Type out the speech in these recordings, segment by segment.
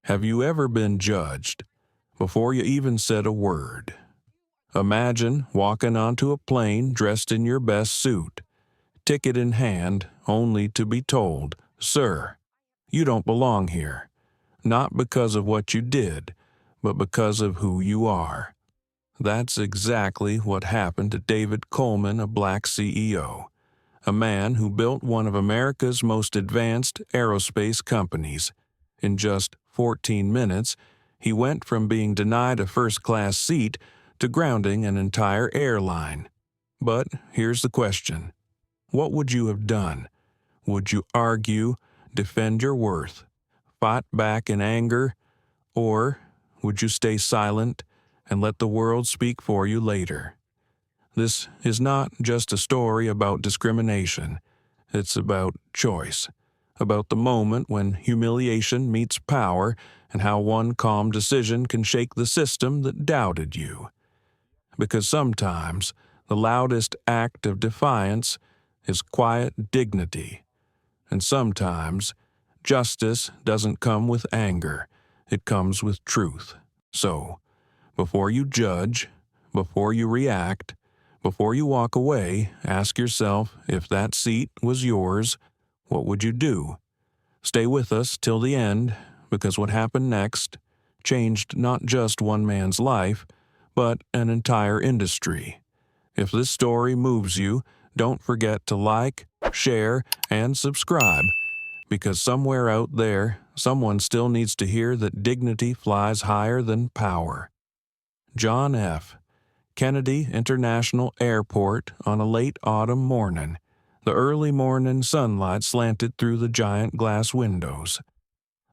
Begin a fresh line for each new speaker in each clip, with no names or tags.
Have you ever been judged before you even said a word? Imagine walking onto a plane dressed in your best suit, ticket in hand, only to be told, "Sir, you don't belong here," not because of what you did, but because of who you are. That's exactly what happened to David Coleman, a black CEO, a man who built one of America's most advanced aerospace companies. In just 14 minutes, he went from being denied a first-class seat to grounding an entire airline. But here's the question. What would you have done? Would you argue, defend your worth, fight back in anger, or would you stay silent and let the world speak for you later? This is not just a story about discrimination. It's about choice, about the moment when humiliation meets power and how one calm decision can shake the system that doubted you. Because sometimes the loudest act of defiance is quiet dignity, and sometimes justice doesn't come with anger, it comes with truth. So, before you judge, before you react, before you walk away, ask yourself, if that seat was yours, what would you do? Stay with us till the end, because what happened next changed not just one man's life, but an entire industry. If this story moves you, don't forget to like, share, and subscribe, because somewhere out there, someone still needs to hear that dignity flies higher than power. John F. Kennedy International Airport on a late autumn morning. The early morning sunlight slanted through the giant glass windows.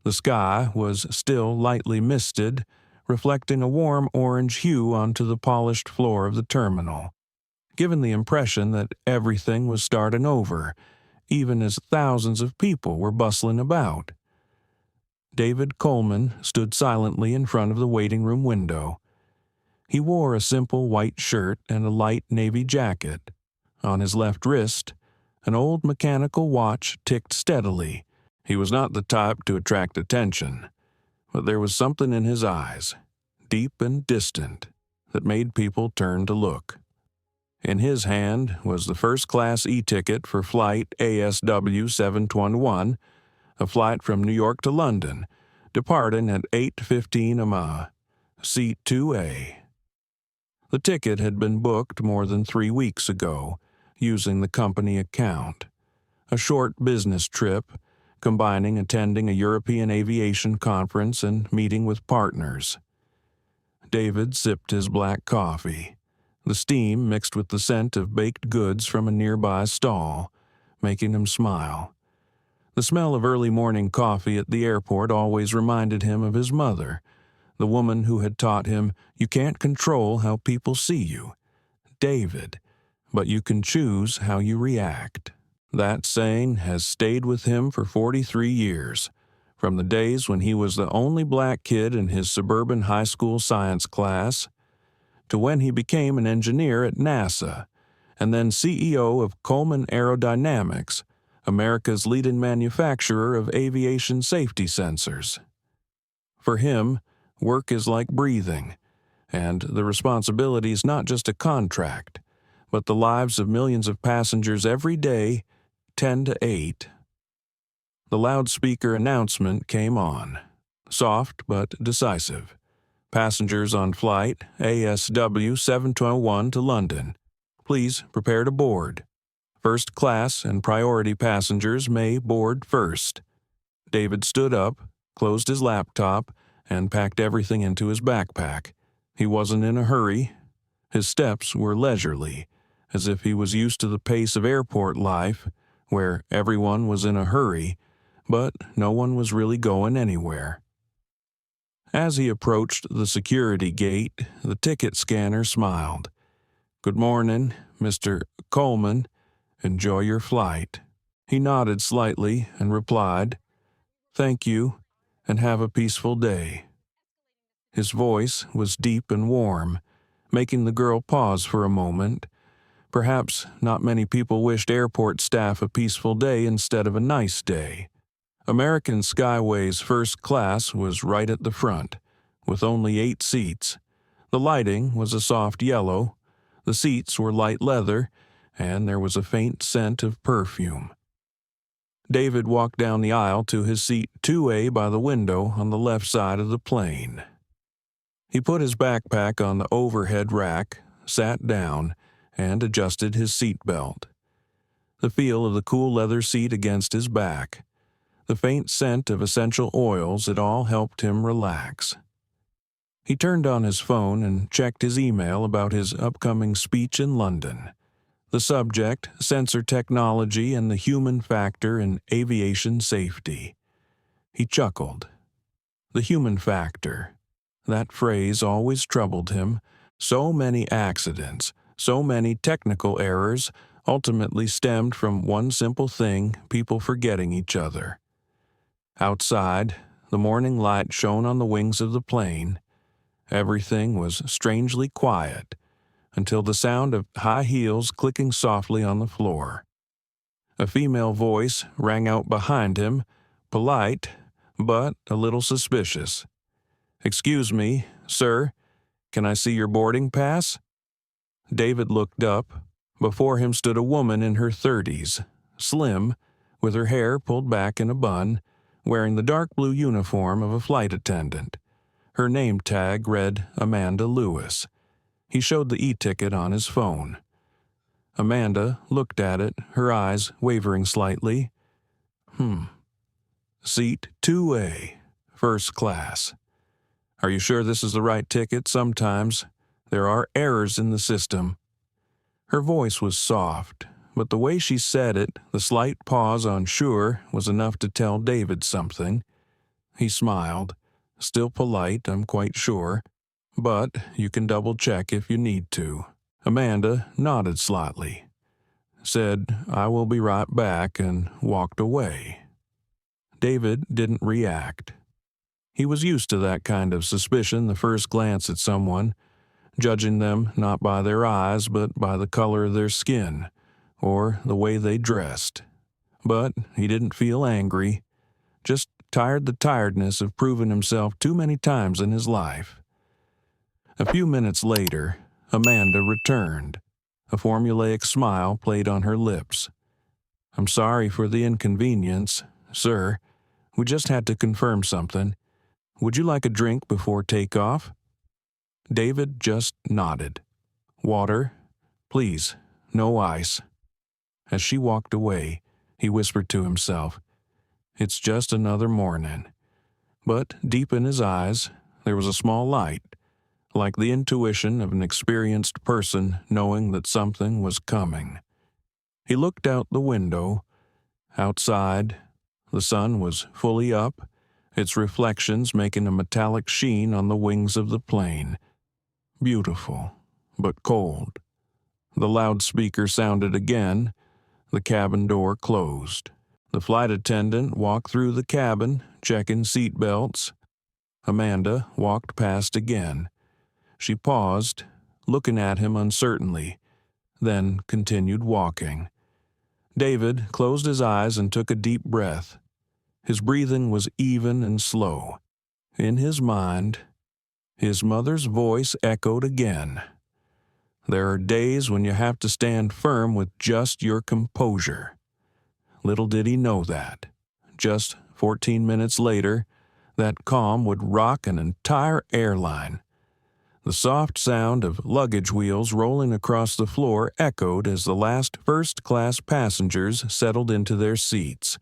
The sky was still lightly misted, reflecting a warm orange hue onto the polished floor of the terminal, giving the impression that everything was starting over, even as thousands of people were bustling about. David Coleman stood silently in front of the waiting room window. He wore a simple white shirt and a light navy jacket. On his left wrist, an old mechanical watch ticked steadily. He was not the type to attract attention, but there was something in his eyes, deep and distant, that made people turn to look. In his hand was the first-class e-ticket for flight ASW 721, a flight from New York to London, departing at 8:15 am, seat 2A. The ticket had been booked more than 3 weeks ago, using the company account. A short business trip, combining attending a European aviation conference and meeting with partners. David sipped his black coffee, the steam mixed with the scent of baked goods from a nearby stall, making him smile. The smell of early morning coffee at the airport always reminded him of his mother, the woman who had taught him, "You can't control how people see you, David, but you can choose how you react." That saying has stayed with him for 43 years, from the days when he was the only black kid in his suburban high school science class, to when he became an engineer at NASA, and then CEO of Coleman Aerodynamics, America's leading manufacturer of aviation safety sensors. For him, work is like breathing, and the responsibility is not just a contract, but the lives of millions of passengers every day, 10 to 8. The loudspeaker announcement came on, soft but decisive. Passengers on flight ASW 721 to London, please prepare to board. First class and priority passengers may board first. David stood up, closed his laptop, and packed everything into his backpack. He wasn't in a hurry. His steps were leisurely, as if he was used to the pace of airport life, where everyone was in a hurry, but no one was really going anywhere. As he approached the security gate, the ticket scanner smiled. "Good morning, Mr. Coleman. Enjoy your flight." He nodded slightly and replied, "Thank you, and have a peaceful day." His voice was deep and warm, making the girl pause for a moment. Perhaps not many people wished airport staff a peaceful day instead of a nice day. American Skyway's first class was right at the front, with only 8 seats. The lighting was a soft yellow, the seats were light leather, and there was a faint scent of perfume. David walked down the aisle to his seat 2A by the window on the left side of the plane. He put his backpack on the overhead rack, sat down, and adjusted his seat belt. The feel of the cool leather seat against his back, the faint scent of essential oils, it all helped him relax. He turned on his phone and checked his email about his upcoming speech in London. The subject, sensor technology and the human factor in aviation safety. He chuckled. The human factor. That phrase always troubled him. So many accidents, so many technical errors ultimately stemmed from one simple thing, people forgetting each other. Outside, the morning light shone on the wings of the plane. Everything was strangely quiet, until the sound of high heels clicking softly on the floor. A female voice rang out behind him, polite, but a little suspicious. "Excuse me, sir, can I see your boarding pass?" David looked up. Before him stood a woman in her 30s, slim, with her hair pulled back in a bun, wearing the dark blue uniform of a flight attendant. Her name tag read Amanda Lewis. He showed the e-ticket on his phone. Amanda looked at it, her eyes wavering slightly. Seat 2A, first class. Are you sure this is the right ticket? Sometimes there are errors in the system. Her voice was soft, but the way she said it, the slight pause on sure, was enough to tell David something. He smiled. Still polite, I'm quite sure, but you can double-check if you need to. Amanda nodded slightly, said, "I will be right back," and walked away. David didn't react. He was used to that kind of suspicion the first glance at someone, judging them not by their eyes but by the color of their skin, or the way they dressed. But he didn't feel angry, just tired the tiredness of proving himself too many times in his life. A few minutes later, Amanda returned. A formulaic smile played on her lips. "I'm sorry for the inconvenience, sir. We just had to confirm something. Would you like a drink before takeoff?" David just nodded. "Water, please, no ice." As she walked away, he whispered to himself, "It's just another morning." But deep in his eyes, there was a small light, like the intuition of an experienced person knowing that something was coming. He looked out the window. Outside, the sun was fully up, its reflections making a metallic sheen on the wings of the plane. Beautiful, but cold. The loudspeaker sounded again. The cabin door closed. The flight attendant walked through the cabin, checking seat belts. Amanda walked past again. She paused, looking at him uncertainly, then continued walking. David closed his eyes and took a deep breath. His breathing was even and slow. In his mind, his mother's voice echoed again. "There are days when you have to stand firm with just your composure." Little did he know that, just 14 minutes later, that calm would rock an entire airline. The soft sound of luggage wheels rolling across the floor echoed as the last first-class passengers settled into their seats.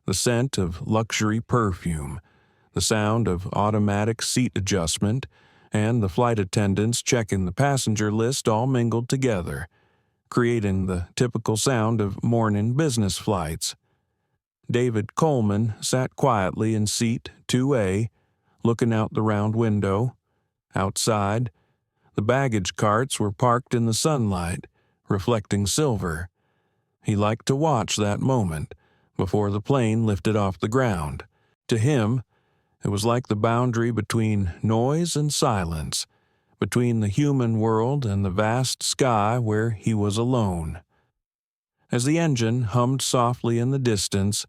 The scent of luxury perfume, the sound of automatic seat adjustment, and the flight attendants checking the passenger list all mingled together, creating the typical sound of morning business flights. David Coleman sat quietly in seat 2A, looking out the round window. Outside, the baggage carts were parked in the sunlight, reflecting silver. He liked to watch that moment, before the plane lifted off the ground. To him, it was like the boundary between noise and silence, between the human world and the vast sky where he was alone. As the engine hummed softly in the distance,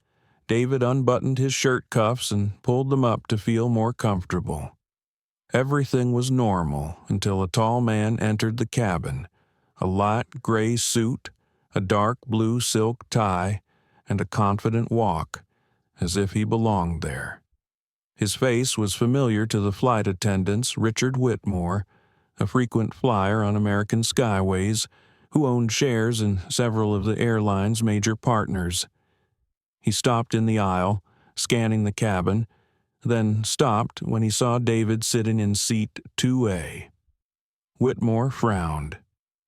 David unbuttoned his shirt cuffs and pulled them up to feel more comfortable. Everything was normal until a tall man entered the cabin, a light gray suit, a dark blue silk tie, and a confident walk, as if he belonged there. His face was familiar to the flight attendants Richard Whitmore, a frequent flyer on American Skyways, who owned shares in several of the airline's major partners. He stopped in the aisle, scanning the cabin, then stopped when he saw David sitting in seat 2A. Whitmore frowned.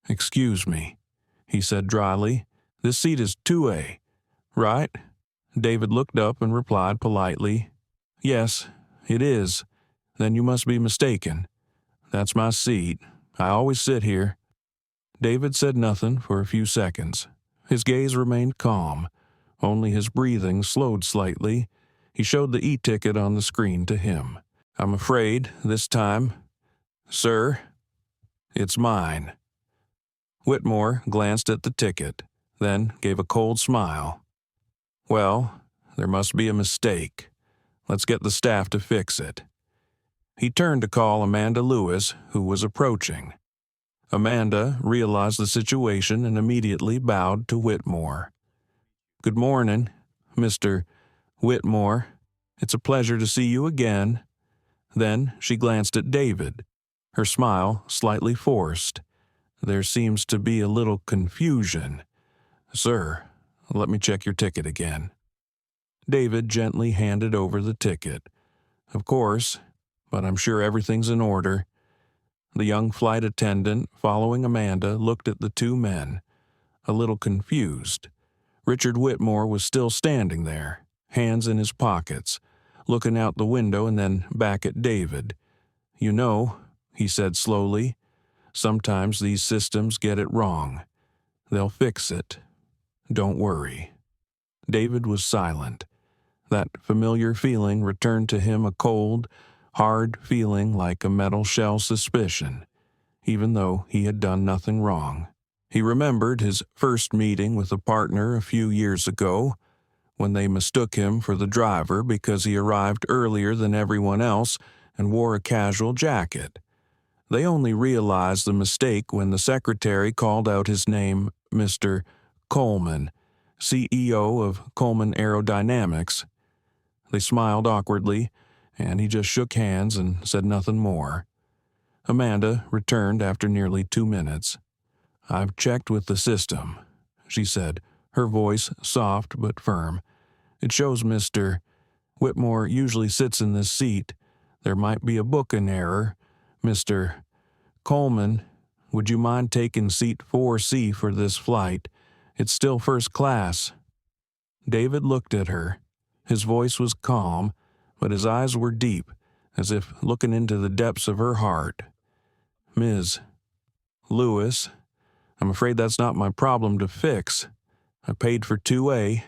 "Excuse me," he said dryly. "This seat is 2A, right?" David looked up and replied politely, "Yes, it is. Then you must be mistaken. That's my seat. I always sit here." David said nothing for a few seconds. His gaze remained calm. Only his breathing slowed slightly. He showed the e-ticket on the screen to him. "I'm afraid, this time, sir, it's mine." Whitmore glanced at the ticket, then gave a cold smile. "Well, there must be a mistake. Let's get the staff to fix it." He turned to call Amanda Lewis, who was approaching. Amanda realized the situation and immediately bowed to Whitmore. "Good morning, Mr. Whitmore. It's a pleasure to see you again." Then she glanced at David, her smile slightly forced. "There seems to be a little confusion. Sir, let me check your ticket again." David gently handed over the ticket. "Of course, but I'm sure everything's in order." The young flight attendant following Amanda looked at the two men, a little confused. Richard Whitmore was still standing there, hands in his pockets, looking out the window and then back at David. "You know," he said slowly, "sometimes these systems get it wrong. They'll fix it. Don't worry." David was silent. That familiar feeling returned to him, a cold, hard feeling like a metal shell suspicion, even though he had done nothing wrong. He remembered his first meeting with a partner a few years ago, when they mistook him for the driver because he arrived earlier than everyone else and wore a casual jacket. They only realized the mistake when the secretary called out his name, Mr. Coleman, CEO of Coleman Aerodynamics. They smiled awkwardly, and he just shook hands and said nothing more. Amanda returned after nearly 2 minutes. "I've checked with the system," she said, her voice soft but firm. "It shows Mr. Whitmore usually sits in this seat. There might be a booking error. Mr. Coleman, would you mind taking seat 4C for this flight? It's still first class." David looked at her. His voice was calm, but his eyes were deep, as if looking into the depths of her heart. "Ms. Lewis, I'm afraid that's not my problem to fix. I paid for 2A,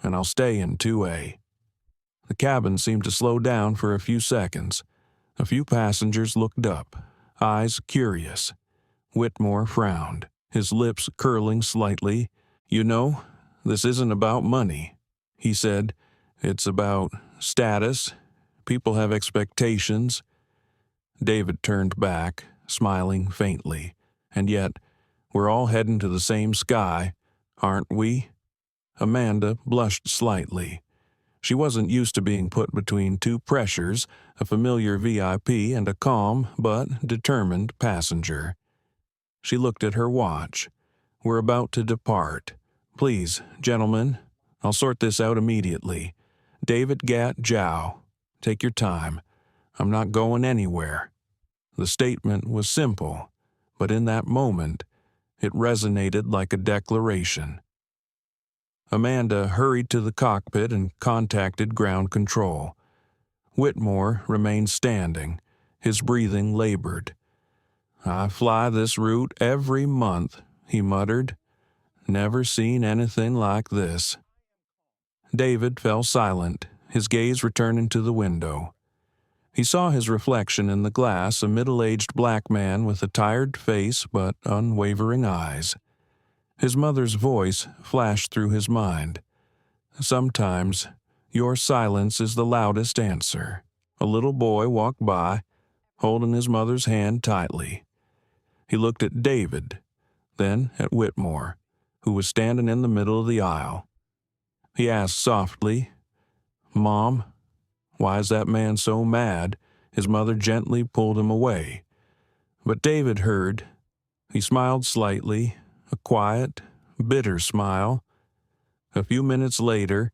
and I'll stay in 2A." The cabin seemed to slow down for a few seconds. A few passengers looked up, eyes curious. Whitmore frowned, his lips curling slightly. "You know, this isn't about money," he said. "It's about status. People have expectations." David turned back, smiling faintly. "And yet, we're all heading to the same sky, aren't we?" Amanda blushed slightly. She wasn't used to being put between two pressures, a familiar VIP and a calm but determined passenger. She looked at her watch. "We're about to depart. Please, gentlemen, I'll sort this out immediately. David Gatt Jow, take your time. I'm not going anywhere." The statement was simple, but in that moment, it resonated like a declaration. Amanda hurried to the cockpit and contacted ground control. Whitmore remained standing, his breathing labored. "I fly this route every month," he muttered. "Never seen anything like this." David fell silent, his gaze returning to the window. He saw his reflection in the glass, a middle-aged black man with a tired face but unwavering eyes. His mother's voice flashed through his mind. "Sometimes Your silence is the loudest answer. A little boy walked by, holding his mother's hand tightly. He looked at David, then at Whitmore, who was standing in the middle of the aisle. He asked softly, "Mom, why is that man so mad?" His mother gently pulled him away. But David heard. He smiled slightly, a quiet, bitter smile. A few minutes later,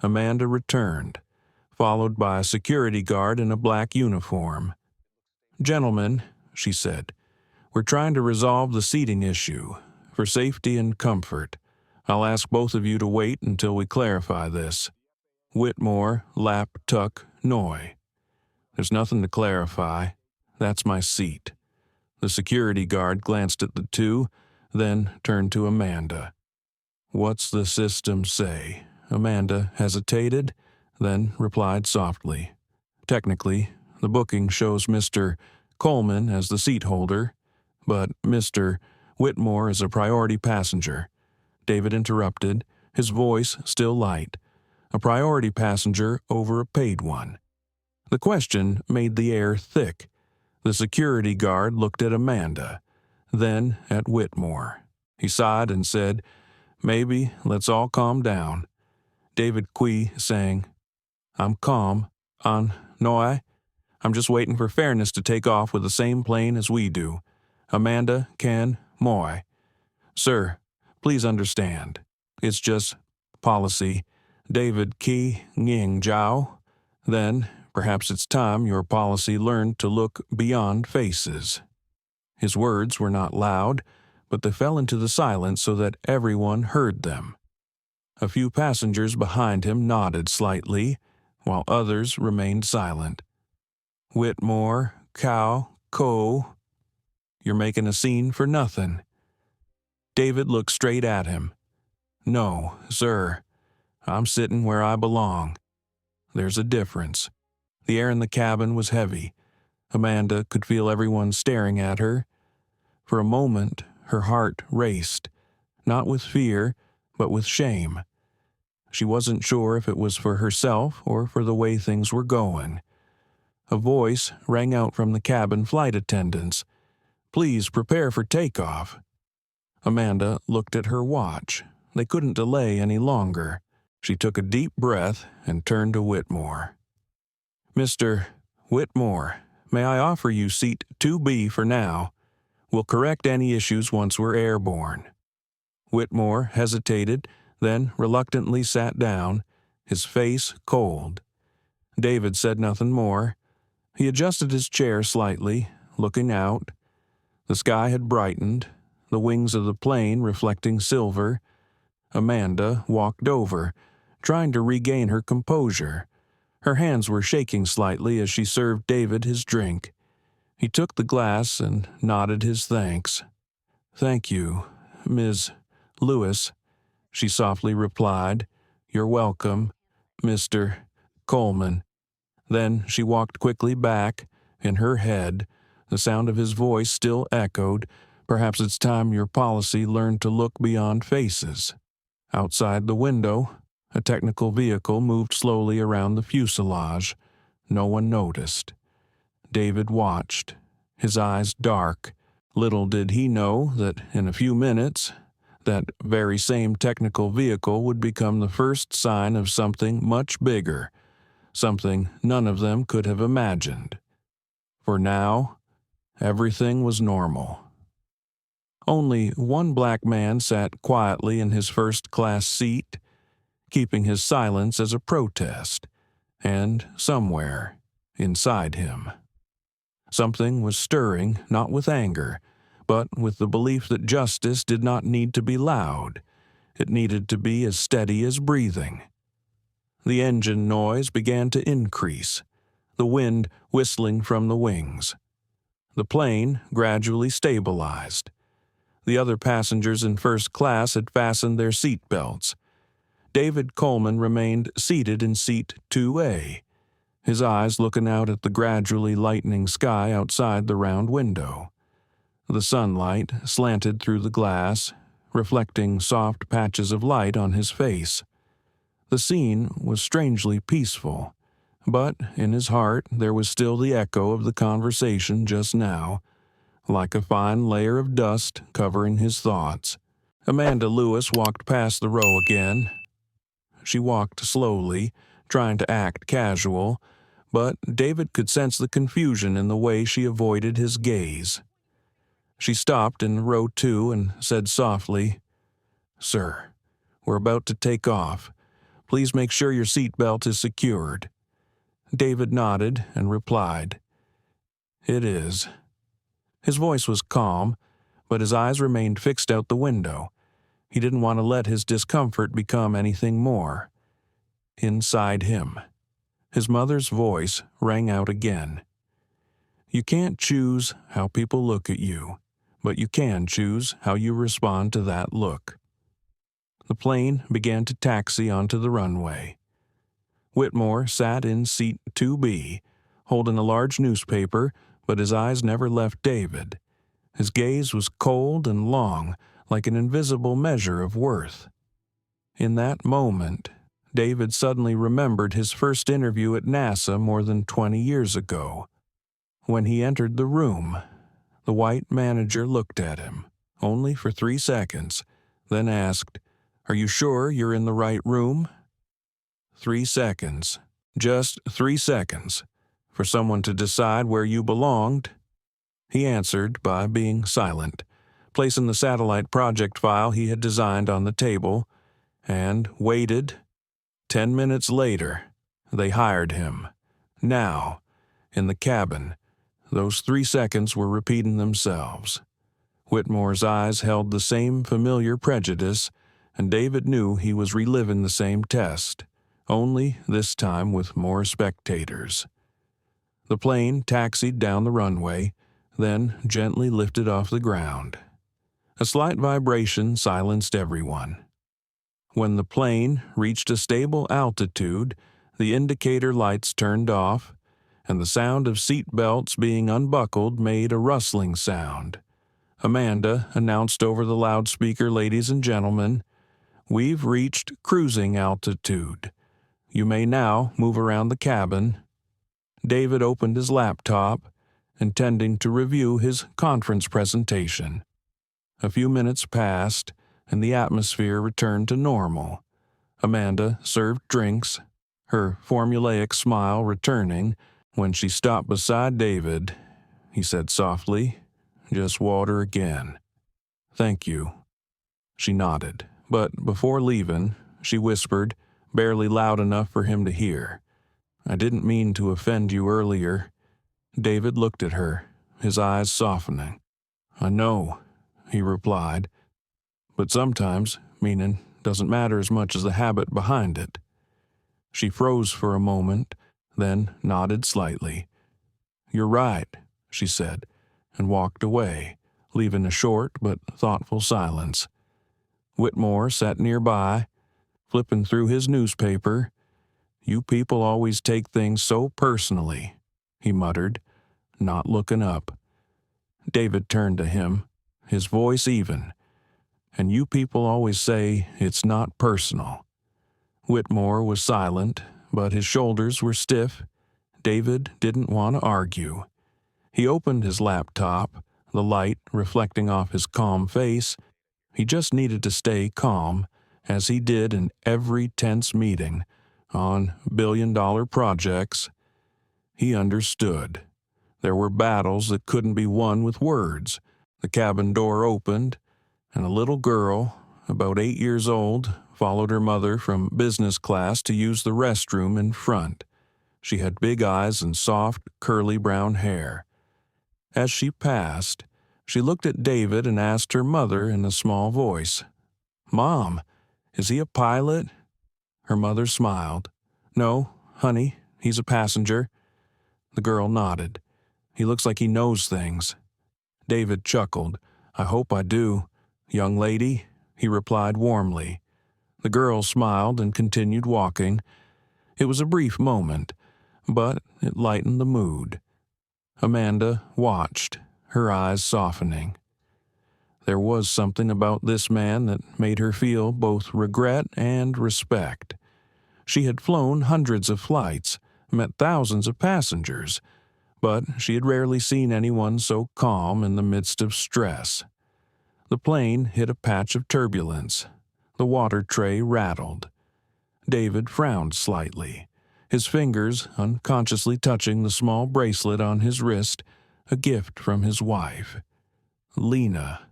Amanda returned, followed by a security guard in a black uniform. "Gentlemen," she said, "we're trying to resolve the seating issue, for safety and comfort. I'll ask both of you to wait until we clarify this. Whitmore, Lap, Tuck, Noy. There's nothing to clarify. That's my seat." The security guard glanced at the two, then turned to Amanda. "What's the system say?" Amanda hesitated, then replied softly. "Technically, the booking shows Mr. Coleman as the seat holder, but Mr. Whitmore is a priority passenger." David interrupted, his voice still light. "A priority passenger over a paid one." The question made the air thick. The security guard looked at Amanda, then at Whitmore. He sighed and said, "Maybe let's all calm down." David Quee sang, "I'm calm, on Noy. I'm just waiting for fairness to take off with the same plane as we do. Amanda, Can, Moy. Sir, please understand. It's just policy. David Key Nging Jiao. Then, perhaps it's time your policy learned to look beyond faces." His words were not loud, but they fell into the silence so that everyone heard them. A few passengers behind him nodded slightly, while others remained silent. "Whitmore, Cow, Co. You're making a scene for nothing." David looked straight at him. "No, sir. I'm sitting where I belong. There's a difference." The air in the cabin was heavy. Amanda could feel everyone staring at her. For a moment, her heart raced, not with fear, but with shame. She wasn't sure if it was for herself or for the way things were going. A voice rang out from the cabin flight attendants. "Please prepare for takeoff." Amanda looked at her watch. They couldn't delay any longer. She took a deep breath and turned to Whitmore. "Mr. Whitmore, may I offer you seat 2B for now? We'll correct any issues once we're airborne." Whitmore hesitated, then reluctantly sat down, his face cold. David said nothing more. He adjusted his chair slightly, looking out. The sky had brightened, the wings of the plane reflecting silver. Amanda walked over, trying to regain her composure. Her hands were shaking slightly as she served David his drink. He took the glass and nodded his thanks. "Thank you, Ms. Lewis," she softly replied. "You're welcome, Mr. Coleman." Then she walked quickly back. In her head, the sound of his voice still echoed, "Perhaps it's time your policy learned to look beyond faces." Outside the window, a technical vehicle moved slowly around the fuselage. No one noticed. David watched, his eyes dark. Little did he know that in a few minutes, that very same technical vehicle would become the first sign of something much bigger, something none of them could have imagined. For now, everything was normal. Only one black man sat quietly in his first-class seat, keeping his silence as a protest, and somewhere inside him, something was stirring, not with anger, but with the belief that justice did not need to be loud. It needed to be as steady as breathing. The engine noise began to increase, the wind whistling from the wings. The plane gradually stabilized. The other passengers in first class had fastened their seat belts. David Coleman remained seated in seat 2A, his eyes looking out at the gradually lightening sky outside the round window. The sunlight slanted through the glass, reflecting soft patches of light on his face. The scene was strangely peaceful, but in his heart there was still the echo of the conversation just now, like a fine layer of dust covering his thoughts. Amanda Lewis walked past the row again. She walked slowly, trying to act casual, but David could sense the confusion in the way she avoided his gaze. She stopped in row 2 and said softly, "Sir, we're about to take off. Please make sure your seatbelt is secured." David nodded and replied, "It is." His voice was calm, but his eyes remained fixed out the window. He didn't want to let his discomfort become anything more. Inside him, his mother's voice rang out again. "You can't choose how people look at you, but you can choose how you respond to that look." The plane began to taxi onto the runway. Whitmore sat in seat 2B, holding a large newspaper, but his eyes never left David. His gaze was cold and long, like an invisible measure of worth. In that moment, David suddenly remembered his first interview at NASA more than 20 years ago. When he entered the room, the white manager looked at him, only for 3 seconds, then asked, "Are you sure you're in the right room?" 3 seconds, just 3 seconds, for someone to decide where you belonged. He answered by being silent, placing the satellite project file he had designed on the table, and waited. 10 minutes later, they hired him. Now, in the cabin, those 3 seconds were repeating themselves. Whitmore's eyes held the same familiar prejudice, and David knew he was reliving the same test, only this time with more spectators. The plane taxied down the runway, then gently lifted off the ground. A slight vibration silenced everyone. When the plane reached a stable altitude, the indicator lights turned off, and the sound of seat belts being unbuckled made a rustling sound. Amanda announced over the loudspeaker, "Ladies and gentlemen, we've reached cruising altitude. You may now move around the cabin." David opened his laptop, intending to review his conference presentation. A few minutes passed, and the atmosphere returned to normal. Amanda served drinks, her formulaic smile returning. When she stopped beside David, he said softly, "Just water again." "Thank you." She nodded, but before leaving, she whispered, barely loud enough for him to hear, "I didn't mean to offend you earlier." David looked at her, his eyes softening. "I know," he replied, "but sometimes meaning doesn't matter as much as the habit behind it." She froze for a moment, then nodded slightly. "You're right," she said, and walked away, leaving a short but thoughtful silence. Whitmore sat nearby, flipping through his newspaper. "You people always take things so personally," he muttered, not looking up. David turned to him, his voice even. "And you people always say it's not personal." Whitmore was silent, but his shoulders were stiff. David didn't want to argue. He opened his laptop, the light reflecting off his calm face. He just needed to stay calm, as he did in every tense meeting, on billion-dollar projects. He understood. There were battles that couldn't be won with words. The cabin door opened, and a little girl, about 8 years old, followed her mother from business class to use the restroom in front. She had big eyes and soft, curly brown hair. As she passed, she looked at David and asked her mother in a small voice, "Mom, is he a pilot?" Her mother smiled. "No, honey, he's a passenger." The girl nodded. "He looks like he knows things." David chuckled. "I hope I do, young lady," he replied warmly. The girl smiled and continued walking. It was a brief moment, but it lightened the mood. Amanda watched, her eyes softening. There was something about this man that made her feel both regret and respect. She had flown hundreds of flights, met thousands of passengers, but she had rarely seen anyone so calm in the midst of stress. The plane hit a patch of turbulence. The water tray rattled. David frowned slightly, his fingers unconsciously touching the small bracelet on his wrist, a gift from his wife, Lena,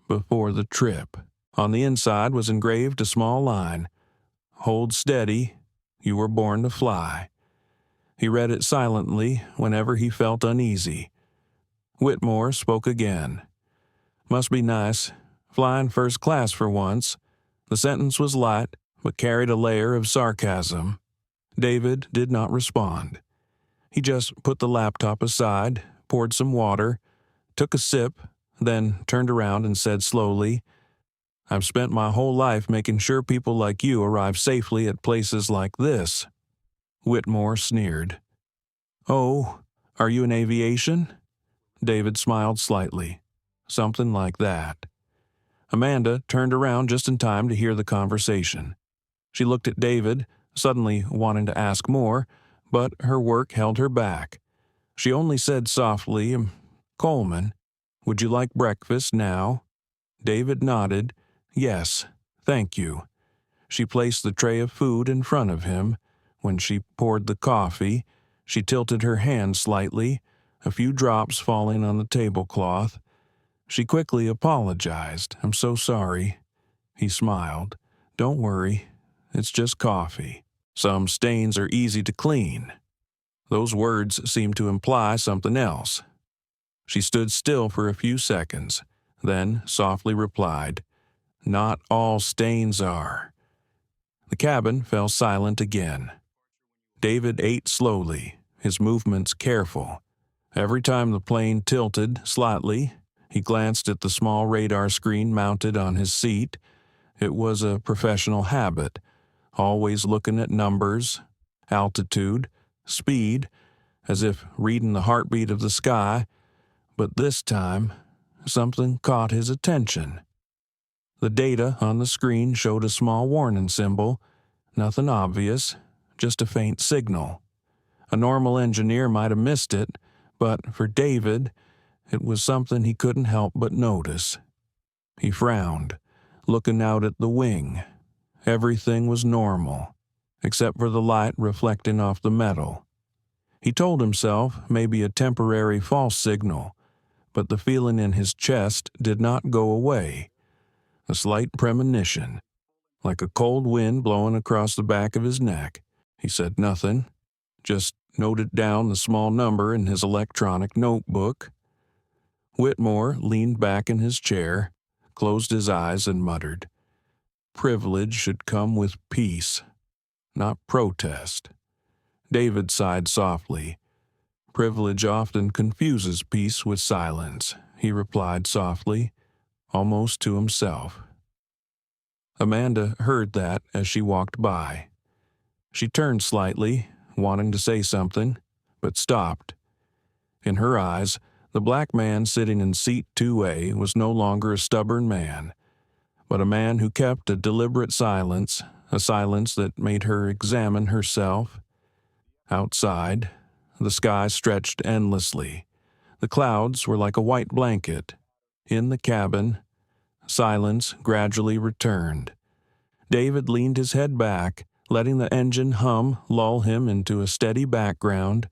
before the trip. On the inside was engraved a small line, "Hold steady, you were born to fly." He read it silently whenever he felt uneasy. Whitmore spoke again. "Must be nice, flying first class for once." The sentence was light, but carried a layer of sarcasm. David did not respond. He just put the laptop aside, poured some water, took a sip, then turned around and said slowly, "I've spent my whole life making sure people like you arrive safely at places like this." Whitmore sneered. "Oh, are you in aviation?" David smiled slightly. "Something like that." Amanda turned around just in time to hear the conversation. She looked at David, suddenly wanting to ask more, but her work held her back. She only said softly, "Coleman, would you like breakfast now?" David nodded. "Yes, thank you." She placed the tray of food in front of him. When she poured the coffee, she tilted her hand slightly, a few drops falling on the tablecloth. She quickly apologized. "I'm so sorry." He smiled. "Don't worry. It's just coffee. Some stains are easy to clean." Those words seemed to imply something else. She stood still for a few seconds, then softly replied, "Not all stains are." The cabin fell silent again. David ate slowly, his movements careful. Every time the plane tilted slightly, he glanced at the small radar screen mounted on his seat. It was a professional habit, always looking at numbers, altitude, speed, as if reading the heartbeat of the sky, but this time something caught his attention. The data on the screen showed a small warning symbol, nothing obvious, just a faint signal. A normal engineer might have missed it, but for David, it was something he couldn't help but notice. He frowned, looking out at the wing. Everything was normal, except for the light reflecting off the metal. He told himself maybe a temporary false signal, but the feeling in his chest did not go away. A slight premonition, like a cold wind blowing across the back of his neck. He said nothing, just noted down the small number in his electronic notebook. Whitmore leaned back in his chair, closed his eyes, and muttered, "Privilege should come with peace, not protest." David sighed softly. "Privilege often confuses peace with silence," he replied softly, almost to himself. Amanda heard that as she walked by. She turned slightly, wanting to say something, but stopped. In her eyes, the black man sitting in seat 2A was no longer a stubborn man, but a man who kept a deliberate silence, a silence that made her examine herself. Outside, the sky stretched endlessly. The clouds were like a white blanket. In the cabin, silence gradually returned. David leaned his head back, letting the engine hum lull him into a steady background,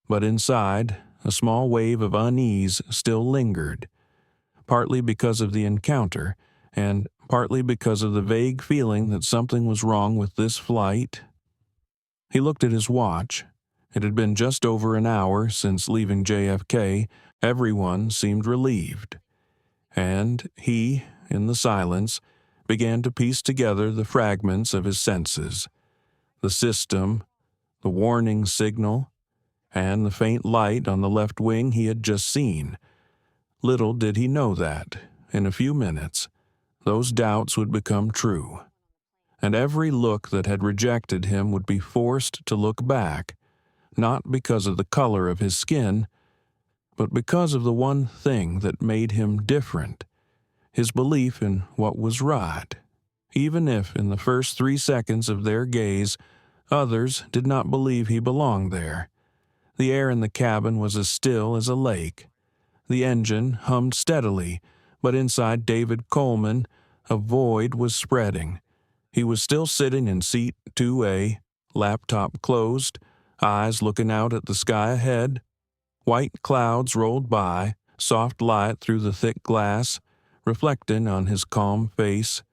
but inside, a small wave of unease still lingered, partly because of the encounter, and partly because of the vague feeling that something was wrong with this flight. He looked at his watch. It had been just over an hour since leaving JFK. Everyone seemed relieved. And he, in the silence, began to piece together the fragments of his senses. The system, the warning signal, and the faint light on the left wing he had just seen. Little did he know that, in a few minutes, those doubts would become true. And every look that had rejected him would be forced to look back, not because of the color of his skin, but because of the one thing that made him different, his belief in what was right. Even if in the first 3 seconds of their gaze Others did not believe he belonged there. The air in the cabin was as still as a lake. The engine hummed steadily, but inside David Coleman, a void was spreading. He was still sitting in seat 2A, laptop closed, eyes looking out at the sky ahead. White clouds rolled by, soft light through the thick glass, reflecting on his calm face.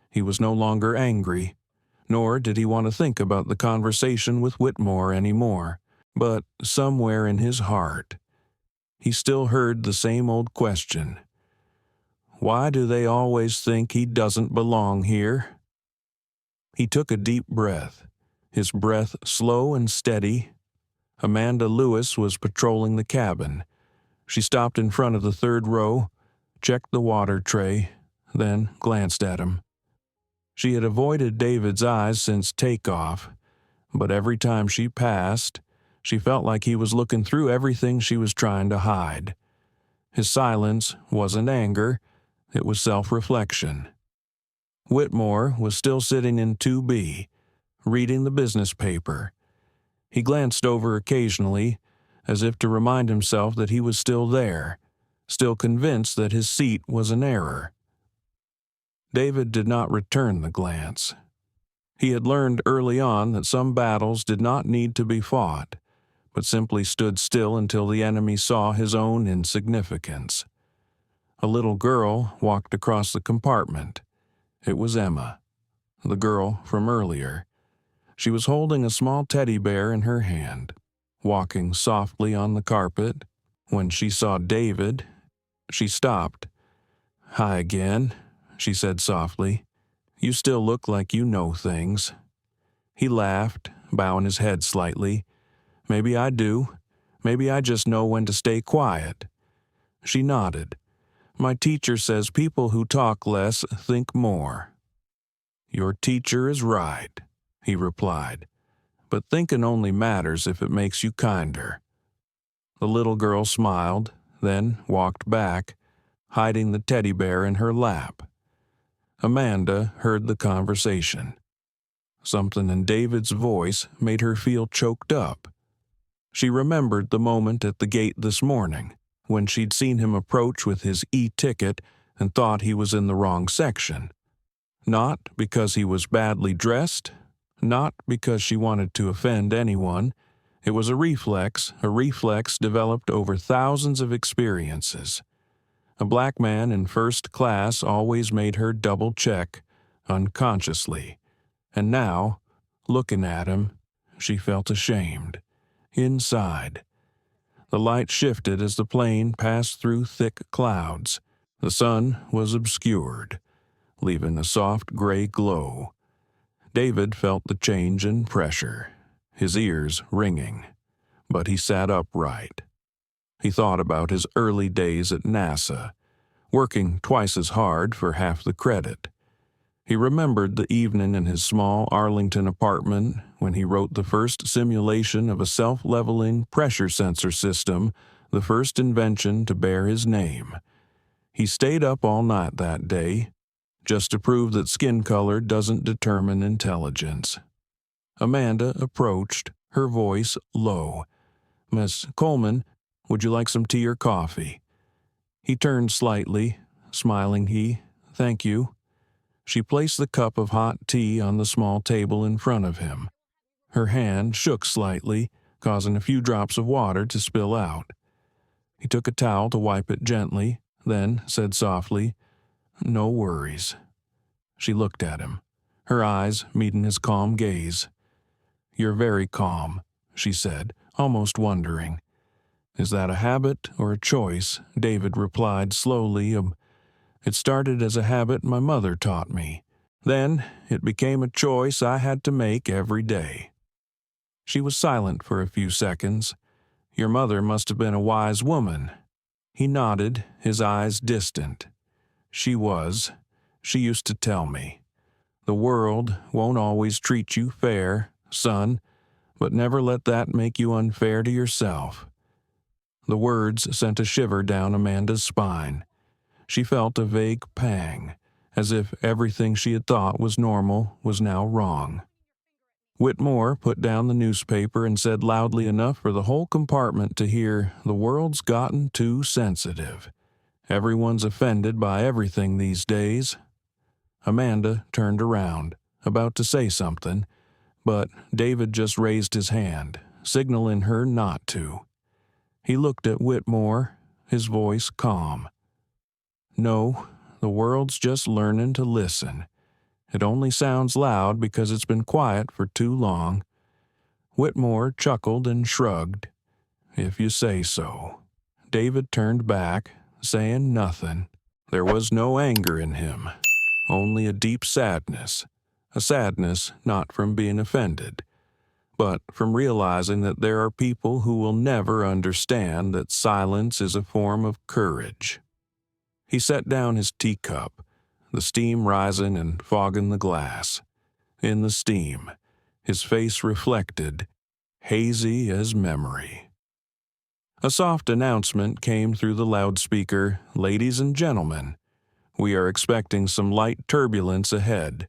He was no longer angry, nor did he want to think about the conversation with Whitmore anymore. But somewhere in his heart, he still heard the same old question. Why do they always think he doesn't belong here? He took a deep breath, his breath slow and steady. Amanda Lewis was patrolling the cabin. She stopped in front of the third row, checked the water tray, then glanced at him. She had avoided David's eyes since takeoff, but every time she passed, she felt like he was looking through everything she was trying to hide. His silence wasn't anger, it was self-reflection. Whitmore was still sitting in 2B, reading the business paper. He glanced over occasionally, as if to remind himself that he was still there, still convinced that his seat was an error. David did not return the glance. He had learned early on that some battles did not need to be fought, but simply stood still until the enemy saw his own insignificance. A little girl walked across the compartment. It was Emma, the girl from earlier. She was holding a small teddy bear in her hand, walking softly on the carpet. When she saw David, she stopped. "Hi again," she said softly. "You still look like you know things." He laughed, bowing his head slightly. "Maybe I do. Maybe I just know when to stay quiet." She nodded. "My teacher says people who talk less think more." "Your teacher is right," he replied. "But thinking only matters if it makes you kinder." The little girl smiled, then walked back, hiding the teddy bear in her lap. Amanda heard the conversation. Something in David's voice made her feel choked up. She remembered the moment at the gate this morning, when she'd seen him approach with his e-ticket and thought he was in the wrong section. Not because he was badly dressed, not because she wanted to offend anyone. It was a reflex developed over thousands of experiences. A black man in first class always made her double-check, unconsciously. And now, looking at him, she felt ashamed. Inside. The light shifted as the plane passed through thick clouds. The sun was obscured, leaving a soft gray glow. David felt the change in pressure, his ears ringing, but he sat upright. He thought about his early days at NASA, working twice as hard for half the credit. He remembered the evening in his small Arlington apartment when he wrote the first simulation of a self-leveling pressure sensor system, the first invention to bear his name. He stayed up all night that day, just to prove that skin color doesn't determine intelligence. Amanda approached, her voice low. "Miss Coleman, would you like some tea or coffee?" He turned slightly, smiling. "Thank you." She placed the cup of hot tea on the small table in front of him. Her hand shook slightly, causing a few drops of water to spill out. He took a towel to wipe it gently, then said softly, "No worries." She looked at him, her eyes meeting his calm gaze. "You're very calm," she said, almost wondering. "Is that a habit or a choice?" David replied slowly. "It started as a habit my mother taught me. Then it became a choice I had to make every day." She was silent for a few seconds. "Your mother must have been a wise woman." He nodded, his eyes distant. "She was. She used to tell me, 'The world won't always treat you fair, son, but never let that make you unfair to yourself.'" The words sent a shiver down Amanda's spine. She felt a vague pang, as if everything she had thought was normal was now wrong. Whitmore put down the newspaper and said loudly enough for the whole compartment to hear, "The world's gotten too sensitive. Everyone's offended by everything these days." Amanda turned around, about to say something, but David just raised his hand, signaling her not to. He looked at Whitmore, his voice calm. "No, the world's just learning to listen. It only sounds loud because it's been quiet for too long." Whitmore chuckled and shrugged. "If you say so." David turned back, saying nothing. There was no anger in him, only a deep sadness. A sadness not from being offended, but from realizing that there are people who will never understand that silence is a form of courage. He set down his teacup, the steam rising and fogging the glass. In the steam, his face reflected, hazy as memory. A soft announcement came through the loudspeaker, "Ladies and gentlemen, we are expecting some light turbulence ahead.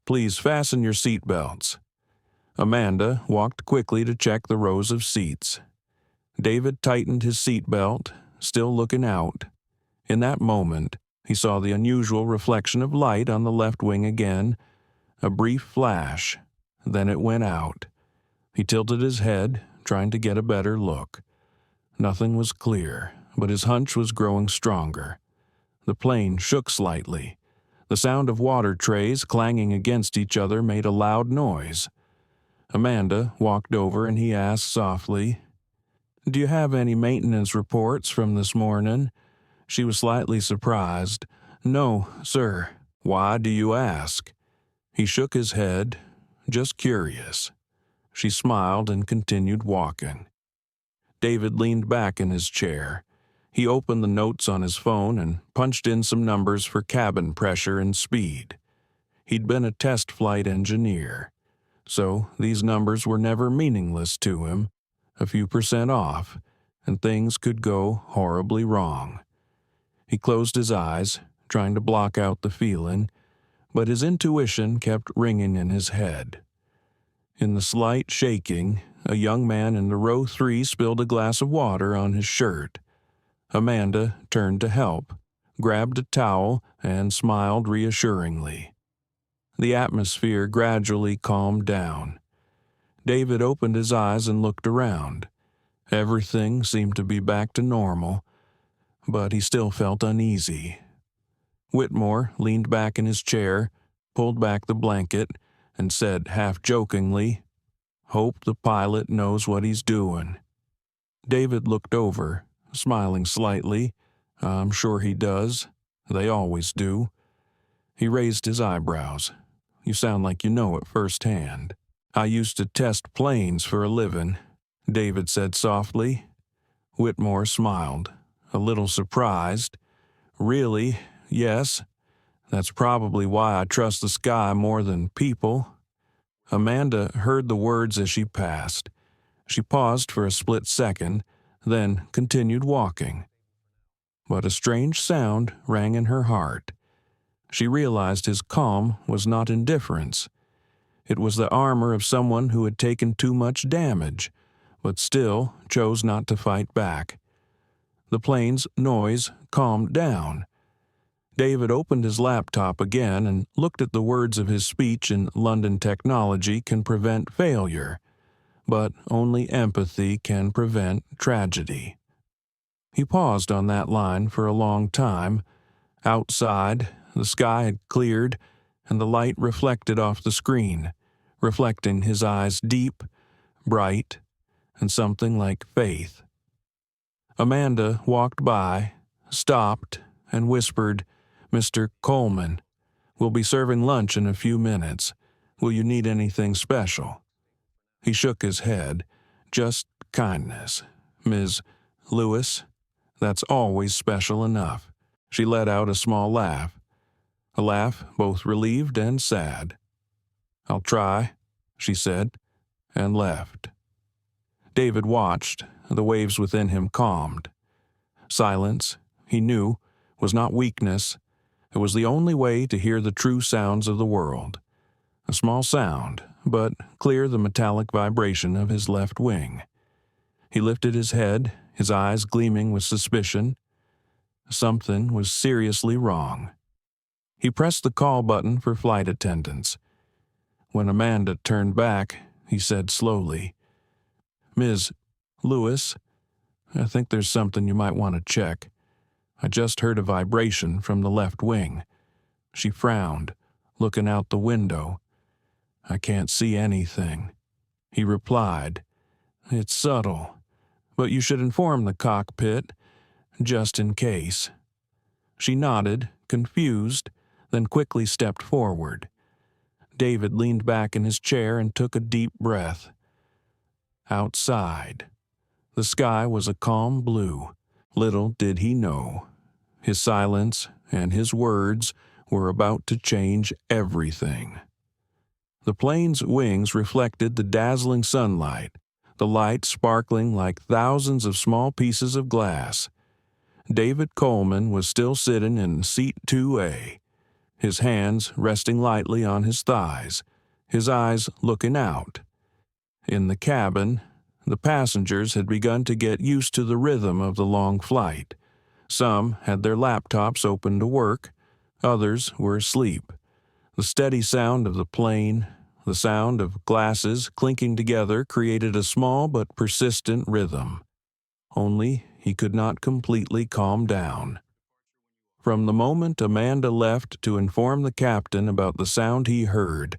Please fasten your seat belts." Amanda walked quickly to check the rows of seats. David tightened his seat belt, still looking out. In that moment, he saw the unusual reflection of light on the left wing again, a brief flash, then it went out. He tilted his head, trying to get a better look. Nothing was clear, but his hunch was growing stronger. The plane shook slightly. The sound of water trays clanging against each other made a loud noise. Amanda walked over and he asked softly, "Do you have any maintenance reports from this morning?" She was slightly surprised. "No, sir." "Why do you ask?" He shook his head, "Just curious." She smiled and continued walking. David leaned back in his chair. He opened the notes on his phone and punched in some numbers for cabin pressure and speed. He'd been a test flight engineer, so these numbers were never meaningless to him. A few percent off, and things could go horribly wrong. He closed his eyes, trying to block out the feeling, but his intuition kept ringing in his head. In the slight shaking, a young man in the row 3 spilled a glass of water on his shirt. Amanda turned to help, grabbed a towel, and smiled reassuringly. The atmosphere gradually calmed down. David opened his eyes and looked around. Everything seemed to be back to normal, but he still felt uneasy. Whitmore leaned back in his chair, pulled back the blanket, and said half-jokingly, "Hope the pilot knows what he's doing." David looked over, smiling slightly. "I'm sure he does. They always do." He raised his eyebrows. "You sound like you know it firsthand." "I used to test planes for a living," David said softly. Whitmore smiled, a little surprised. "Really? Yes. That's probably why I trust the sky more than people." Amanda heard the words as she passed. She paused for a split second, then continued walking. But a strange sound rang in her heart. She realized his calm was not indifference. It was the armor of someone who had taken too much damage, but still chose not to fight back. The plane's noise calmed down. David opened his laptop again and looked at the words of his speech in London Technology can prevent failure, but only empathy can prevent tragedy. He paused on that line for a long time. Outside, the sky had cleared, and the light reflected off the screen, reflecting his eyes deep, bright, and something like faith. Amanda walked by, stopped, and whispered, "Mr. Coleman, we'll be serving lunch in a few minutes. Will you need anything special?" He shook his head. "Just kindness. Ms. Lewis, that's always special enough." She let out a small laugh, a laugh both relieved and sad. "I'll try," she said, and left. David watched. The waves within him calmed. Silence, he knew, was not weakness. It was the only way to hear the true sounds of the world. A small sound, but clear the metallic vibration of his left wing. He lifted his head, his eyes gleaming with suspicion. Something was seriously wrong. He pressed the call button for flight attendants. When Amanda turned back, he said slowly, "Ms. Lewis, I think there's something you might want to check. I just heard a vibration from the left wing." She frowned, looking out the window. "I can't see anything." He replied, "It's subtle, but you should inform the cockpit, just in case." She nodded, confused, then quickly stepped forward. David leaned back in his chair and took a deep breath. Outside, the sky was a calm blue. Little did he know, his silence and his words were about to change everything. The plane's wings reflected the dazzling sunlight, the light sparkling like thousands of small pieces of glass. David Coleman was still sitting in seat 2A, his hands resting lightly on his thighs, his eyes looking out. In the cabin, the passengers had begun to get used to the rhythm of the long flight. Some had their laptops open to work, others were asleep. The steady sound of the plane, the sound of glasses clinking together created a small but persistent rhythm. Only he could not completely calm down. From the moment Amanda left to inform the captain about the sound he heard,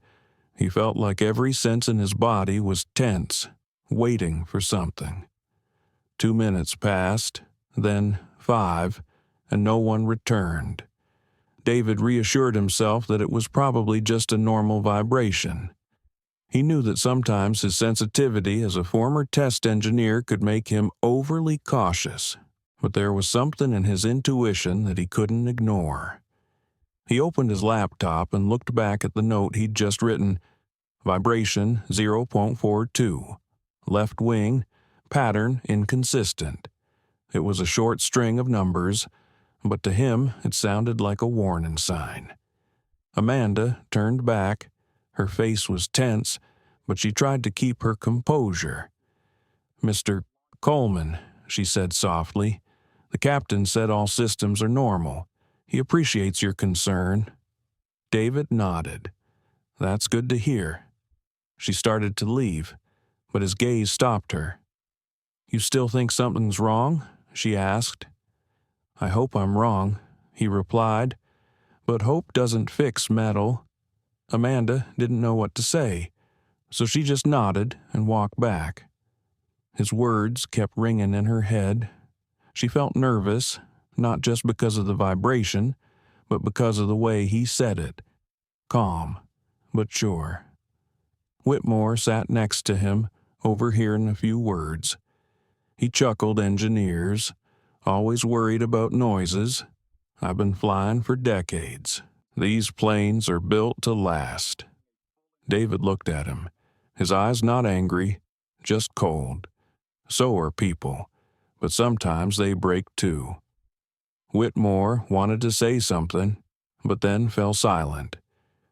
he felt like every sense in his body was tense, waiting for something. 2 minutes passed, then 5, and no one returned. David reassured himself that it was probably just a normal vibration. He knew that sometimes his sensitivity as a former test engineer could make him overly cautious, but there was something in his intuition that he couldn't ignore. He opened his laptop and looked back at the note he'd just written, "Vibration 0.42, left wing, pattern inconsistent." It was a short string of numbers, but to him it sounded like a warning sign. Amanda turned back. Her face was tense, but she tried to keep her composure. "Mr. Coleman," she said softly, "the captain said all systems are normal. He appreciates your concern." David nodded. "That's good to hear." She started to leave, but his gaze stopped her. "You still think something's wrong?" she asked. "I hope I'm wrong," he replied, "but hope doesn't fix metal." Amanda didn't know what to say, so she just nodded and walked back. His words kept ringing in her head. She felt nervous, not just because of the vibration, but because of the way he said it. Calm, but sure. Whitmore sat next to him, overhearing a few words. He chuckled engineers, always worried about noises. "I've been flying for decades. These planes are built to last." David looked at him, his eyes not angry, just cold. So are people, but sometimes they break too. Whitmore wanted to say something, but then fell silent.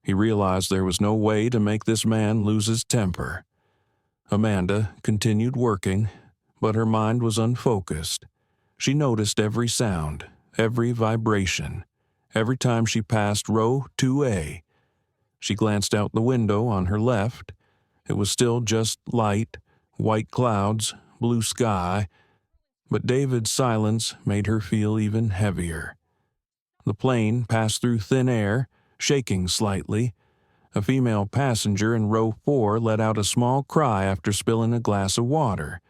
He realized there was no way to make this man lose his temper. Amanda continued working, but her mind was unfocused. She noticed every sound, every vibration, every time she passed row 2A. She glanced out the window on her left. It was still just light, white clouds, blue sky, but David's silence made her feel even heavier. The plane passed through thin air, shaking slightly. A female passenger in row 4 let out a small cry after spilling a glass of water.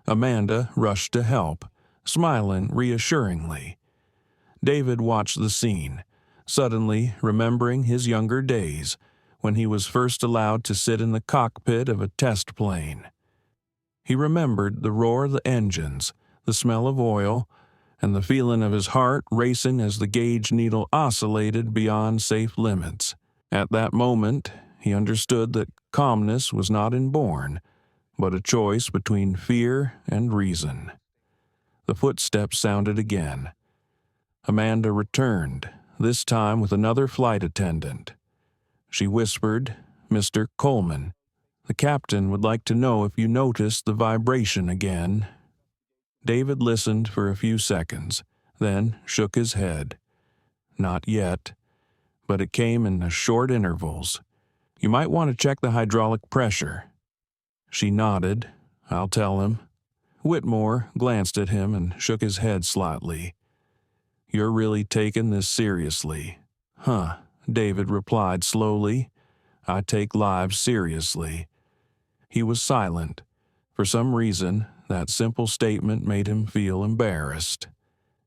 Amanda rushed to help, smiling reassuringly. David watched the scene, suddenly remembering his younger days, when he was first allowed to sit in the cockpit of a test plane. He remembered the roar of the engines, the smell of oil, and the feeling of his heart racing as the gauge needle oscillated beyond safe limits. At that moment, he understood that calmness was not inborn, but a choice between fear and reason. The footsteps sounded again. Amanda returned, this time with another flight attendant. She whispered, Mr. Coleman, the captain would like to know if you noticed the vibration again." David listened for a few seconds, then shook his head. "Not yet, but it came in short intervals. You might want to check the hydraulic pressure." She nodded. "I'll tell him." Whitmore glanced at him and shook his head slightly. "You're really taking this seriously." "Huh," David replied slowly. "I take lives seriously." He was silent. For some reason, that simple statement made him feel embarrassed.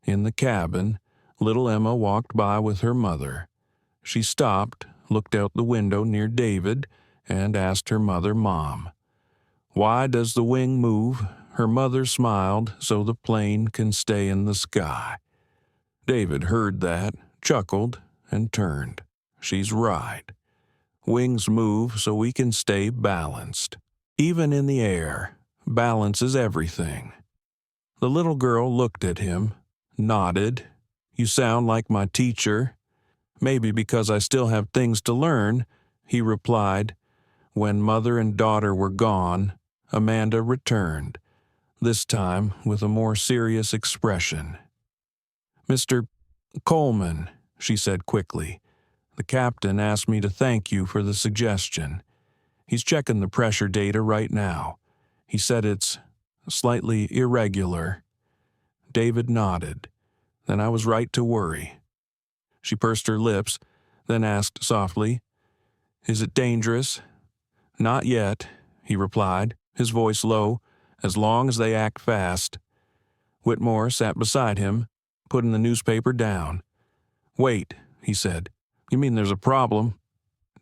In the cabin, little Emma walked by with her mother. She stopped, looked out the window near David, and asked her mother, "Mom, why does the wing move?" Her mother smiled, "So the plane can stay in the sky." David heard that, chuckled, and turned. "She's right. Wings move so we can stay balanced. Even in the air, balance is everything." The little girl looked at him, nodded. "You sound like my teacher." "Maybe because I still have things to learn," he replied. When mother and daughter were gone, Amanda returned, this time with a more serious expression. "Mr. Coleman," she said quickly, "the captain asked me to thank you for the suggestion. He's checking the pressure data right now. He said it's slightly irregular." David nodded. "Then I was right to worry." She pursed her lips, then asked softly, "Is it dangerous?" "Not yet," he replied, his voice low, "as long as they act fast." Whitmore sat beside him, putting the newspaper down. "Wait," he said. "You mean there's a problem?"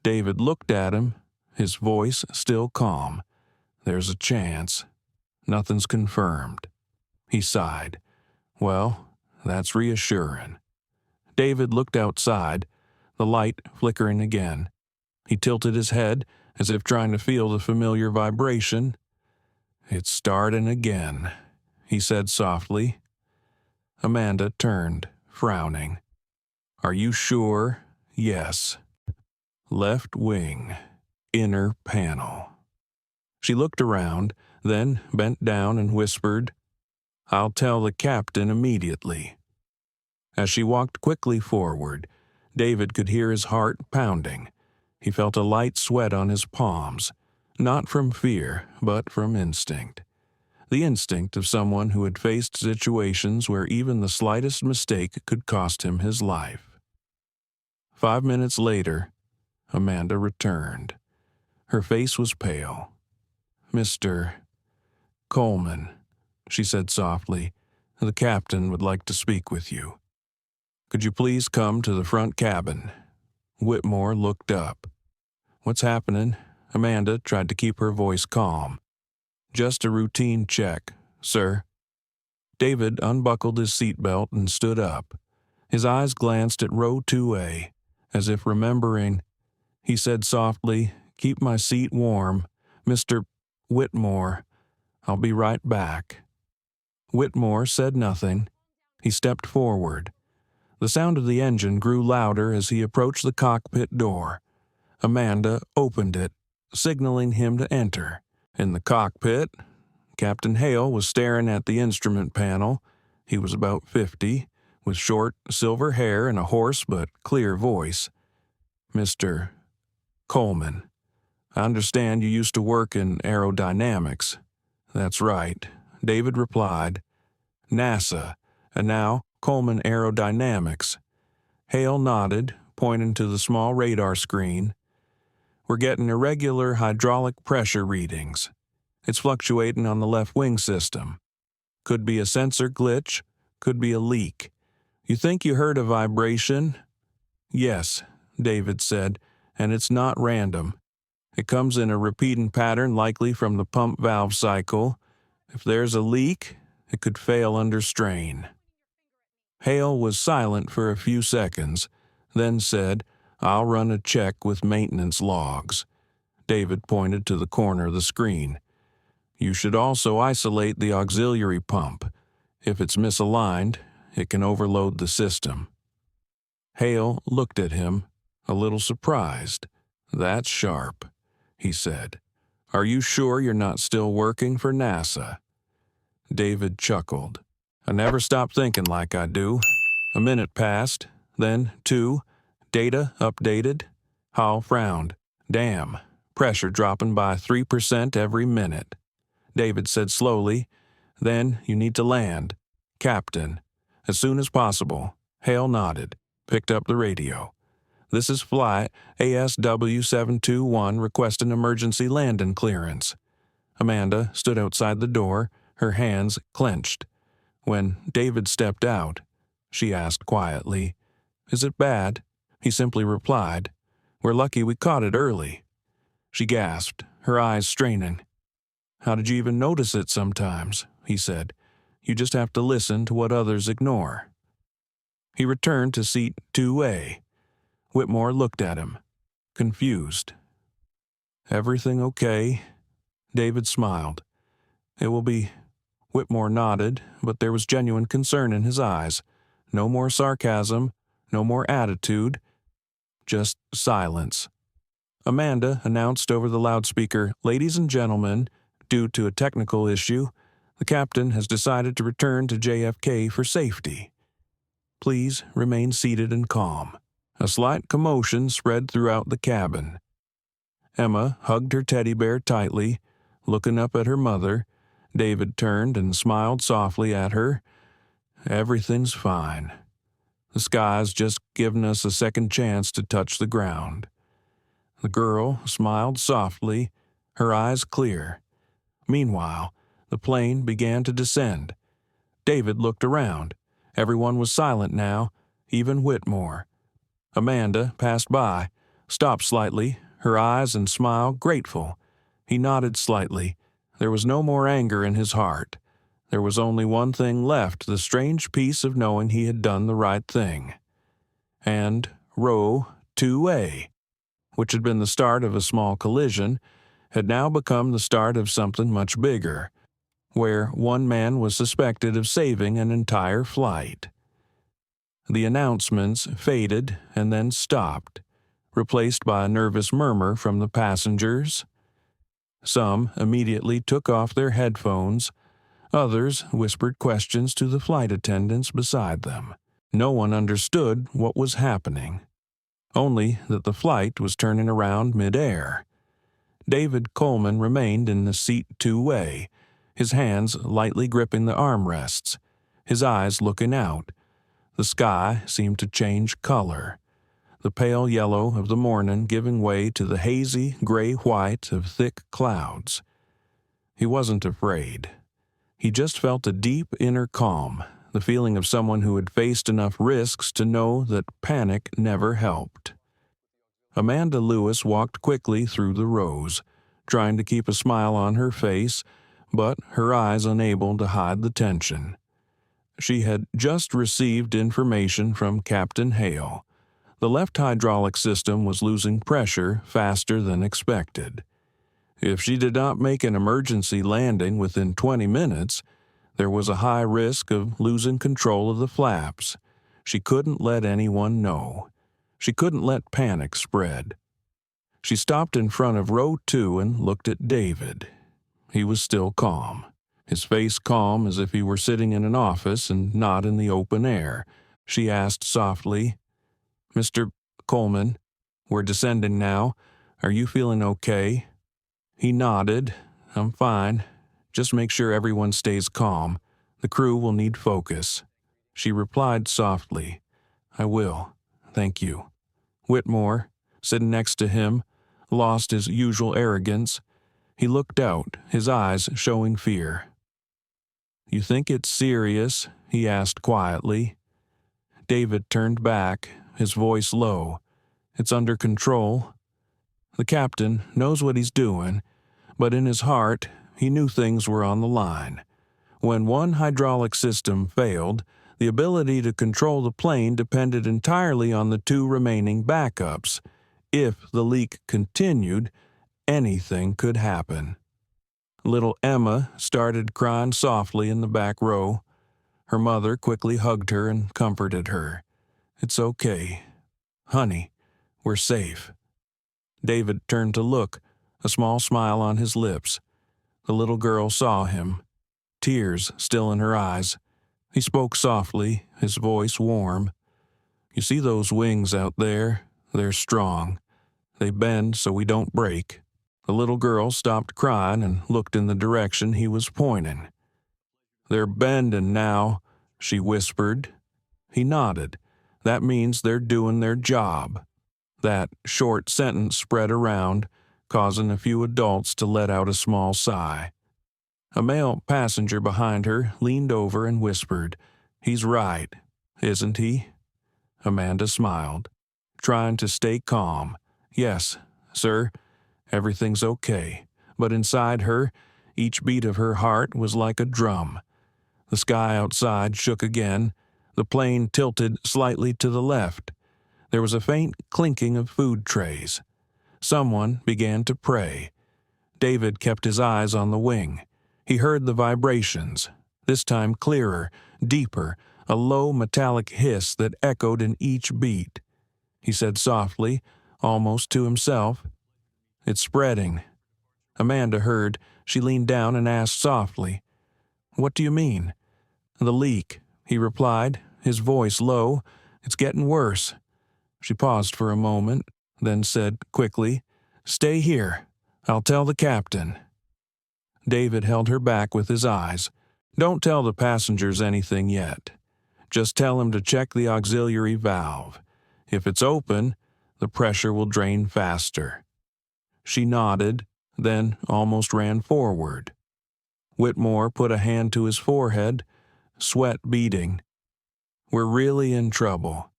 David looked at him, his voice still calm. "There's a chance. Nothing's confirmed." He sighed. "Well, that's reassuring." David looked outside, the light flickering again. He tilted his head, as if trying to feel the familiar vibration. "It's starting again," he said softly. Amanda turned, frowning. "Are you sure?" "Yes." "Left wing, inner panel." She looked around, then bent down and whispered, "I'll tell the captain immediately." As she walked quickly forward, David could hear his heart pounding. He felt a light sweat on his palms, not from fear, but from instinct. The instinct of someone who had faced situations where even the slightest mistake could cost him his life. 5 minutes later, Amanda returned. Her face was pale. "Mr. Coleman," she said softly, "the captain would like to speak with you. Could you please come to the front cabin?" Whitmore looked up. "What's happening?" Amanda tried to keep her voice calm. "Just a routine check, sir." David unbuckled his seatbelt and stood up. His eyes glanced at row 2A, as if remembering. He said softly, "Keep my seat warm. Mr. Whitmore, I'll be right back." Whitmore said nothing. He stepped forward. The sound of the engine grew louder as he approached the cockpit door. Amanda opened it, signaling him to enter. In the cockpit, Captain Hale was staring at the instrument panel. He was about 50, with short, silver hair and a hoarse but clear voice. "Mr. Coleman, I understand you used to work in aerodynamics." "That's right," David replied. "NASA, and now Coleman Aerodynamics." Hale nodded, pointing to the small radar screen. "We're getting irregular hydraulic pressure readings. It's fluctuating on the left wing system. Could be a sensor glitch, could be a leak. You think you heard a vibration?" "Yes," David said, "and it's not random. It comes in a repeating pattern likely from the pump valve cycle. If there's a leak, it could fail under strain." Hale was silent for a few seconds, then said, "I'll run a check with maintenance logs." David pointed to the corner of the screen. "You should also isolate the auxiliary pump. If it's misaligned, it can overload the system." Hale looked at him, a little surprised. "That's sharp." he said. "Are you sure you're not still working for NASA?" David chuckled. "I never stop thinking like I do." A minute passed, then 2. Data updated. Hall frowned. "Damn, pressure dropping by 3% every minute." David said slowly, "Then you need to land. Captain, as soon as possible." Hale nodded, picked up the radio. "This is flight ASW-721 requesting emergency landing clearance." Amanda stood outside the door, her hands clenched. When David stepped out, she asked quietly, "Is it bad?" He simply replied, "We're lucky we caught it early." She gasped, her eyes straining. "How did you even notice it sometimes?" he said. "You just have to listen to what others ignore." He returned to seat 2A. Whitmore looked at him, confused. "Everything okay?" David smiled. "It will be." Whitmore nodded, but there was genuine concern in his eyes. No more sarcasm, no more attitude, just silence. Amanda announced over the loudspeaker, "Ladies and gentlemen, due to a technical issue, the captain has decided to return to JFK for safety. Please remain seated and calm." A slight commotion spread throughout the cabin. Emma hugged her teddy bear tightly, looking up at her mother. David turned and smiled softly at her. "Everything's fine. The sky's just given us a second chance to touch the ground." The girl smiled softly, her eyes clear. Meanwhile, the plane began to descend. David looked around. Everyone was silent now, even Whitmore. Amanda passed by, stopped slightly, her eyes and smile grateful. He nodded slightly. There was no more anger in his heart. There was only one thing left, the strange peace of knowing he had done the right thing. And row 2A, which had been the start of a small collision, had now become the start of something much bigger, where one man was suspected of saving an entire flight. The announcements faded and then stopped, replaced by a nervous murmur from the passengers. Some immediately took off their headphones. Others whispered questions to the flight attendants beside them. No one understood what was happening, only that the flight was turning around mid-air. David Coleman remained in the seat 2A, his hands lightly gripping the armrests, his eyes looking out. The sky seemed to change color, the pale yellow of the morning giving way to the hazy gray-white of thick clouds. He wasn't afraid. He just felt a deep inner calm, the feeling of someone who had faced enough risks to know that panic never helped. Amanda Lewis walked quickly through the rows, trying to keep a smile on her face, but her eyes unable to hide the tension. She had just received information from Captain Hale. The left hydraulic system was losing pressure faster than expected. If she did not make an emergency landing within 20 minutes, there was a high risk of losing control of the flaps. She couldn't let anyone know. She couldn't let panic spread. She stopped in front of row 2 and looked at David. He was still calm, his face calm as if he were sitting in an office and not in the open air. She asked softly, "Mr. Coleman, we're descending now. Are you feeling okay?" He nodded. "I'm fine. Just make sure everyone stays calm. The crew will need focus." She replied softly, "I will. Thank you." Whitmore, sitting next to him, lost his usual arrogance. He looked out, his eyes showing fear. "You think it's serious?" he asked quietly. David turned back, his voice low. "It's under control. The captain knows what he's doing, but in his heart, he knew things were on the line. When one hydraulic system failed, the ability to control the plane depended entirely on the 2 remaining backups. If the leak continued, anything could happen." Little Emma started crying softly in the back row. Her mother quickly hugged her and comforted her. "It's okay. Honey, we're safe." David turned to look. a small smile on his lips. The little girl saw him, tears still in her eyes. He spoke softly, his voice warm. "You see those wings out there? They're strong. They bend so we don't break." The little girl stopped crying and looked in the direction he was pointing. "They're bending now," she whispered. He nodded. "That means they're doing their job." That short sentence spread around, causing a few adults to let out a small sigh. A male passenger behind her leaned over and whispered, "He's right, isn't he?" Amanda smiled, trying to stay calm. "Yes, sir, everything's okay." But inside her, each beat of her heart was like a drum. The sky outside shook again. The plane tilted slightly to the left. There was a faint clinking of food trays. Someone began to pray. David kept his eyes on the wing. He heard the vibrations, this time clearer, deeper, a low metallic hiss that echoed in each beat. He said softly, almost to himself, "It's spreading." Amanda heard. She leaned down and asked softly, "What do you mean?" "The leak," he replied, his voice low. "It's getting worse." She paused for a moment, then said quickly, "Stay here. I'll tell the captain." David held her back with his eyes. "Don't tell the passengers anything yet. Just tell them to check the auxiliary valve. If it's open, the pressure will drain faster." She nodded, then almost ran forward. Whitmore put a hand to his forehead, sweat beading. "We're really in trouble,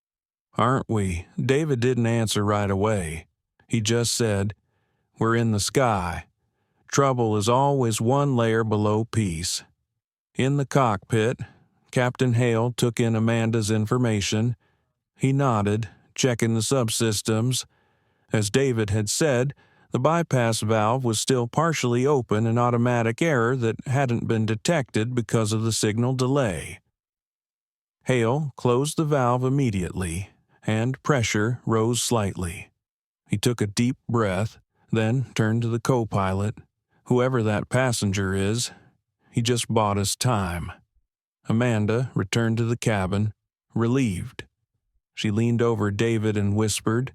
aren't we?" David didn't answer right away. He just said, "We're in the sky. Trouble is always one layer below peace." In the cockpit, Captain Hale took in Amanda's information. He nodded, checking the subsystems. As David had said, the bypass valve was still partially open, an automatic error that hadn't been detected because of the signal delay. Hale closed the valve immediately, and pressure rose slightly. He took a deep breath, then turned to the co-pilot. "Whoever that passenger is, he just bought us time." Amanda returned to the cabin, relieved. She leaned over David and whispered,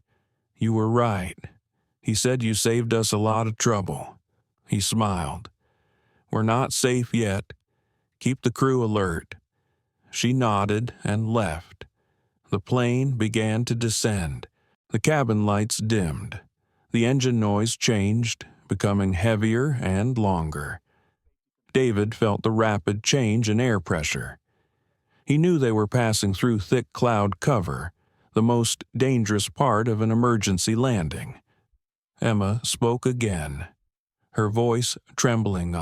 "You were right. He said you saved us a lot of trouble." He smiled. "We're not safe yet. Keep the crew alert." She nodded and left. The plane began to descend. The cabin lights dimmed. The engine noise changed, becoming heavier and longer. David felt the rapid change in air pressure. He knew they were passing through thick cloud cover, the most dangerous part of an emergency landing. Emma spoke again, her voice trembling.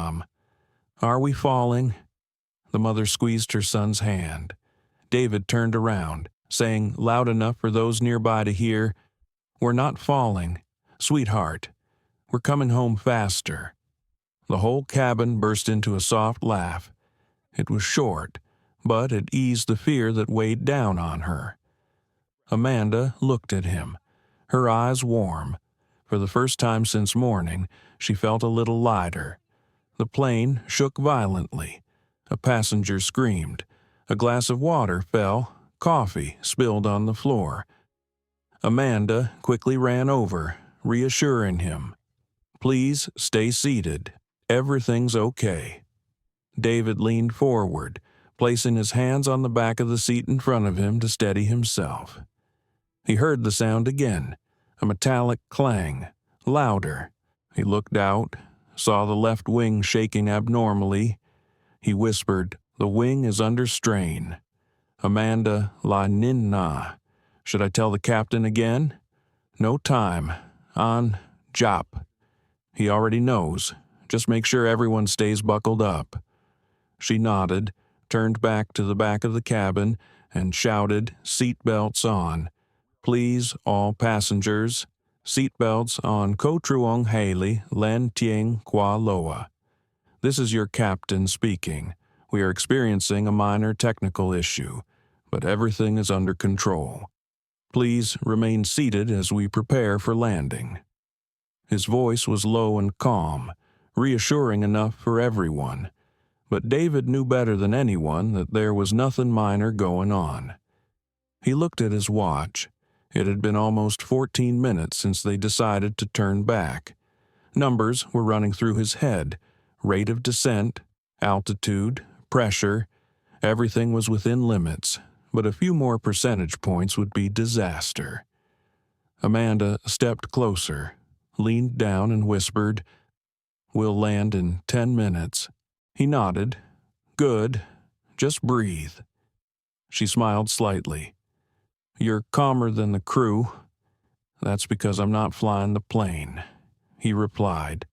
"Are we falling?" The mother squeezed her son's hand. David turned around, saying loud enough for those nearby to hear, "We're not falling, sweetheart. We're coming home faster." The whole cabin burst into a soft laugh. It was short, but it eased the fear that weighed down on her. Amanda looked at him, her eyes warm. For the first time since morning, she felt a little lighter. The plane shook violently. A passenger screamed. A glass of water fell. Coffee spilled on the floor. Amanda quickly ran over, reassuring him. "Please stay seated. Everything's okay." David leaned forward, placing his hands on the back of the seat in front of him to steady himself. He heard the sound again, a metallic clang, louder. He looked out, saw the left wing shaking abnormally. He whispered, "The wing is under strain." "Amanda la ninna. Should I tell the captain again?" "No time. On Jop. He already knows. Just make sure everyone stays buckled up." She nodded, turned back to the back of the cabin, and shouted, "Seat belts on. Please, all passengers. Seat belts on Ko Truong Haley Len Tieng Kwa Loa. This is your captain speaking. We are experiencing a minor technical issue, but everything is under control. Please remain seated as we prepare for landing." His voice was low and calm, reassuring enough for everyone. But David knew better than anyone that there was nothing minor going on. He looked at his watch. It had been almost 14 minutes since they decided to turn back. Numbers were running through his head. Rate of descent, altitude, pressure. Everything was within limits, but a few more percentage points would be disaster. Amanda stepped closer, leaned down and whispered, "We'll land in 10 minutes." He nodded. "Good. Just breathe." She smiled slightly. "You're calmer than the crew." "That's because I'm not flying the plane," he replied.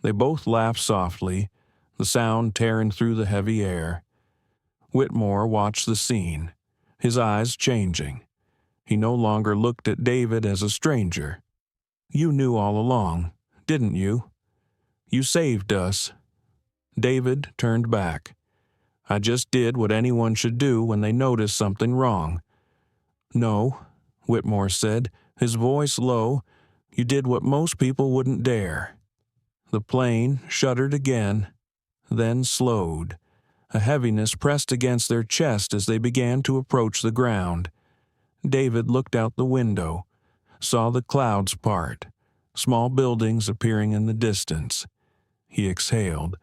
They both laughed softly, the sound tearing through the heavy air. Whitmore watched the scene, his eyes changing. He no longer looked at David as a stranger. "You knew all along, didn't you? You saved us." David turned back. "I just did what anyone should do when they notice something wrong." "No," Whitmore said, his voice low. "You did what most people wouldn't dare." The plane shuddered again, then slowed. A heaviness pressed against their chest as they began to approach the ground. David looked out the window, saw the clouds part, small buildings appearing in the distance. He exhaled,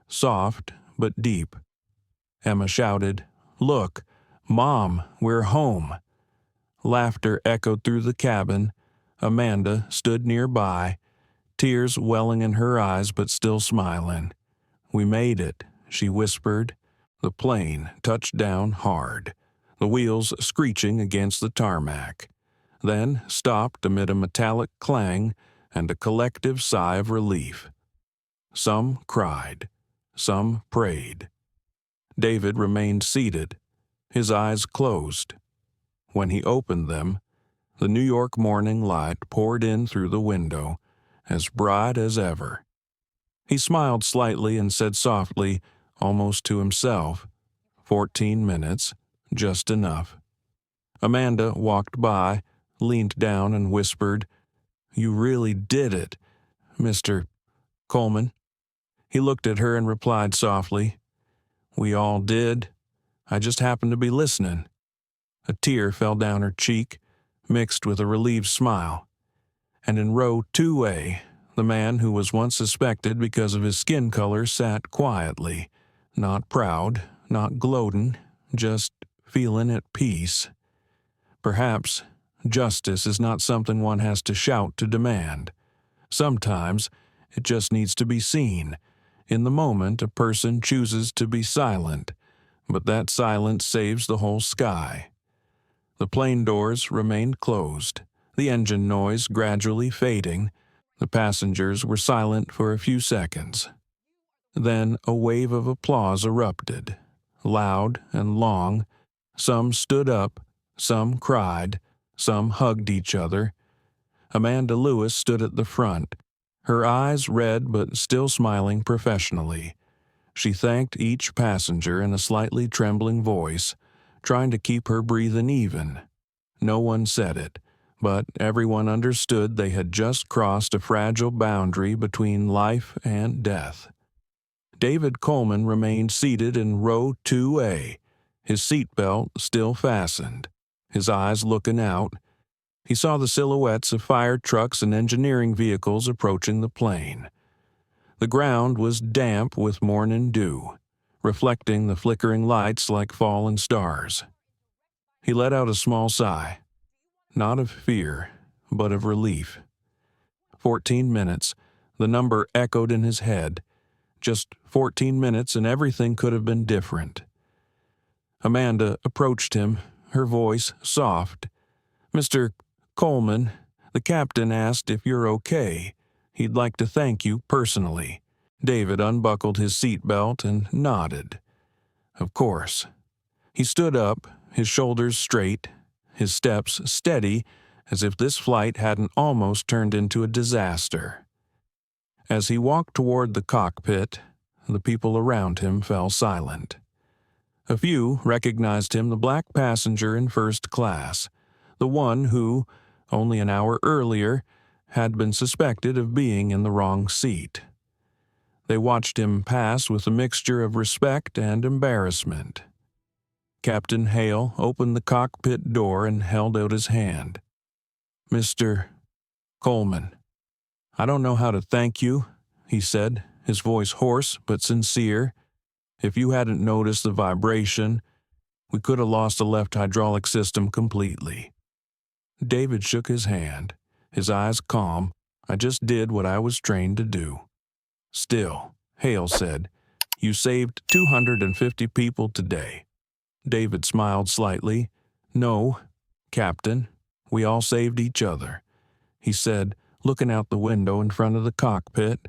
soft but deep. Emma shouted, "Look, Mom, we're home." Laughter echoed through the cabin. Amanda stood nearby, tears welling in her eyes but still smiling. "We made it," she whispered. The plane touched down hard, the wheels screeching against the tarmac, then stopped amid a metallic clang and a collective sigh of relief. Some cried, some prayed. David remained seated, his eyes closed. When he opened them, the New York morning light poured in through the window, as bright as ever. He smiled slightly and said softly, almost to himself, 14 minutes, just enough." Amanda walked by, leaned down and whispered, "You really did it, Mr. Coleman." He looked at her and replied softly, "We all did. I just happened to be listening." A tear fell down her cheek, mixed with a relieved smile. And in row 2A, the man who was once suspected because of his skin color sat quietly, not proud, not gloating, just feeling at peace. Perhaps justice is not something one has to shout to demand. Sometimes it just needs to be seen. In the moment, a person chooses to be silent, but that silence saves the whole sky. The plane doors remained closed, the engine noise gradually fading. The passengers were silent for a few seconds. Then a wave of applause erupted, loud and long. Some stood up, some cried, some hugged each other. Amanda Lewis stood at the front, her eyes red but still smiling professionally. She thanked each passenger in a slightly trembling voice, trying to keep her breathing even. No one said it, but everyone understood they had just crossed a fragile boundary between life and death. David Coleman remained seated in row 2A, his seatbelt still fastened, his eyes looking out. He saw the silhouettes of fire trucks and engineering vehicles approaching the plane. The ground was damp with morning dew, reflecting the flickering lights like fallen stars. He let out a small sigh, not of fear, but of relief. 14 minutes, the number echoed in his head. Just 14 minutes and everything could have been different. Amanda approached him, her voice soft. "Mr. Coleman, the captain asked if you're okay. He'd like to thank you personally." David unbuckled his seatbelt and nodded. "Of course." He stood up, his shoulders straight, his steps steady, as if this flight hadn't almost turned into a disaster. As he walked toward the cockpit, the people around him fell silent. A few recognized him, the black passenger in first class, the one who, only an hour earlier, had been suspected of being in the wrong seat. They watched him pass with a mixture of respect and embarrassment. Captain Hale opened the cockpit door and held out his hand. "Mr. Coleman, I don't know how to thank you," he said, his voice hoarse but sincere. "If you hadn't noticed the vibration, we could have lost the left hydraulic system completely." David shook his hand, his eyes calm. "I just did what I was trained to do." "Still," Hale said, "you saved 250 people today." David smiled slightly. "No, Captain, we all saved each other," he said, looking out the window in front of the cockpit.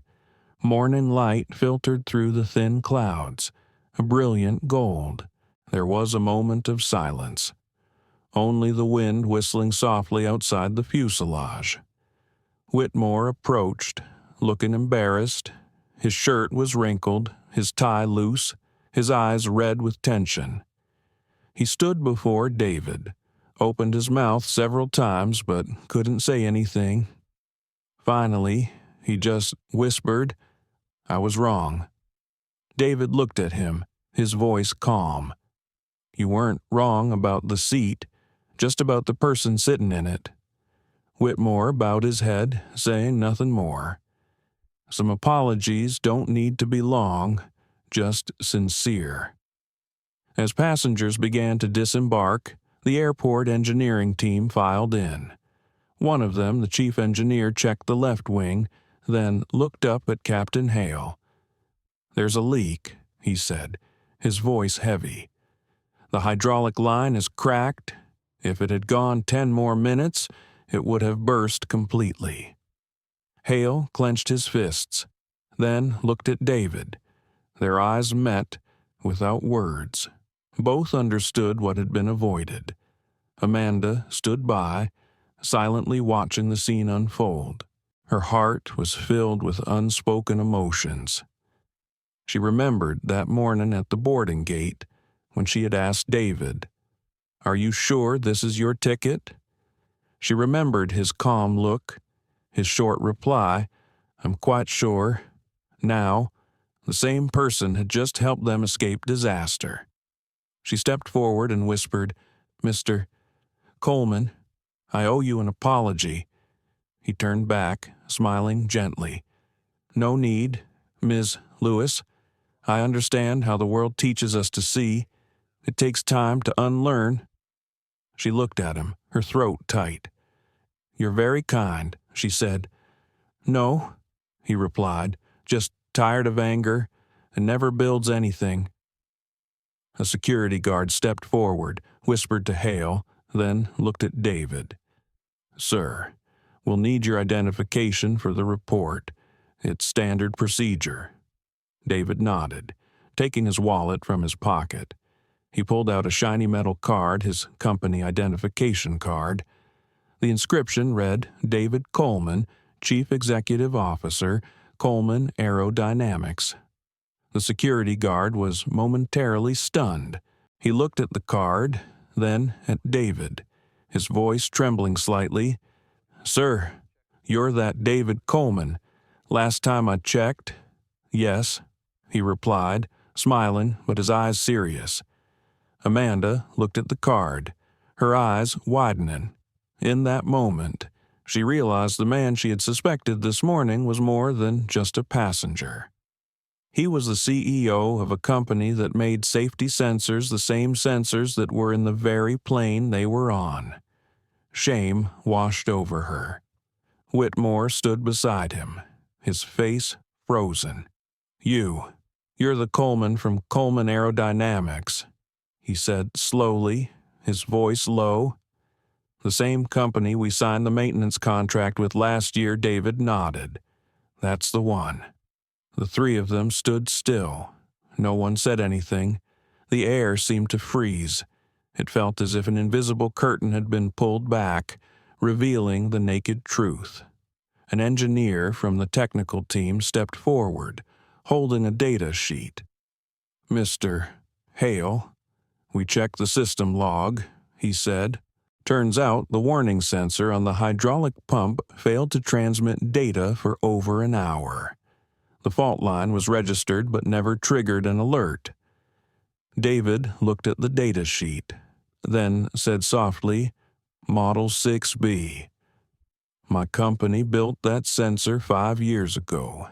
Morning light filtered through the thin clouds, a brilliant gold. There was a moment of silence. Only the wind whistling softly outside the fuselage. Whitmore approached, looking embarrassed. His shirt was wrinkled, his tie loose, his eyes red with tension. He stood before David, opened his mouth several times but couldn't say anything. Finally, he just whispered, "I was wrong." David looked at him, his voice calm. "You weren't wrong about the seat, just about the person sitting in it." Whitmore bowed his head, saying nothing more. "Some apologies don't need to be long, just sincere." As passengers began to disembark, the airport engineering team filed in. One of them, the chief engineer, checked the left wing, then looked up at Captain Hale. "There's a leak," he said, his voice heavy. "The hydraulic line is cracked. If it had gone 10 more minutes, it would have burst completely." Hale clenched his fists, then looked at David. Their eyes met, without words. Both understood what had been avoided. Amanda stood by, silently watching the scene unfold. Her heart was filled with unspoken emotions. She remembered that morning at the boarding gate when she had asked David, "Are you sure this is your ticket?" She remembered his calm look, his short reply, "I'm quite sure." Now, the same person had just helped them escape disaster. She stepped forward and whispered, "Mr. Coleman, I owe you an apology." He turned back, smiling gently. "No need, Ms. Lewis. I understand how the world teaches us to see. It takes time to unlearn." She looked at him, her throat tight. "You're very kind," she said. "No," he replied, "just tired of anger and never builds anything." A security guard stepped forward, whispered to Hale, then looked at David. "Sir, we'll need your identification for the report. It's standard procedure." David nodded, taking his wallet from his pocket. He pulled out a shiny metal card, his company identification card. The inscription read, "David Coleman, Chief Executive Officer, Coleman Aerodynamics." The security guard was momentarily stunned. He looked at the card, then at David, his voice trembling slightly. "Sir, you're that David Coleman. Last time I checked." "Yes," he replied, smiling but his eyes serious. Amanda looked at the card, her eyes widening. In that moment, she realized the man she had suspected this morning was more than just a passenger. He was the CEO of a company that made safety sensors, the same sensors that were in the very plane they were on. Shame washed over her. Whitmore stood beside him, his face frozen. You're the Coleman from Coleman Aerodynamics," he said slowly, his voice low. "The same company we signed the maintenance contract with last year." David nodded. "That's the one." The three of them stood still. No one said anything. The air seemed to freeze. It felt as if an invisible curtain had been pulled back, revealing the naked truth. An engineer from the technical team stepped forward, holding a data sheet. "Mr. Hale, we checked the system log," he said, Turns out the warning sensor on the hydraulic pump failed to transmit data for over an hour. The fault line was registered but never triggered an alert. David looked at the data sheet, then said softly, "Model 6B. My company built that sensor 5 years ago.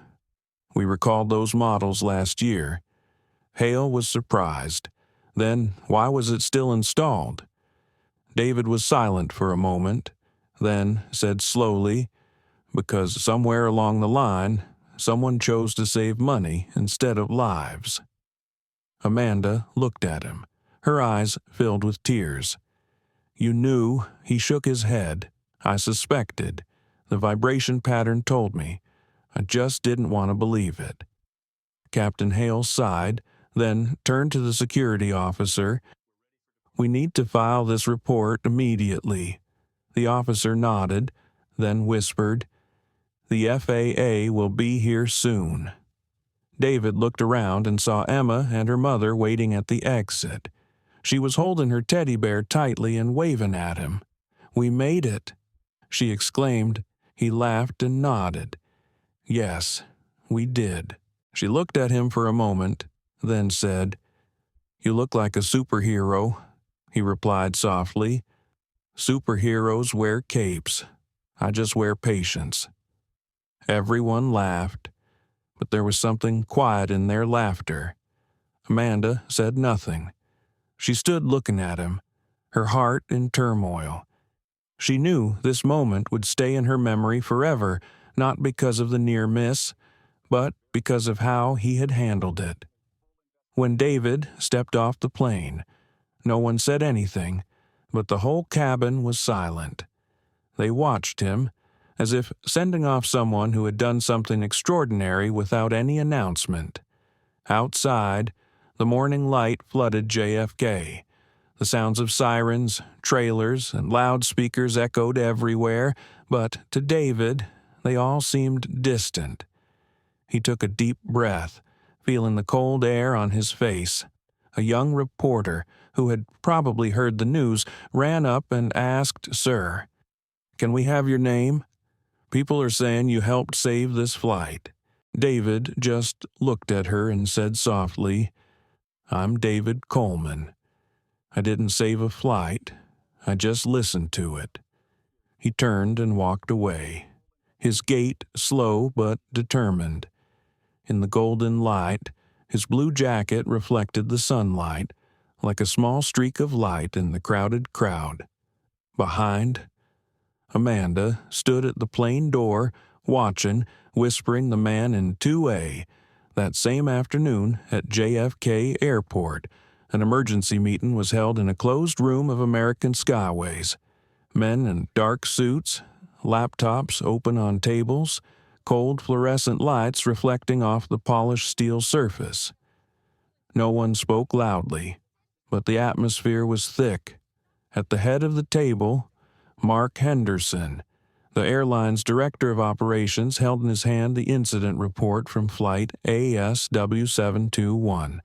We recalled those models last year." Hale was surprised. Then why was it still installed? David was silent for a moment, then said slowly, "Because somewhere along the line, someone chose to save money instead of lives." Amanda looked at him, her eyes filled with tears. "You knew?" He shook his head. "I suspected. The vibration pattern told me. I just didn't want to believe it." Captain Hale sighed, then turned to the security officer. "We need to file this report immediately." The officer nodded, then whispered, "The FAA will be here soon." David looked around and saw Emma and her mother waiting at the exit. She was holding her teddy bear tightly and waving at him. "We made it," she exclaimed. He laughed and nodded. "Yes, we did." She looked at him for a moment, then said, "You look like a superhero." He replied softly, "Superheroes wear capes. I just wear patience." Everyone laughed, but there was something quiet in their laughter. Amanda said nothing. She stood looking at him, her heart in turmoil. She knew this moment would stay in her memory forever, not because of the near miss, but because of how he had handled it. When David stepped off the plane, no one said anything, but the whole cabin was silent. They watched him, as if sending off someone who had done something extraordinary without any announcement. Outside, the morning light flooded JFK. The sounds of sirens, trailers, and loudspeakers echoed everywhere, but to David, they all seemed distant. He took a deep breath, feeling the cold air on his face. A young reporter, who had probably heard the news, ran up and asked, "Sir, can we have your name? People are saying you helped save this flight." David just looked at her and said softly, "I'm David Coleman. I didn't save a flight. I just listened to it." He turned and walked away, his gait slow but determined. In the golden light, his blue jacket reflected the sunlight, like a small streak of light in the crowded crowd. Behind, Amanda stood at the plane door, watching, whispering the man in 2A. That same afternoon at JFK Airport, an emergency meeting was held in a closed room of American Skyways. Men in dark suits, laptops open on tables, cold fluorescent lights reflecting off the polished steel surface. No one spoke loudly, but the atmosphere was thick. At the head of the table, Mark Henderson, the airline's director of operations, held in his hand the incident report from flight ASW721,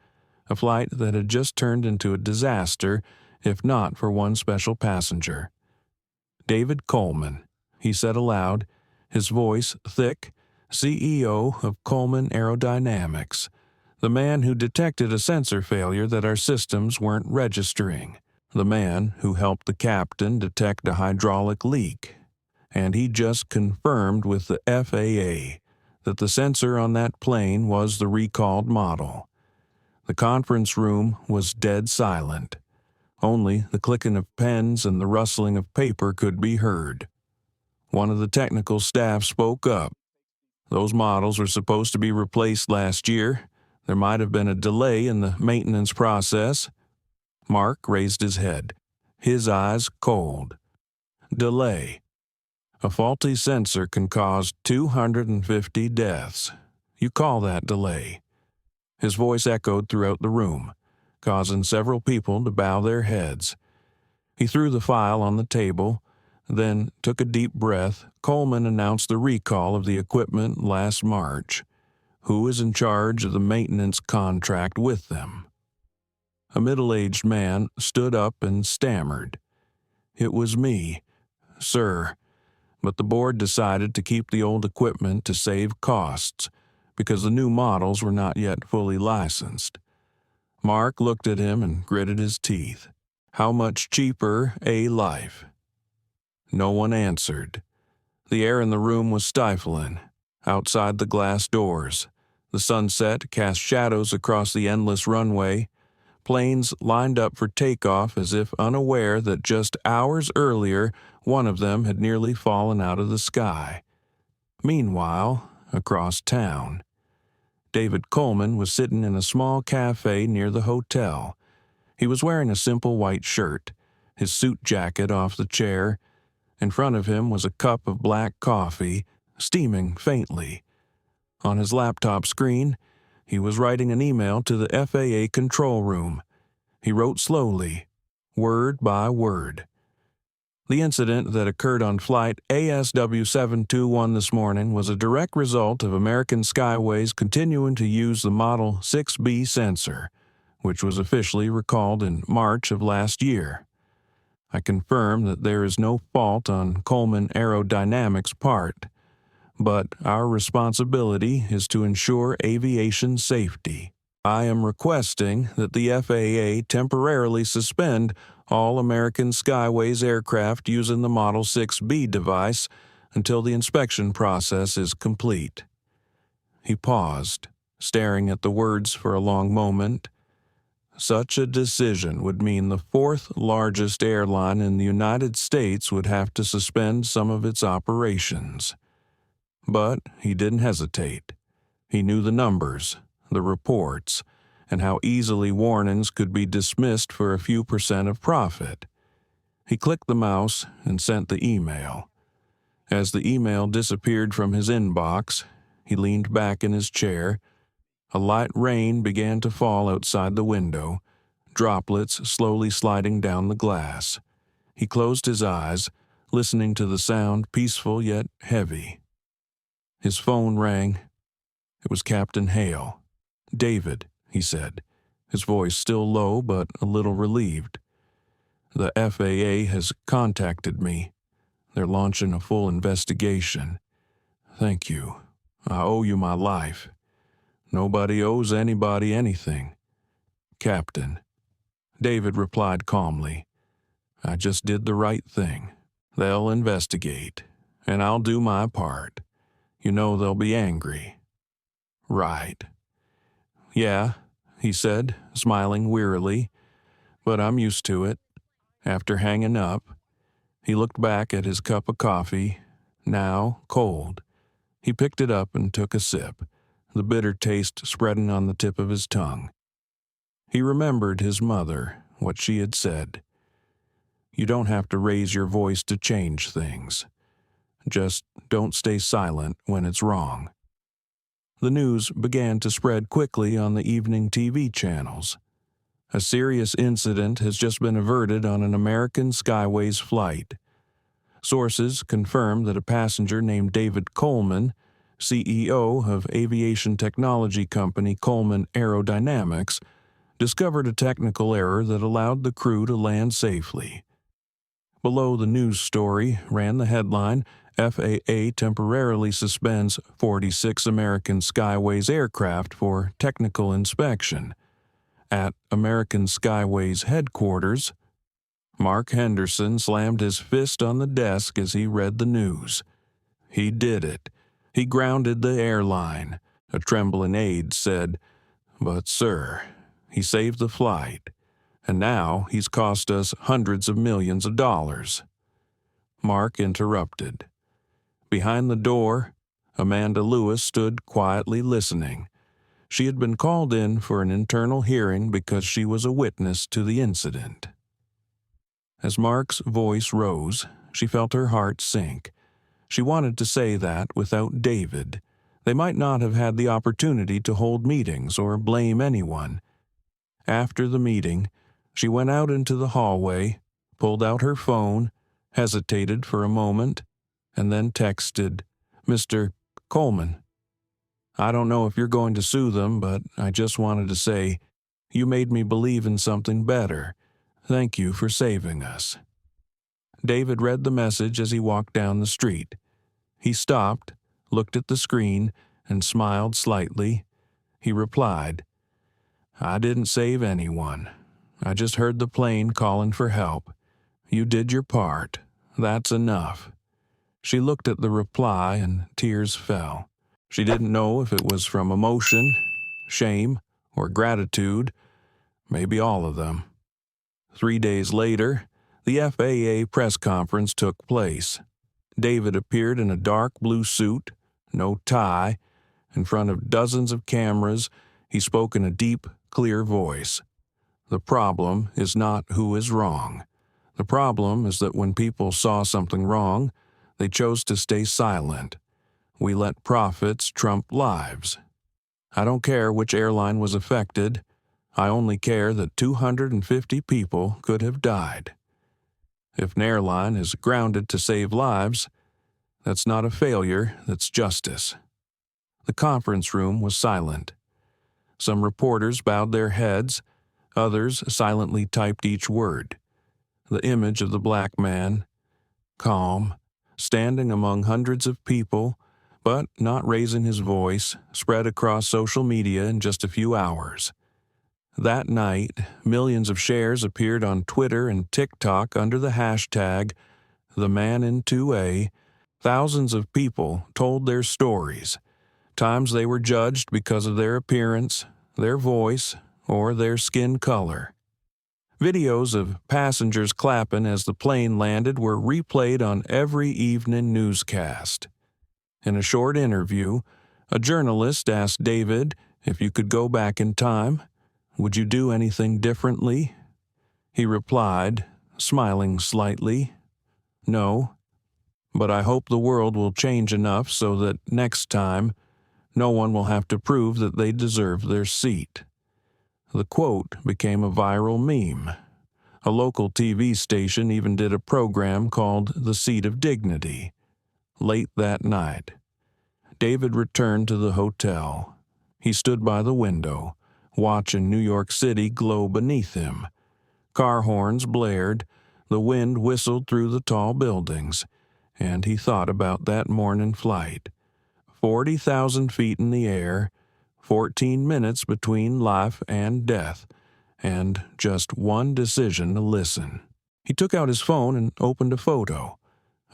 a flight that had just turned into a disaster, if not for one special passenger. "David Coleman," he said aloud, his voice thick, "CEO of Coleman Aerodynamics, the man who detected a sensor failure that our systems weren't registering, the man who helped the captain detect a hydraulic leak, and he just confirmed with the FAA that the sensor on that plane was the recalled model." The conference room was dead silent. Only the clicking of pens and the rustling of paper could be heard. One of the technical staff spoke up. "Those models were supposed to be replaced last year. There might have been a delay in the maintenance process." Mark raised his head, his eyes cold. "Delay. A faulty sensor can cause 250 deaths. You call that delay?" His voice echoed throughout the room, causing several people to bow their heads. He threw the file on the table, then took a deep breath. "Coleman announced the recall of the equipment last March. Who is in charge of the maintenance contract with them?" A middle-aged man stood up and stammered. It was me, sir, but the board decided to keep the old equipment to save costs because the new models were not yet fully licensed. Mark looked at him and gritted his teeth. How much cheaper a life? No one answered. The air in the room was stifling. Outside the glass doors, the sunset cast shadows across the endless runway. Planes lined up for takeoff as if unaware that just hours earlier one of them had nearly fallen out of the sky. Meanwhile, across town, David Coleman was sitting in a small cafe near the hotel. He was wearing a simple white shirt, his suit jacket off the chair. In front of him was a cup of black coffee, steaming faintly. On his laptop screen, he was writing an email to the FAA control room. He wrote slowly, word by word. The incident that occurred on flight ASW721 this morning was a direct result of American Skyways continuing to use the Model 6B sensor, which was officially recalled in March of last year. I confirm that there is no fault on Coleman Aerodynamics' part, but our responsibility is to ensure aviation safety. I am requesting that the FAA temporarily suspend all American Skyways aircraft using the Model 6B device until the inspection process is complete. He paused, staring at the words for a long moment. Such a decision would mean the fourth largest airline in the United States would have to suspend some of its operations. But he didn't hesitate. He knew the numbers, the reports, and how easily warnings could be dismissed for a few % of profit. He clicked the mouse and sent the email. As the email disappeared from his inbox, he leaned back in his chair. A light rain began to fall outside the window, droplets slowly sliding down the glass. He closed his eyes, listening to the sound peaceful yet heavy. His phone rang. It was Captain Hale. "David," he said, his voice still low but a little relieved. "The FAA has contacted me. They're launching a full investigation. Thank you. I owe you my life. Nobody owes anybody anything." "Captain," David replied calmly, "I just did the right thing. They'll investigate, and I'll do my part. You know they'll be angry." "Right." "Yeah," he said, smiling wearily, "but I'm used to it." After hanging up, he looked back at his cup of coffee, now cold. He picked it up and took a sip, the bitter taste spreading on the tip of his tongue. He remembered his mother, what she had said. You don't have to raise your voice to change things. Just don't stay silent when it's wrong. The news began to spread quickly on the evening TV channels. A serious incident has just been averted on an American Skyways flight. Sources confirm that a passenger named David Coleman, CEO of aviation technology company Coleman Aerodynamics, discovered a technical error that allowed the crew to land safely. Below the news story ran the headline, "FAA temporarily suspends 46 American Skyways aircraft for technical inspection." At American Skyways headquarters, Mark Henderson slammed his fist on the desk as he read the news. He did it. He grounded the airline. A trembling aide said, "But sir, he saved the flight, and now he's cost us hundreds of millions of dollars." Mark interrupted. Behind the door, Amanda Lewis stood quietly listening. She had been called in for an internal hearing because she was a witness to the incident. As Mark's voice rose, she felt her heart sink. She wanted to say that without David, they might not have had the opportunity to hold meetings or blame anyone. After the meeting, she went out into the hallway, pulled out her phone, hesitated for a moment, and then texted, "Mr. Coleman, I don't know if you're going to sue them, but I just wanted to say, you made me believe in something better. Thank you for saving us." David read the message as he walked down the street. He stopped, looked at the screen, and smiled slightly. He replied, "I didn't save anyone. I just heard the plane calling for help. You did your part. That's enough." She looked at the reply and tears fell. She didn't know if it was from emotion, shame, or gratitude, maybe all of them. 3 days later, the FAA press conference took place. David appeared in a dark blue suit, no tie. In front of dozens of cameras, he spoke in a deep, clear voice. The problem is not who is wrong. The problem is that when people saw something wrong, they chose to stay silent. We let profits trump lives. I don't care which airline was affected. I only care that 250 people could have died. If an airline is grounded to save lives, that's not a failure, that's justice. The conference room was silent. Some reporters bowed their heads, others silently typed each word. The image of the black man, calm, standing among hundreds of people, but not raising his voice, spread across social media in just a few hours. That night, millions of shares appeared on Twitter and TikTok under the hashtag #TheManIn2A. Thousands of people told their stories, times they were judged because of their appearance, their voice, or their skin color. Videos of passengers clapping as the plane landed were replayed on every evening newscast. In a short interview, a journalist asked David if you could go back in time, would you do anything differently? He replied, smiling slightly, "No, but I hope the world will change enough so that next time, no one will have to prove that they deserve their seat." The quote became a viral meme. A local TV station even did a program called The Seat of Dignity. Late that night, David returned to the hotel. He stood by the window, watching New York City glow beneath him. Car horns blared, the wind whistled through the tall buildings, and he thought about that morning flight. 40,000 feet in the air, 14 minutes between life and death, and just one decision to listen. He took out his phone and opened a photo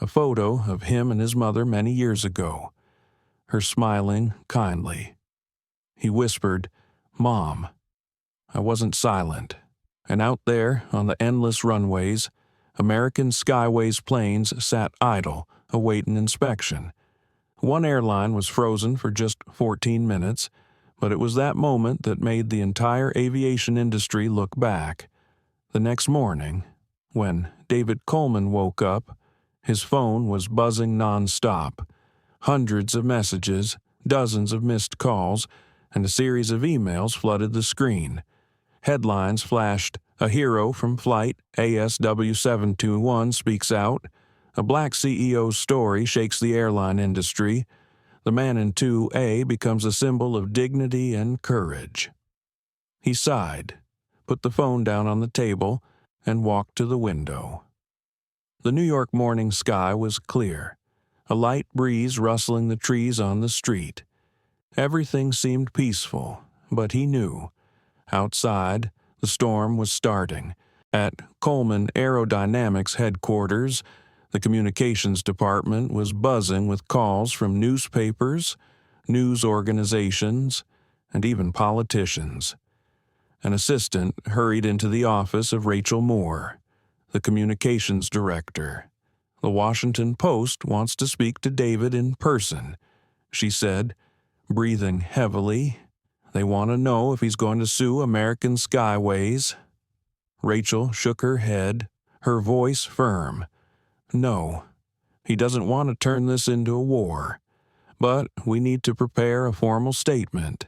of him and his mother many years ago, her smiling kindly. He whispered, "Mom." I wasn't silent. And out there on the endless runways, American Skyways planes sat idle, awaiting inspection. One airline was frozen for just 14 minutes, but it was that moment that made the entire aviation industry look back. The next morning, when David Coleman woke up, his phone was buzzing nonstop. Hundreds of messages, dozens of missed calls, and a series of emails flooded the screen. Headlines flashed, "A hero from flight ASW 721 speaks out," "A black CEO's story shakes the airline industry," "The man in 2A becomes a symbol of dignity and courage." He sighed, put the phone down on the table, and walked to the window. The New York morning sky was clear, a light breeze rustling the trees on the street. Everything seemed peaceful, but he knew. Outside, the storm was starting. At Coleman Aerodynamics headquarters, the communications department was buzzing with calls from newspapers, news organizations, and even politicians. An assistant hurried into the office of Rachel Moore, the communications director. "The Washington Post wants to speak to David in person," she said, breathing heavily. "They want to know if he's going to sue American Skyways." Rachel shook her head, her voice firm. "No, he doesn't want to turn this into a war, but we need to prepare a formal statement."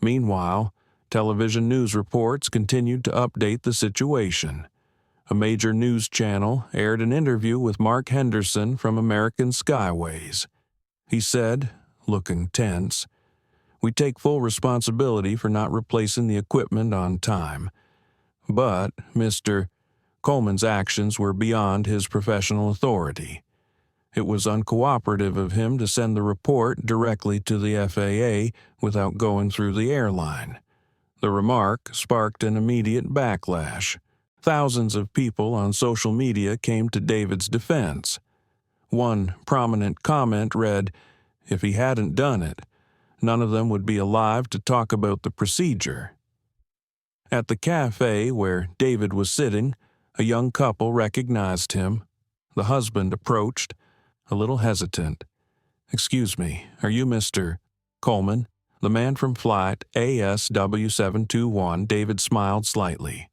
Meanwhile, television news reports continued to update the situation. A major news channel aired an interview with Mark Henderson from American Skyways. He said, looking tense, "We take full responsibility for not replacing the equipment on time. But, Mr. Coleman's actions were beyond his professional authority. It was uncooperative of him to send the report directly to the FAA without going through the airline. The remark sparked an immediate backlash. Thousands of people on social media came to David's defense. One prominent comment read, "If he hadn't done it, none of them would be alive to talk about the procedure." At the cafe where David was sitting, a young couple recognized him. The husband approached, a little hesitant. "Excuse me, are you Mr. Coleman?" The man from flight ASW721. David smiled slightly.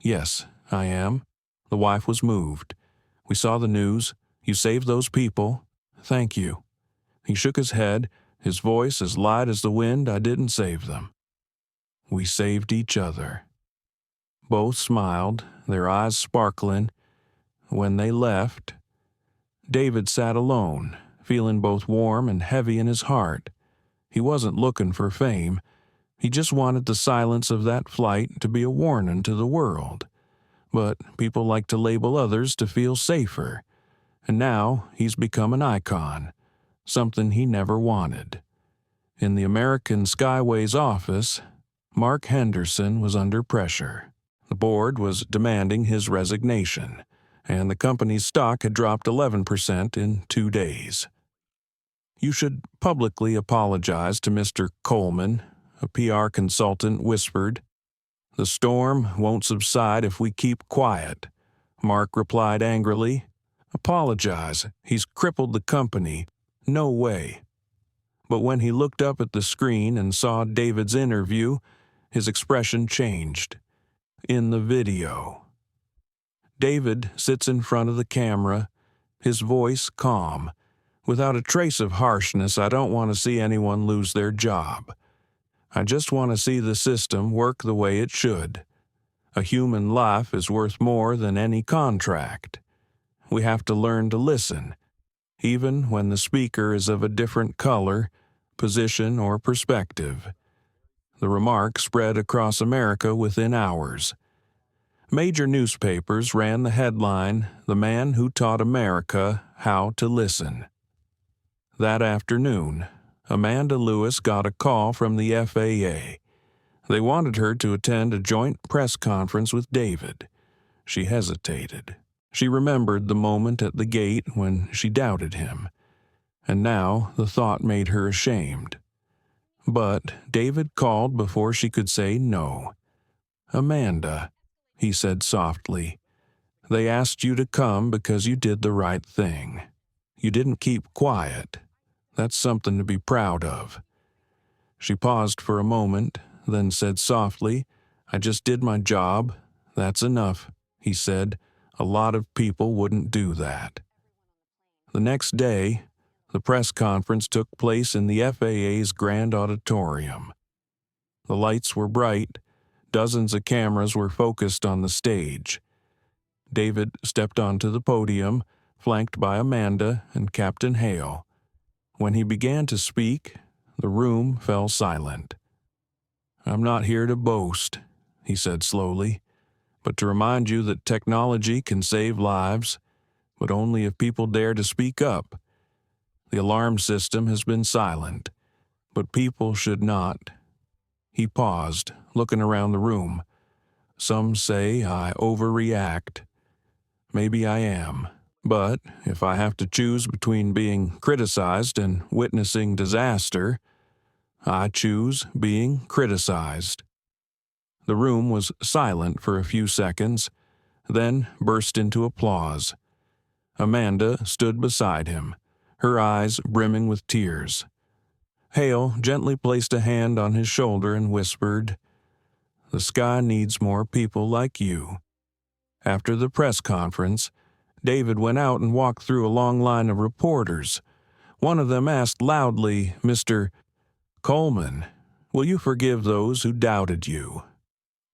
"Yes, I am." The wife was moved. "We saw the news. You saved those people. Thank you." He shook his head, his voice as light as the wind. "I didn't save them. We saved each other." Both smiled, their eyes sparkling. When they left, David sat alone, feeling both warm and heavy in his heart. He wasn't looking for fame. He just wanted the silence of that flight to be a warning to the world. But people like to label others to feel safer. And now he's become an icon, something he never wanted. In the American Skyways office, Mark Henderson was under pressure. The board was demanding his resignation, and the company's stock had dropped 11% in 2 days. "You should publicly apologize to Mr. Coleman," a PR consultant whispered. "The storm won't subside if we keep quiet," Mark replied angrily. "Apologize. He's crippled the company. No way." But when he looked up at the screen and saw David's interview, his expression changed. In the video, David sits in front of the camera, his voice calm. "Without a trace of harshness, I don't want to see anyone lose their job. I just want to see the system work the way it should. A human life is worth more than any contract. We have to learn to listen, even when the speaker is of a different color, position, or perspective." The remark spread across America within hours. Major newspapers ran the headline, "The Man Who Taught America How to Listen." That afternoon, Amanda Lewis got a call from the FAA. They wanted her to attend a joint press conference with David. She hesitated. She remembered the moment at the gate when she doubted him, and now the thought made her ashamed. But David called before she could say no. "Amanda," he said softly, "they asked you to come because you did the right thing. You didn't keep quiet. That's something to be proud of." She paused for a moment, then said softly, "I just did my job. That's enough," he said. "A lot of people wouldn't do that." The next day, the press conference took place in the FAA's Grand Auditorium. The lights were bright. Dozens of cameras were focused on the stage. David stepped onto the podium, flanked by Amanda and Captain Hale. When he began to speak, the room fell silent. "I'm not here to boast," he said slowly, "but to remind you that technology can save lives, but only if people dare to speak up. The alarm system has been silent, but people should not." He paused, looking around the room. "Some say I overreact. Maybe I am. But if I have to choose between being criticized and witnessing disaster, I choose being criticized." The room was silent for a few seconds, then burst into applause. Amanda stood beside him, her eyes brimming with tears. Hale gently placed a hand on his shoulder and whispered, "The sky needs more people like you." After the press conference, David went out and walked through a long line of reporters. One of them asked loudly, "Mr. Coleman, will you forgive those who doubted you?"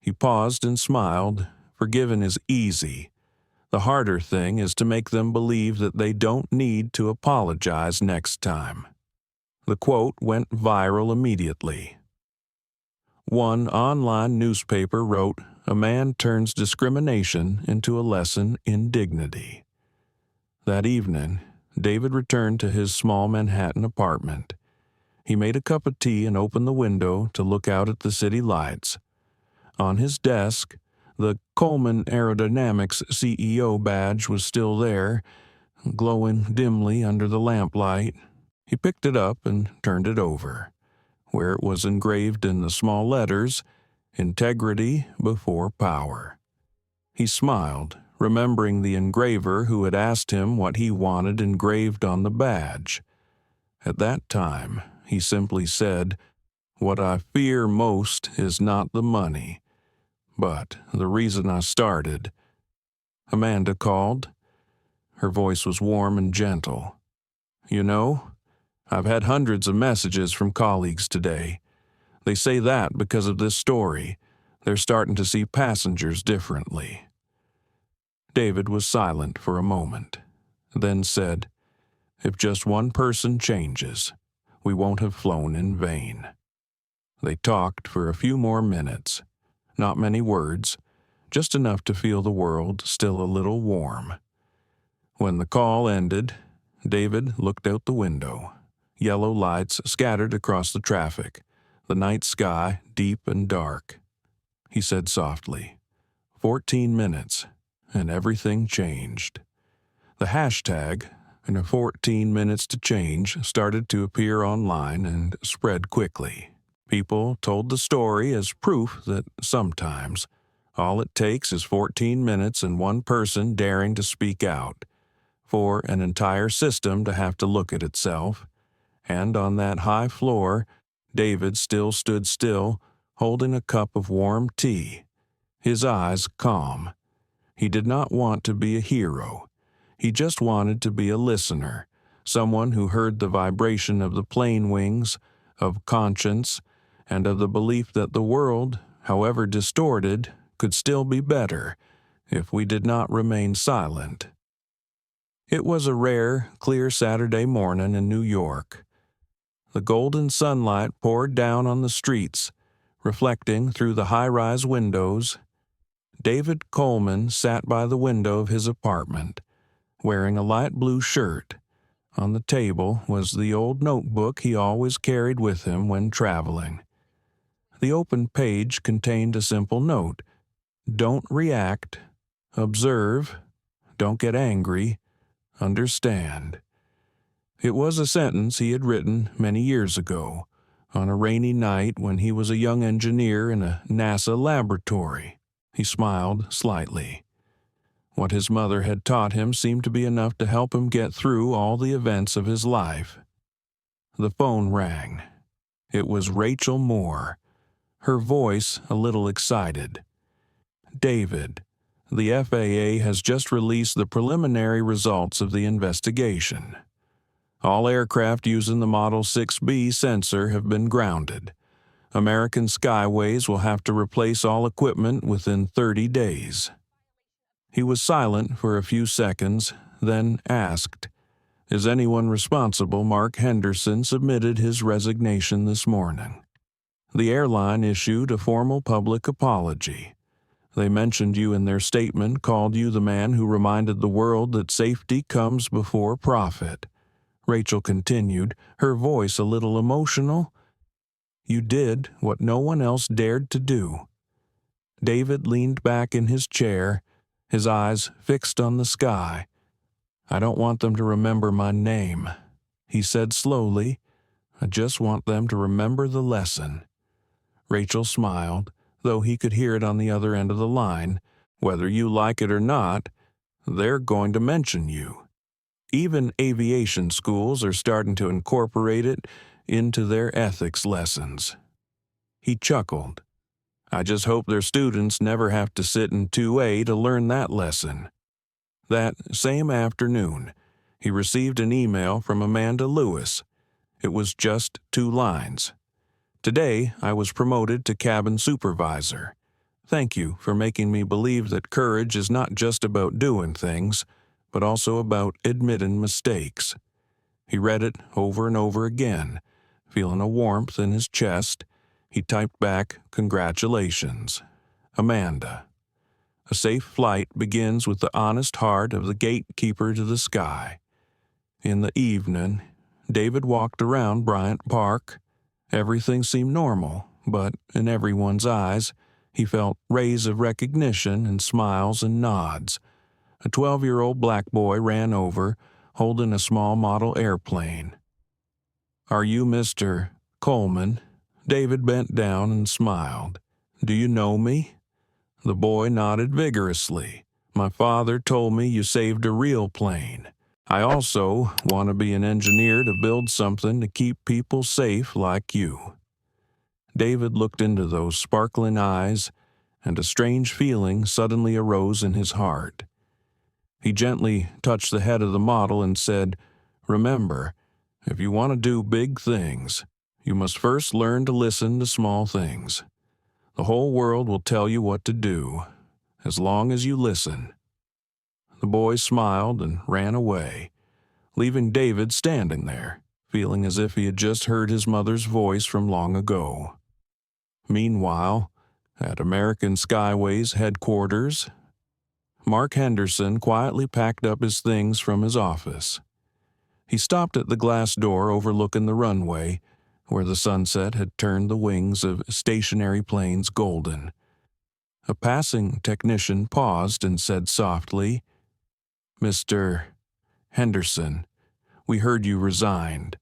He paused and smiled. "Forgiving is easy. The harder thing is to make them believe that they don't need to apologize next time." The quote went viral immediately. One online newspaper wrote, a man turns discrimination into a lesson in dignity. That evening, David returned to his small Manhattan apartment. He made a cup of tea and opened the window to look out at the city lights. On his desk, the Coleman Aerodynamics CEO badge was still there, glowing dimly under the lamplight. He picked it up and turned it over, where it was engraved in the small letters, "Integrity before power." He smiled, remembering the engraver who had asked him what he wanted engraved on the badge. At that time, he simply said, "What I fear most is not the money, but the reason I started." Amanda called. Her voice was warm and gentle. "You know, I've had hundreds of messages from colleagues today. They say that because of this story, they're starting to see passengers differently." David was silent for a moment, then said, "If just one person changes, we won't have flown in vain." They talked for a few more minutes. Not many words, just enough to feel the world still a little warm. When the call ended, David looked out the window. Yellow lights scattered across the traffic, the night sky deep and dark. He said softly, 14 minutes, and everything changed. The hashtag, 14 minutes to change, started to appear online and spread quickly. People told the story as proof that sometimes all it takes is 14 minutes and one person daring to speak out, for an entire system to have to look at itself. And on that high floor, David still stood still, holding a cup of warm tea, his eyes calm. He did not want to be a hero. He just wanted to be a listener, someone who heard the vibration of the plane wings, of conscience, and of the belief that the world, however distorted, could still be better if we did not remain silent. It was a rare, clear Saturday morning in New York. The golden sunlight poured down on the streets, reflecting through the high-rise windows. David Coleman sat by the window of his apartment, wearing a light blue shirt. On the table was the old notebook he always carried with him when traveling. The open page contained a simple note: "Don't react, observe, don't get angry, understand." It was a sentence he had written many years ago, on a rainy night when he was a young engineer in a NASA laboratory. He smiled slightly. What his mother had taught him seemed to be enough to help him get through all the events of his life. The phone rang. It was Rachel Moore, her voice a little excited. "David, the FAA has just released the preliminary results of the investigation. All aircraft using the Model 6B sensor have been grounded. American Skyways will have to replace all equipment within 30 days. He was silent for a few seconds, then asked, "Is anyone responsible? Mark Henderson submitted his resignation this morning. The airline issued a formal public apology. They mentioned you in their statement, called you the man who reminded the world that safety comes before profit." Rachel continued, her voice a little emotional. "You did what no one else dared to do." David leaned back in his chair, his eyes fixed on the sky. "I don't want them to remember my name," he said slowly. "I just want them to remember the lesson." Rachel smiled, though he could hear it on the other end of the line. "Whether you like it or not, they're going to mention you. Even aviation schools are starting to incorporate it into their ethics lessons." He chuckled. "I just hope their students never have to sit in 2A to learn that lesson." That same afternoon, he received an email from Amanda Lewis. It was just 2 lines. "Today, I was promoted to cabin supervisor. Thank you for making me believe that courage is not just about doing things, but also about admitting mistakes." He read it over and over again, feeling a warmth in his chest. He typed back, "Congratulations." Amanda. A safe flight begins with the honest heart of the gatekeeper to the sky. In the evening, David walked around Bryant Park. Everything seemed normal, but in everyone's eyes, he felt rays of recognition and smiles and nods. A 12-year-old black boy ran over, holding a small model airplane. "Are you Mr. Coleman?" David bent down and smiled. "Do you know me?" The boy nodded vigorously. "My father told me you saved a real plane. I also want to be an engineer to build something to keep people safe like you." David looked into those sparkling eyes, and a strange feeling suddenly arose in his heart. He gently touched the head of the model and said, "Remember, if you want to do big things, you must first learn to listen to small things. The whole world will tell you what to do, as long as you listen." The boy smiled and ran away, leaving David standing there, feeling as if he had just heard his mother's voice from long ago. Meanwhile, at American Skyway's headquarters, Mark Henderson quietly packed up his things from his office. He stopped at the glass door overlooking the runway, where the sunset had turned the wings of stationary planes golden. A passing technician paused and said softly, "Mr. Henderson, we heard you resigned.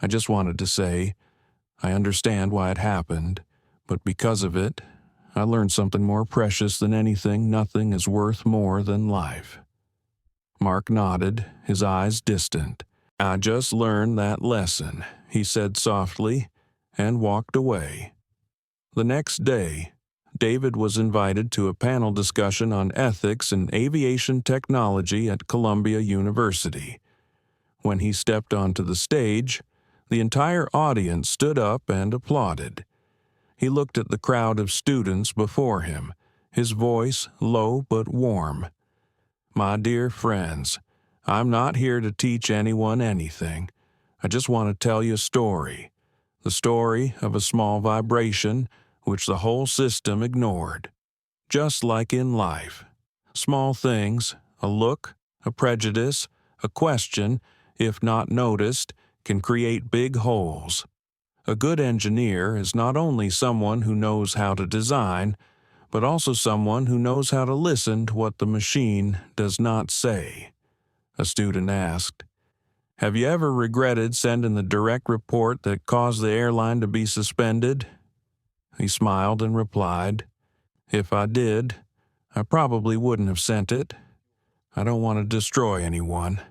I just wanted to say, I understand why it happened, but because of it, I learned something more precious than anything. Nothing is worth more than life." Mark nodded, his eyes distant. "I just learned that lesson," he said softly, and walked away. The next day, David was invited to a panel discussion on ethics and aviation technology at Columbia University. When he stepped onto the stage, the entire audience stood up and applauded. He looked at the crowd of students before him, his voice low but warm. "My dear friends, I'm not here to teach anyone anything. I just want to tell you a story. The story of a small vibration which the whole system ignored. Just like in life, small things, a look, a prejudice, a question, if not noticed, can create big holes. A good engineer is not only someone who knows how to design, but also someone who knows how to listen to what the machine does not say." A student asked, "Have you ever regretted sending the direct report that caused the airline to be suspended?" He smiled and replied, "If I did, I probably wouldn't have sent it. I don't want to destroy anyone.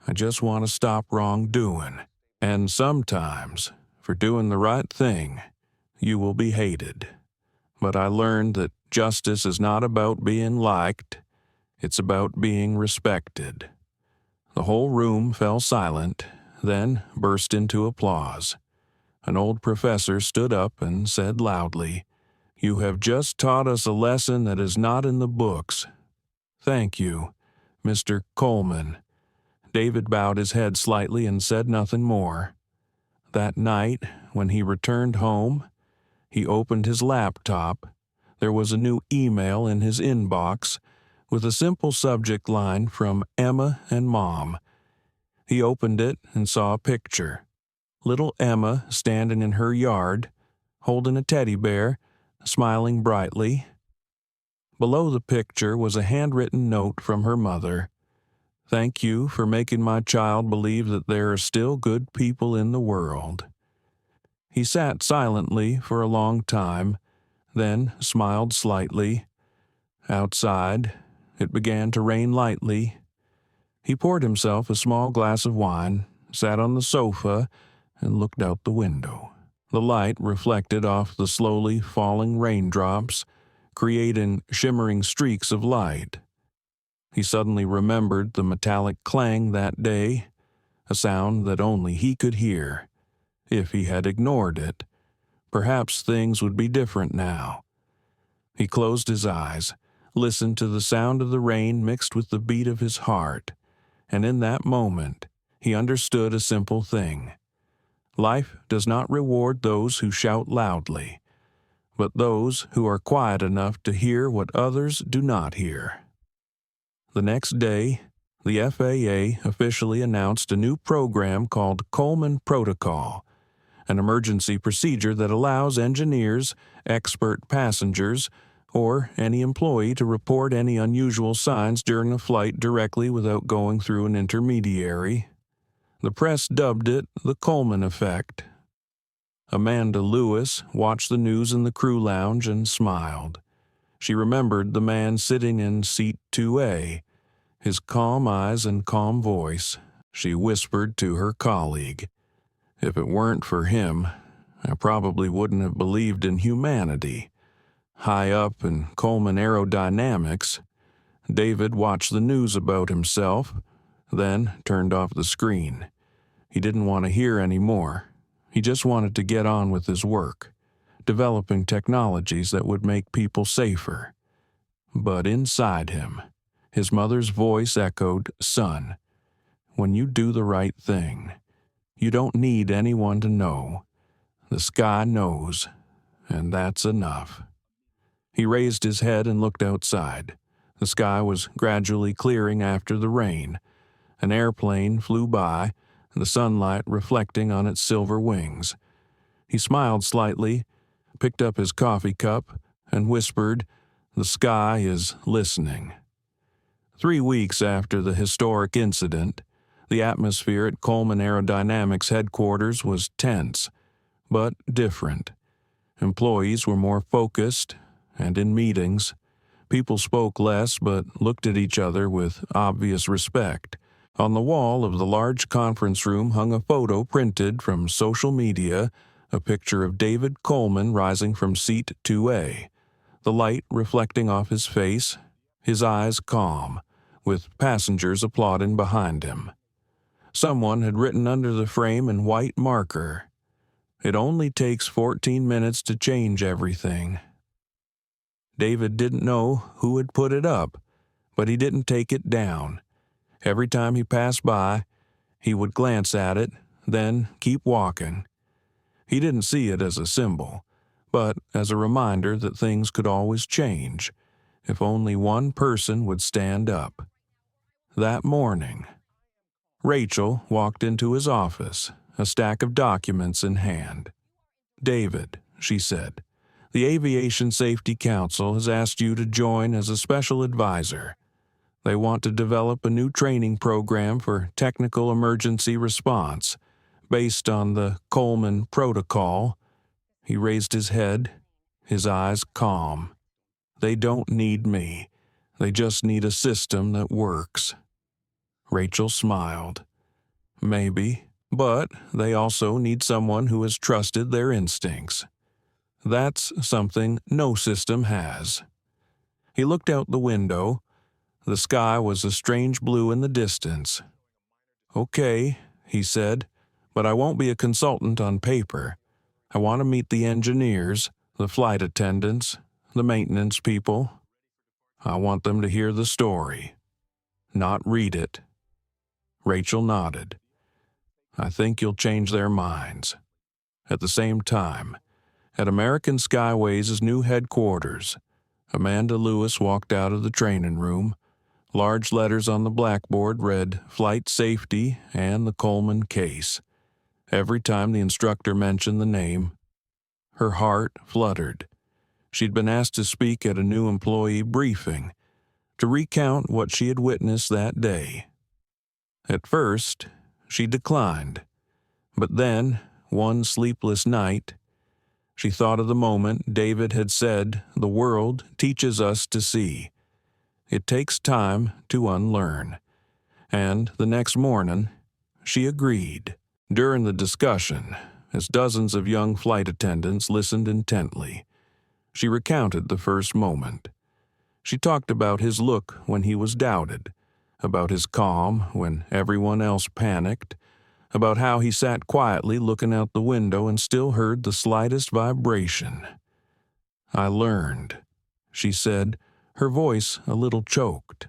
I just want to stop wrongdoing. And sometimes, for doing the right thing, you will be hated. But I learned that justice is not about being liked, it's about being respected." The whole room fell silent, then burst into applause. An old professor stood up and said loudly, "You have just taught us a lesson that is not in the books. Thank you, Mr. Coleman." David bowed his head slightly and said nothing more. That night, when he returned home, he opened his laptop. There was a new email in his inbox with a simple subject line from Emma and Mom. He opened it and saw a picture. Little Emma standing in her yard, holding a teddy bear, smiling brightly. Below the picture was a handwritten note from her mother. "Thank you for making my child believe that there are still good people in the world." He sat silently for a long time, then smiled slightly. Outside, it began to rain lightly. He poured himself a small glass of wine, sat on the sofa, and looked out the window. The light reflected off the slowly falling raindrops, creating shimmering streaks of light. He suddenly remembered the metallic clang that day, a sound that only he could hear. If he had ignored it, perhaps things would be different now. He closed his eyes, listened to the sound of the rain mixed with the beat of his heart, and in that moment he understood a simple thing. Life does not reward those who shout loudly, but those who are quiet enough to hear what others do not hear. The next day, the FAA officially announced a new program called Coleman Protocol, an emergency procedure that allows engineers, expert passengers, or any employee to report any unusual signs during a flight directly without going through an intermediary. The press dubbed it the Coleman Effect. Amanda Lewis watched the news in the crew lounge and smiled. She remembered the man sitting in seat 2A, his calm eyes and calm voice. She whispered to her colleague, "If it weren't for him, I probably wouldn't have believed in humanity." High up in Coleman Aerodynamics, David watched the news about himself, then turned off the screen. He didn't want to hear any more. He just wanted to get on with his work, developing technologies that would make people safer. But inside him, his mother's voice echoed, "Son, when you do the right thing, you don't need anyone to know. The sky knows, and that's enough." He raised his head and looked outside. The sky was gradually clearing after the rain. An airplane flew by, the sunlight reflecting on its silver wings. He smiled slightly, picked up his coffee cup, and whispered, "The sky is listening." 3 weeks after the historic incident, the atmosphere at Coleman Aerodynamics headquarters was tense, but different. Employees were more focused, and in meetings, people spoke less but looked at each other with obvious respect. On the wall of the large conference room hung a photo printed from social media, a picture of David Coleman rising from seat 2A, the light reflecting off his face, his eyes calm, with passengers applauding behind him. Someone had written under the frame in white marker, "It only takes 14 minutes to change everything." David didn't know who had put it up, but he didn't take it down. Every time he passed by, he would glance at it, then keep walking. He didn't see it as a symbol, but as a reminder that things could always change, if only one person would stand up. That morning, Rachel walked into his office, a stack of documents in hand. "David," she said, "the Aviation Safety Council has asked you to join as a special advisor. They want to develop a new training program for technical emergency response based on the Coleman Protocol." He raised his head, his eyes calm. "They don't need me. They just need a system that works." Rachel smiled. "Maybe, but they also need someone who has trusted their instincts. That's something no system has." He looked out the window. The sky was a strange blue in the distance. "Okay," he said, "but I won't be a consultant on paper. I want to meet the engineers, the flight attendants, the maintenance people. I want them to hear the story, not read it." Rachel nodded. "I think you'll change their minds." At the same time, at American Skyways' new headquarters, Amanda Lewis walked out of the training room. Large letters on the blackboard read "Flight Safety" and the Coleman Case. Every time the instructor mentioned the name, her heart fluttered. She'd been asked to speak at a new employee briefing, to recount what she had witnessed that day. At first, she declined, but then, one sleepless night, she thought of the moment David had said, "The world teaches us to see. It takes time to unlearn." And the next morning, she agreed. During the discussion, as dozens of young flight attendants listened intently, she recounted the first moment. She talked about his look when he was doubted, about his calm when everyone else panicked, about how he sat quietly looking out the window and still heard the slightest vibration. "I learned," she said, her voice a little choked,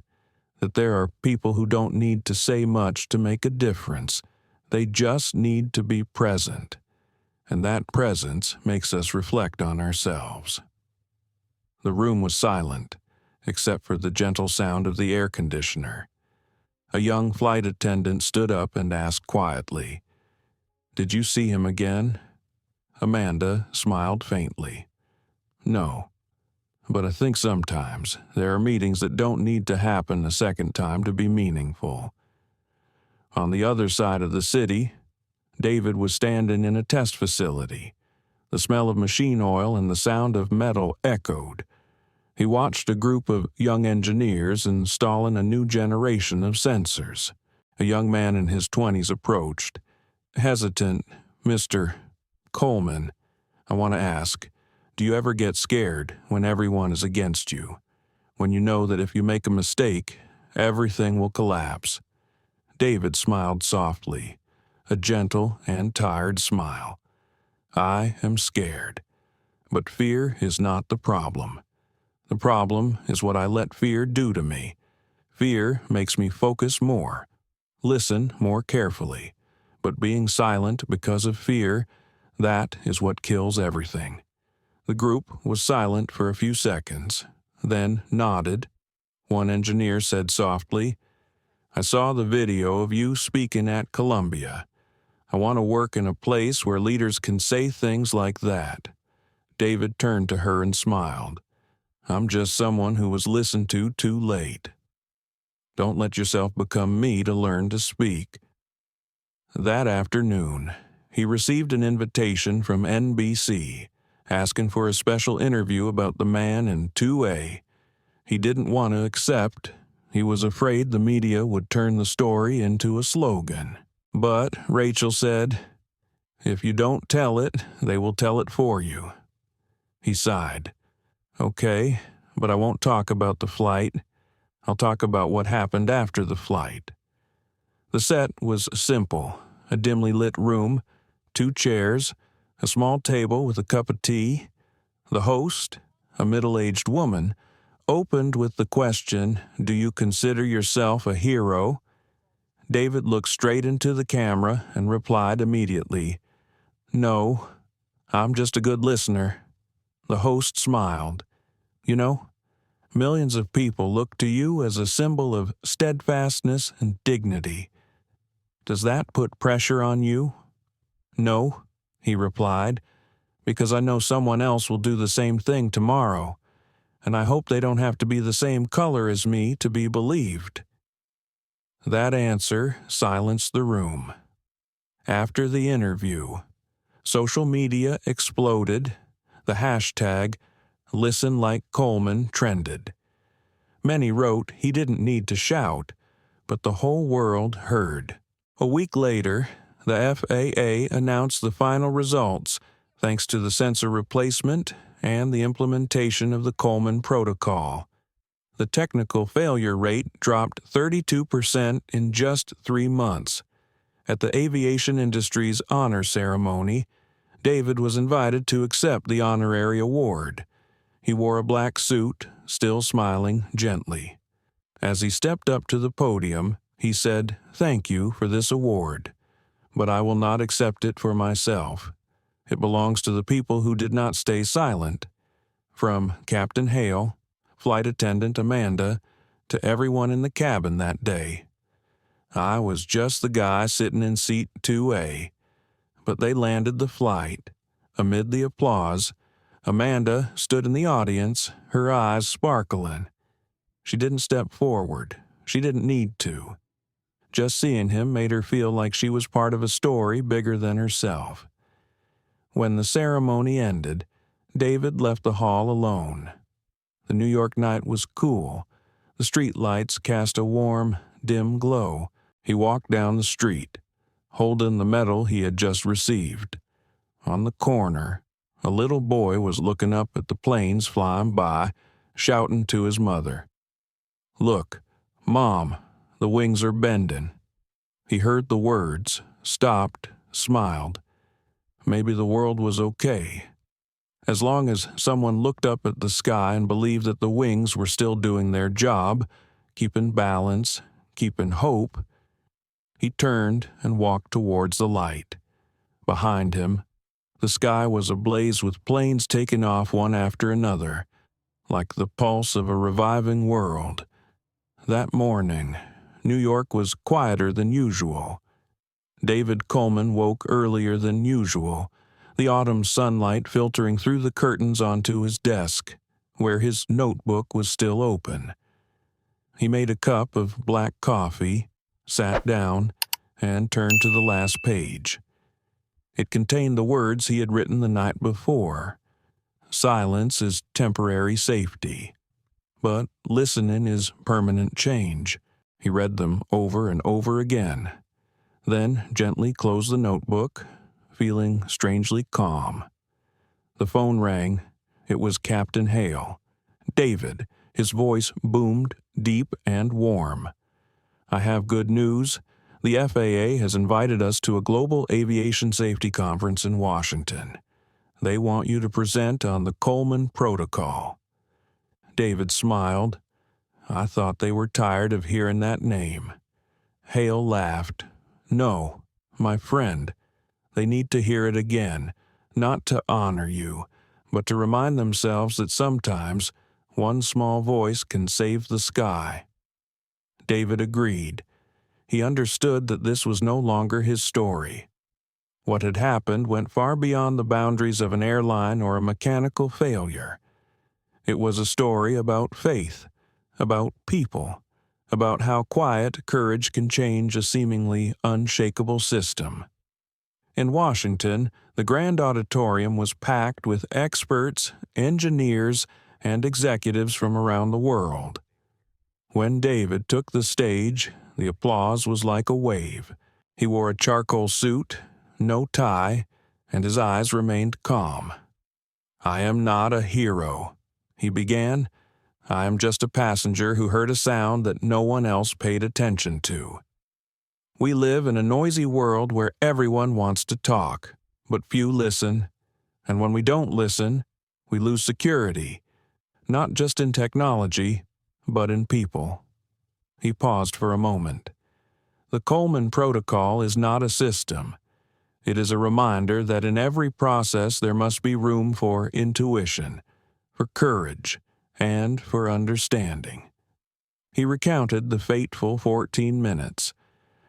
"that there are people who don't need to say much to make a difference. They just need to be present. and that presence makes us reflect on ourselves. The room was silent, except for the gentle sound of the air conditioner. A young flight attendant stood up and asked quietly, "Did you see him again?" Amanda smiled faintly. "No, but I think sometimes there are meetings that don't need to happen a second time to be meaningful." On the other side of the city, David was standing in a test facility. The smell of machine oil and the sound of metal echoed. He watched a group of young engineers installing a new generation of sensors. A young man in his 20s approached. Hesitant, "Mr. Coleman, I want to ask, do you ever get scared when everyone is against you? When you know that if you make a mistake, everything will collapse?" David smiled softly, a gentle and tired smile. "I am scared, but fear is not the problem. The problem is what I let fear do to me. Fear makes me focus more, listen more carefully, but being silent because of fear, that is what kills everything." The group was silent for a few seconds, then nodded. One engineer said softly, "I saw the video of you speaking at Columbia. I want to work in a place where leaders can say things like that." David turned to her and smiled. "I'm just someone who was listened to too late. Don't let yourself become me to learn to speak." That afternoon, he received an invitation from NBC, asking for a special interview about the man in 2A. He didn't want to accept. He was afraid the media would turn the story into a slogan. But Rachel said, "If you don't tell it, they will tell it for you." He sighed. "Okay, but I won't talk about the flight. I'll talk about what happened after the flight." The set was simple: a dimly lit room, 2 chairs, a small table with a cup of tea. The host, a middle-aged woman, opened with the question, "Do you consider yourself a hero?" David looked straight into the camera and replied immediately, "No, I'm just a good listener." The host smiled. "You know, millions of people look to you as a symbol of steadfastness and dignity. Does that put pressure on you?" "No," he replied, "because I know someone else will do the same thing tomorrow, and I hope they don't have to be the same color as me to be believed." That answer silenced the room. After the interview, social media exploded. The hashtag "Listen Like Coleman" trended. Many wrote he didn't need to shout, but the whole world heard. A week later, the FAA announced the final results, thanks to the sensor replacement and the implementation of the Coleman Protocol. The technical failure rate dropped 32% in just 3 months. At the aviation industry's honor ceremony, David was invited to accept the honorary award. He wore a black suit, still smiling gently. As he stepped up to the podium, he said, "Thank you for this award, but I will not accept it for myself. It belongs to the people who did not stay silent." From Captain Hale, Flight Attendant Amanda, to everyone in the cabin that day. I was just the guy sitting in seat 2A, but they landed the flight. Amid the applause, Amanda stood in the audience, her eyes sparkling. She didn't step forward. She didn't need to. Just seeing him made her feel like she was part of a story bigger than herself. When the ceremony ended, David left the hall alone. The New York night was cool. The street lights cast a warm, dim glow. He walked down the street, holding the medal he had just received. On the corner, a little boy was looking up at the planes flying by, shouting to his mother, "Look, Mom, the wings are bending." He heard the words, stopped, smiled. Maybe the world was okay. As long as someone looked up at the sky and believed that the wings were still doing their job, keeping balance, keeping hope. He turned and walked towards the light. Behind him, The sky was ablaze with planes taking off one after another, like the pulse of a reviving world. That morning, New York was quieter than usual. David Coleman woke earlier than usual, the autumn sunlight filtering through the curtains onto his desk, where his notebook was still open. He made a cup of black coffee, sat down, and turned to the last page. It contained the words he had written the night before. Silence is temporary safety, but listening is permanent change. He read them over and over again, then gently closed the notebook, feeling strangely calm. The phone rang. It was Captain Hale. David. His voice boomed, deep and warm. "I have good news. The FAA has invited us to a global aviation safety conference in Washington. They want you to present on the Coleman Protocol." David smiled. I thought they were tired of hearing that name. Hale laughed. "No, my friend. They need to hear it again, not to honor you, but to remind themselves that sometimes one small voice can save the sky." David agreed. He understood that this was no longer his story. What had happened went far beyond the boundaries of an airline or a mechanical failure. It was a story about faith, about people, about how quiet courage can change a seemingly unshakable system. In Washington, the grand auditorium was packed with experts, engineers, and executives from around the world. When David took the stage, the applause was like a wave. He wore a charcoal suit, no tie, and his eyes remained calm. "I am not a hero," he began. "I am just a passenger who heard a sound that no one else paid attention to. We live in a noisy world where everyone wants to talk, but few listen, and when we don't listen, we lose security, not just in technology, but in people." He paused for a moment. The Coleman Protocol is not a system. It is a reminder that in every process there must be room for intuition, for courage, and for understanding. He recounted the fateful 14 minutes,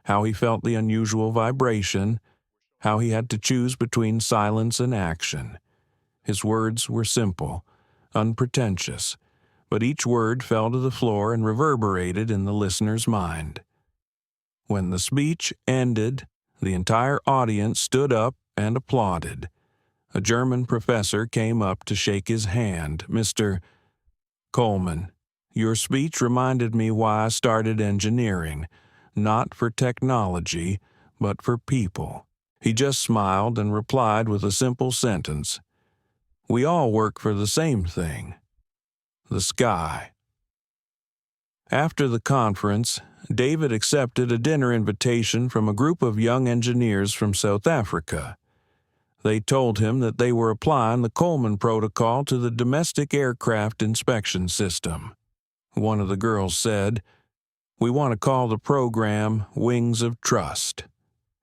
how he felt the unusual vibration, how he had to choose between silence and action. His words were simple, unpretentious, but each word fell to the floor and reverberated in the listener's mind. When the speech ended, the entire audience stood up and applauded. A German professor came up to shake his hand. "Mr. Coleman, your speech reminded me why I started engineering, not for technology, but for people." He just smiled and replied with a simple sentence. "We all work for the same thing, the sky." After the conference, David accepted a dinner invitation from a group of young engineers from South Africa. They told him that they were applying the Coleman Protocol to the domestic aircraft inspection system. One of the girls said, "We want to call the program Wings of Trust."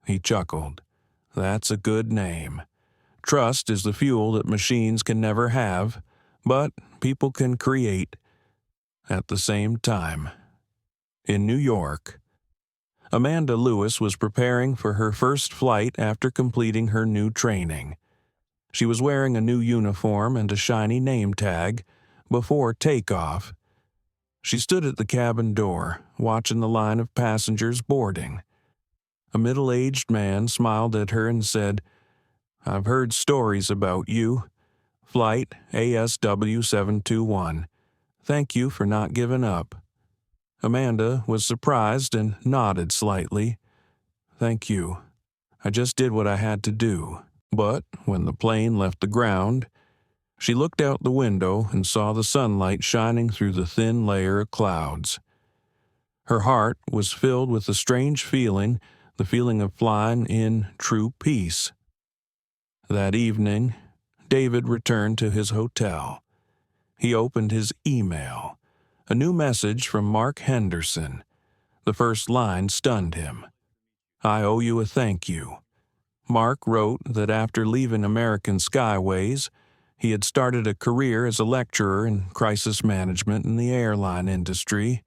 He chuckled. "That's a good name. Trust is the fuel that machines can never have, but people can create at the same time." In New York, Amanda Lewis was preparing for her first flight after completing her new training. She was wearing a new uniform and a shiny name tag. Before takeoff, she stood at the cabin door, watching the line of passengers boarding. A middle-aged man smiled at her and said, "I've heard stories about you. Flight ASW 721. Thank you for not giving up." Amanda was surprised and nodded slightly. "Thank you. I just did what I had to do." But when the plane left the ground, she looked out the window and saw the sunlight shining through the thin layer of clouds. Her heart was filled with a strange feeling, the feeling of flying in true peace. That evening, David returned to his hotel. He opened his email. A new message from Mark Henderson. The first line stunned him. "I owe you a thank you. Mark wrote that after leaving American Skyways, he had started a career as a lecturer in crisis management in the airline industry.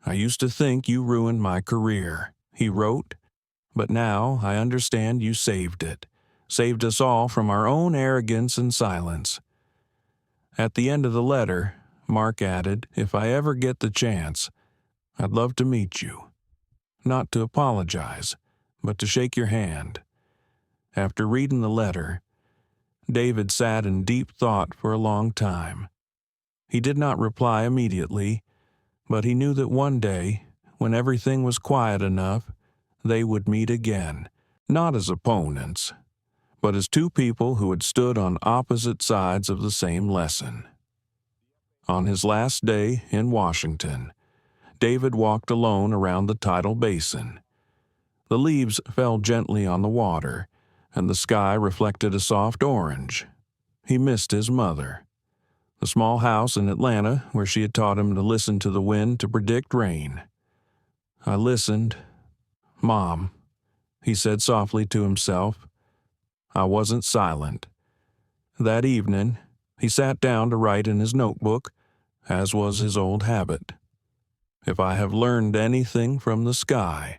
"I used to think you ruined my career," he wrote, "but now I understand you saved it, saved us all from our own arrogance and silence." At the end of the letter, Mark added, "If I ever get the chance, I'd love to meet you. Not to apologize, but to shake your hand." After reading the letter, David sat in deep thought for a long time. He did not reply immediately, but he knew that one day, when everything was quiet enough, they would meet again, not as opponents, but as two people who had stood on opposite sides of the same lesson. On his last day in Washington, David walked alone around the tidal basin. The leaves fell gently on the water, and the sky reflected a soft orange. He missed his mother. The small house in Atlanta where she had taught him to listen to the wind to predict rain. "I listened. Mom," he said softly to himself. "I wasn't silent." That evening, he sat down to write in his notebook, as was his old habit. "If I have learned anything from the sky,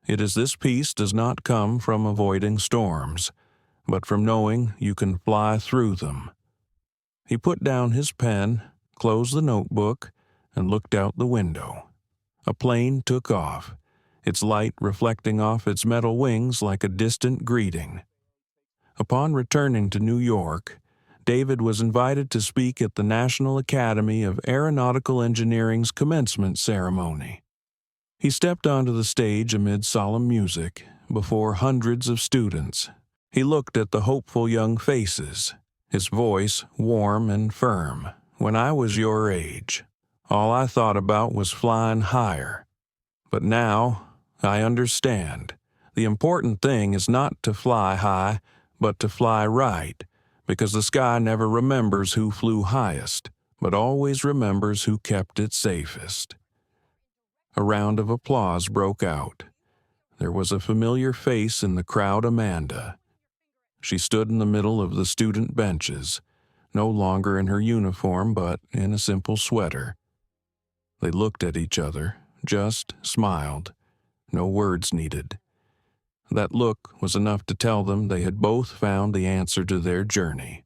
it is this peace does not come from avoiding storms, but from knowing you can fly through them." He put down his pen, closed the notebook, and looked out the window. A plane took off, its light reflecting off its metal wings like a distant greeting. Upon returning to New York, David was invited to speak at the National Academy of Aeronautical Engineering's commencement ceremony. He stepped onto the stage amid solemn music, before hundreds of students. He looked at the hopeful young faces, his voice warm and firm. "When I was your age, all I thought about was flying higher. But now I understand. The important thing is not to fly high, but to fly right, because the sky never remembers who flew highest, but always remembers who kept it safest." A round of applause broke out. There was a familiar face in the crowd, Amanda. She stood in the middle of the student benches, no longer in her uniform but in a simple sweater. They looked at each other, just smiled. No words needed. That look was enough to tell them they had both found the answer to their journey.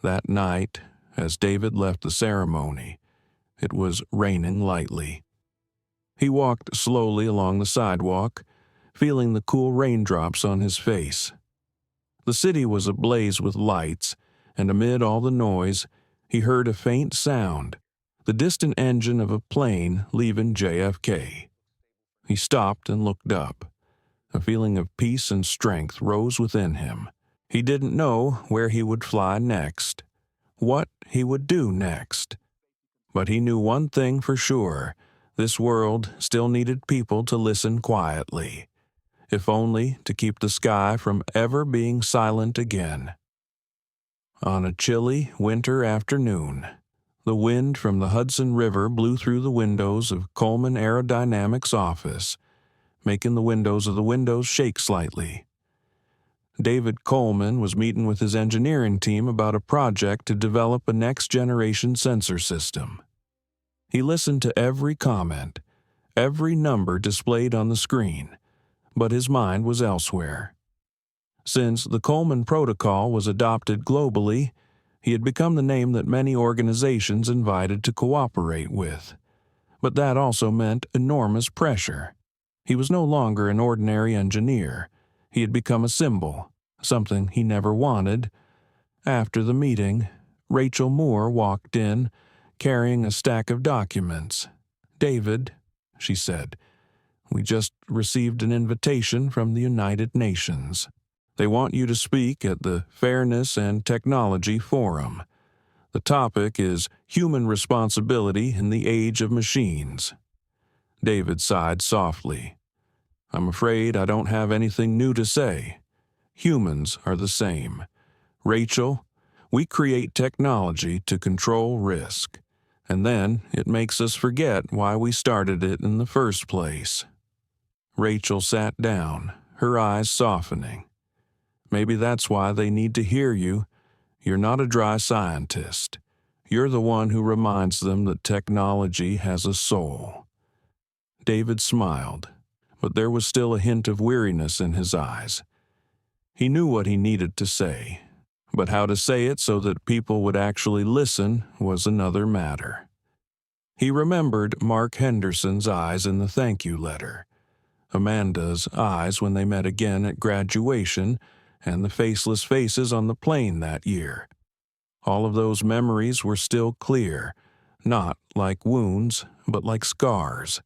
That night, as David left the ceremony, it was raining lightly. He walked slowly along the sidewalk, feeling the cool raindrops on his face. The city was ablaze with lights, and amid all the noise, he heard a faint sound, the distant engine of a plane leaving JFK. He stopped and looked up. A feeling of peace and strength rose within him. He didn't know where he would fly next, what he would do next. But he knew one thing for sure: this world still needed people to listen quietly, if only to keep the sky from ever being silent again. On a chilly winter afternoon, the wind from the Hudson River blew through the windows of Coleman Aerodynamics' office, making the windows of the windows shake slightly. David Coleman was meeting with his engineering team about a project to develop a next-generation sensor system. He listened to every comment, every number displayed on the screen, but his mind was elsewhere. Since the Coleman Protocol was adopted globally, he had become the name that many organizations invited to cooperate with. But that also meant enormous pressure. He was no longer an ordinary engineer. He had become a symbol, something he never wanted. After the meeting, Rachel Moore walked in, carrying a stack of documents. "David," she said, "we just received an invitation from the United Nations. They want you to speak at the Fairness and Technology Forum. The topic is human responsibility in the age of machines." David sighed softly. "I'm afraid I don't have anything new to say. Humans are the same. Rachel, we create technology to control risk, and then it makes us forget why we started it in the first place." Rachel sat down, her eyes softening. Maybe that's why they need to hear you. You're not a dry scientist. You're the one who reminds them that technology has a soul." David smiled, but there was still a hint of weariness in his eyes. He knew what he needed to say, but how to say it so that people would actually listen was another matter. He remembered Mark Henderson's eyes in the thank you letter, Amanda's eyes when they met again at graduation, and the faceless faces on the plane that year. All of those memories were still clear, not like wounds, but like scars.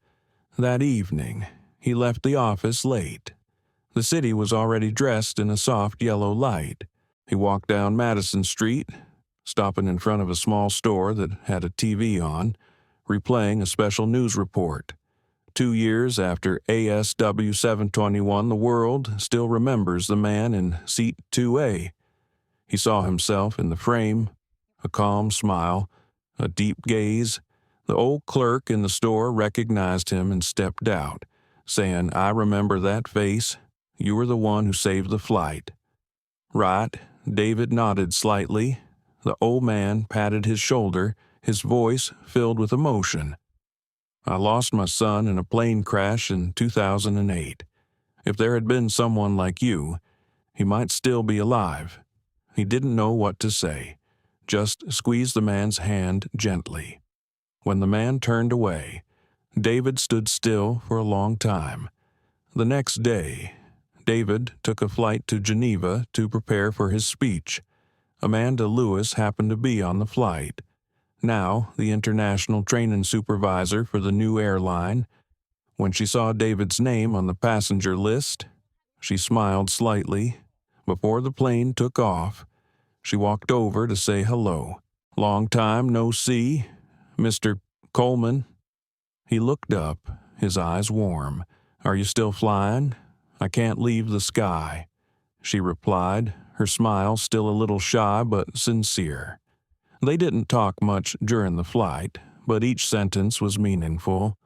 That evening, he left the office late. The city was already dressed in a soft yellow light. He walked down Madison Street, stopping in front of a small store that had a TV on, replaying a special news report. 2 years after ASW 721, the world still remembers the man in seat 2A. He saw himself in the frame, a calm smile, a deep gaze. The old clerk in the store recognized him and stepped out, saying, "I remember that face. You were the one who saved the flight." "Right," David nodded slightly. The old man patted his shoulder, his voice filled with emotion. "I lost my son in a plane crash in 2008. If there had been someone like you, he might still be alive." He didn't know what to say, just squeezed the man's hand gently. When the man turned away, David stood still for a long time. The next day, David took a flight to Geneva to prepare for his speech. Amanda Lewis happened to be on the flight. Now the international training supervisor for the new airline. When she saw David's name on the passenger list, she smiled slightly. Before the plane took off, she walked over to say hello. "Long time no see, Mr. Coleman." He looked up, his eyes warm. "Are you still flying? I can't leave the sky," she replied, her smile still a little shy but sincere. They didn't talk much during the flight, but each sentence was meaningful.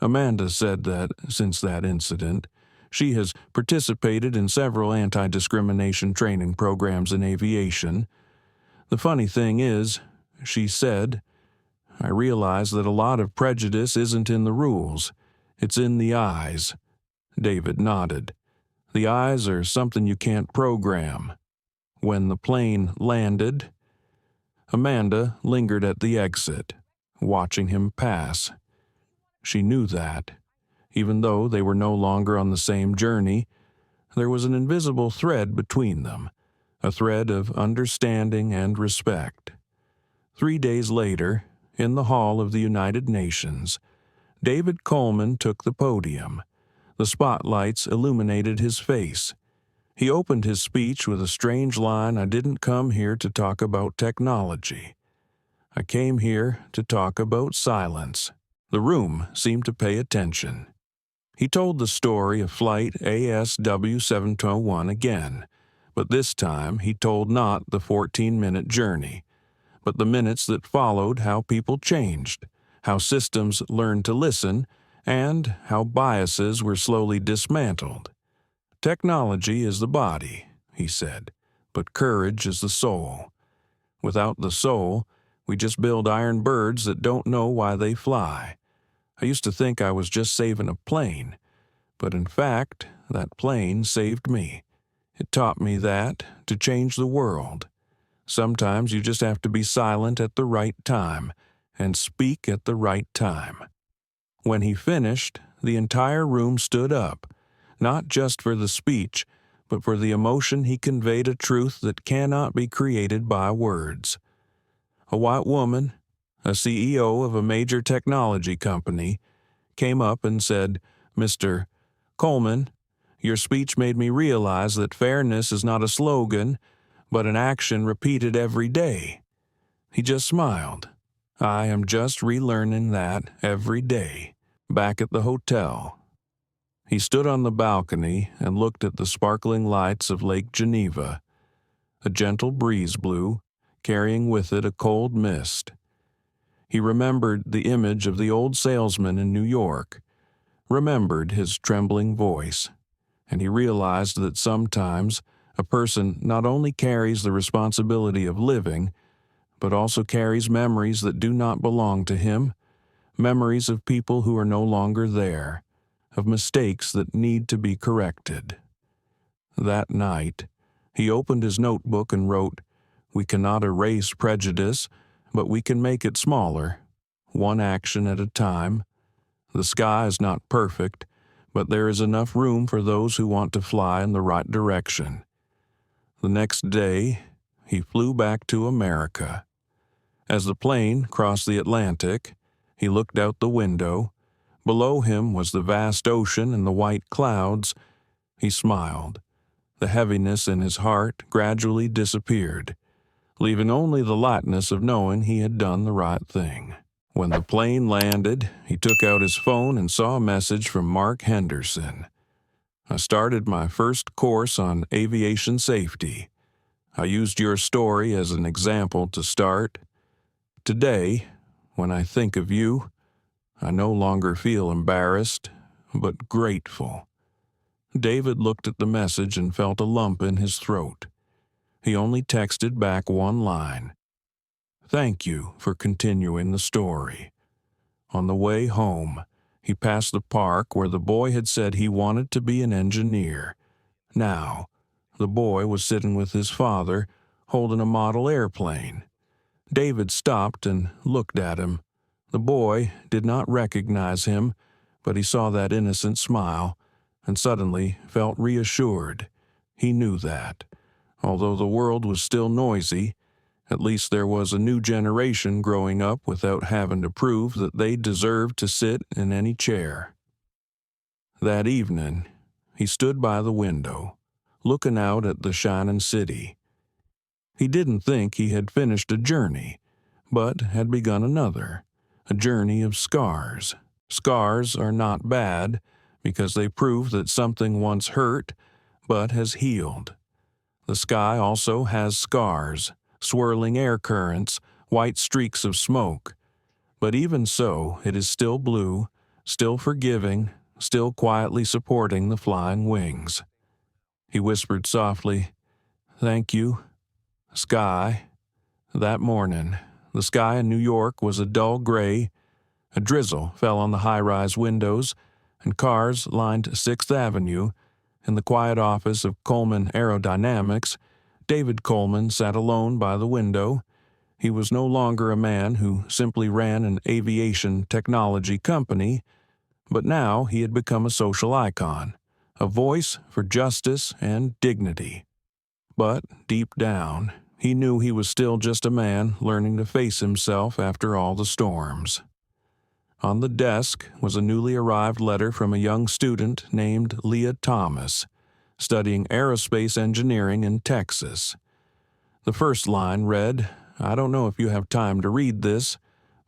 Amanda said that, since that incident, she has participated in several anti-discrimination training programs in aviation. "The funny thing is," she said, "I realize that a lot of prejudice isn't in the rules. It's in the eyes." David nodded. "The eyes are something you can't program." When the plane landed, Amanda lingered at the exit, watching him pass. She knew that, even though they were no longer on the same journey, there was an invisible thread between them, a thread of understanding and respect. 3 days later, in the hall of the United Nations, David Coleman took the podium. The spotlights illuminated his face. He opened his speech with a strange line, "I didn't come here to talk about technology. I came here to talk about silence." The room seemed to pay attention. He told the story of Flight ASW 721 again, but this time he told not the 14-minute journey, but the minutes that followed, how people changed, how systems learned to listen, and how biases were slowly dismantled. "Technology is the body," he said, "but courage is the soul. Without the soul, we just build iron birds that don't know why they fly. I used to think I was just saving a plane, but in fact, that plane saved me. It taught me that, to change the world. Sometimes you just have to be silent at the right time and speak at the right time." When he finished, the entire room stood up, not just for the speech, but for the emotion he conveyed, a truth that cannot be created by words. A white woman, a CEO of a major technology company, came up and said, "Mr. Coleman, your speech made me realize that fairness is not a slogan, but an action repeated every day." He just smiled. "I am just relearning that every day." Back at the hotel, he stood on the balcony and looked at the sparkling lights of Lake Geneva. A gentle breeze blew, carrying with it a cold mist. He remembered the image of the old salesman in New York, remembered his trembling voice, and he realized that sometimes A person not only carries the responsibility of living, but also carries memories that do not belong to him, memories of people who are no longer there, of mistakes that need to be corrected. That night, he opened his notebook and wrote, "We cannot erase prejudice, but we can make it smaller, one action at a time. The sky is not perfect, but there is enough room for those who want to fly in the right direction." The next day, he flew back to America. As the plane crossed the Atlantic, he looked out the window. Below him was the vast ocean and the white clouds. He smiled. The heaviness in his heart gradually disappeared, leaving only the lightness of knowing he had done the right thing. When the plane landed, he took out his phone and saw a message from Mark Henderson. "I started my first course on aviation safety. I used your story as an example to start. Today, when I think of you, I no longer feel embarrassed, but grateful." David looked at the message and felt a lump in his throat. He only texted back one line: "Thank you for continuing the story." On the way home, he passed the park where the boy had said he wanted to be an engineer. Now, the boy was sitting with his father, holding a model airplane. David stopped and looked at him. The boy did not recognize him, but he saw that innocent smile and suddenly felt reassured. He knew that, although the world was still noisy, at least there was a new generation growing up without having to prove that they deserved to sit in any chair. That evening, he stood by the window, looking out at the shining city. He didn't think he had finished a journey, but had begun another, a journey of scars. Scars are not bad, because they prove that something once hurt, but has healed. The sky also has scars, swirling air currents, white streaks of smoke. But even so, it is still blue, still forgiving, still quietly supporting the flying wings. He whispered softly, "Thank you, sky." That morning, the sky in New York was a dull gray. A drizzle fell on the high-rise windows, and cars lined 6th Avenue. In the quiet office of Coleman Aerodynamics, David Coleman sat alone by the window. He was no longer a man who simply ran an aviation technology company, but now he had become a social icon, a voice for justice and dignity. But deep down, he knew he was still just a man learning to face himself after all the storms. On the desk was a newly arrived letter from a young student named Leah Thomas, studying aerospace engineering in Texas. The first line read, "I don't know if you have time to read this,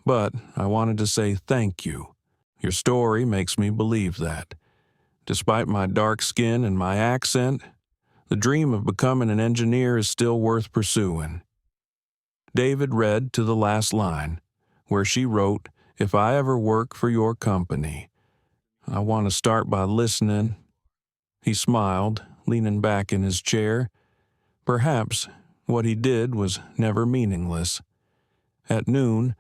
but I wanted to say thank you. Your story makes me believe that. Despite my dark skin and my accent, the dream of becoming an engineer is still worth pursuing." David read to the last line, where she wrote, "If I ever work for your company, I want to start by listening." He smiled, leaning back in his chair. Perhaps what he did was never meaningless. At noon,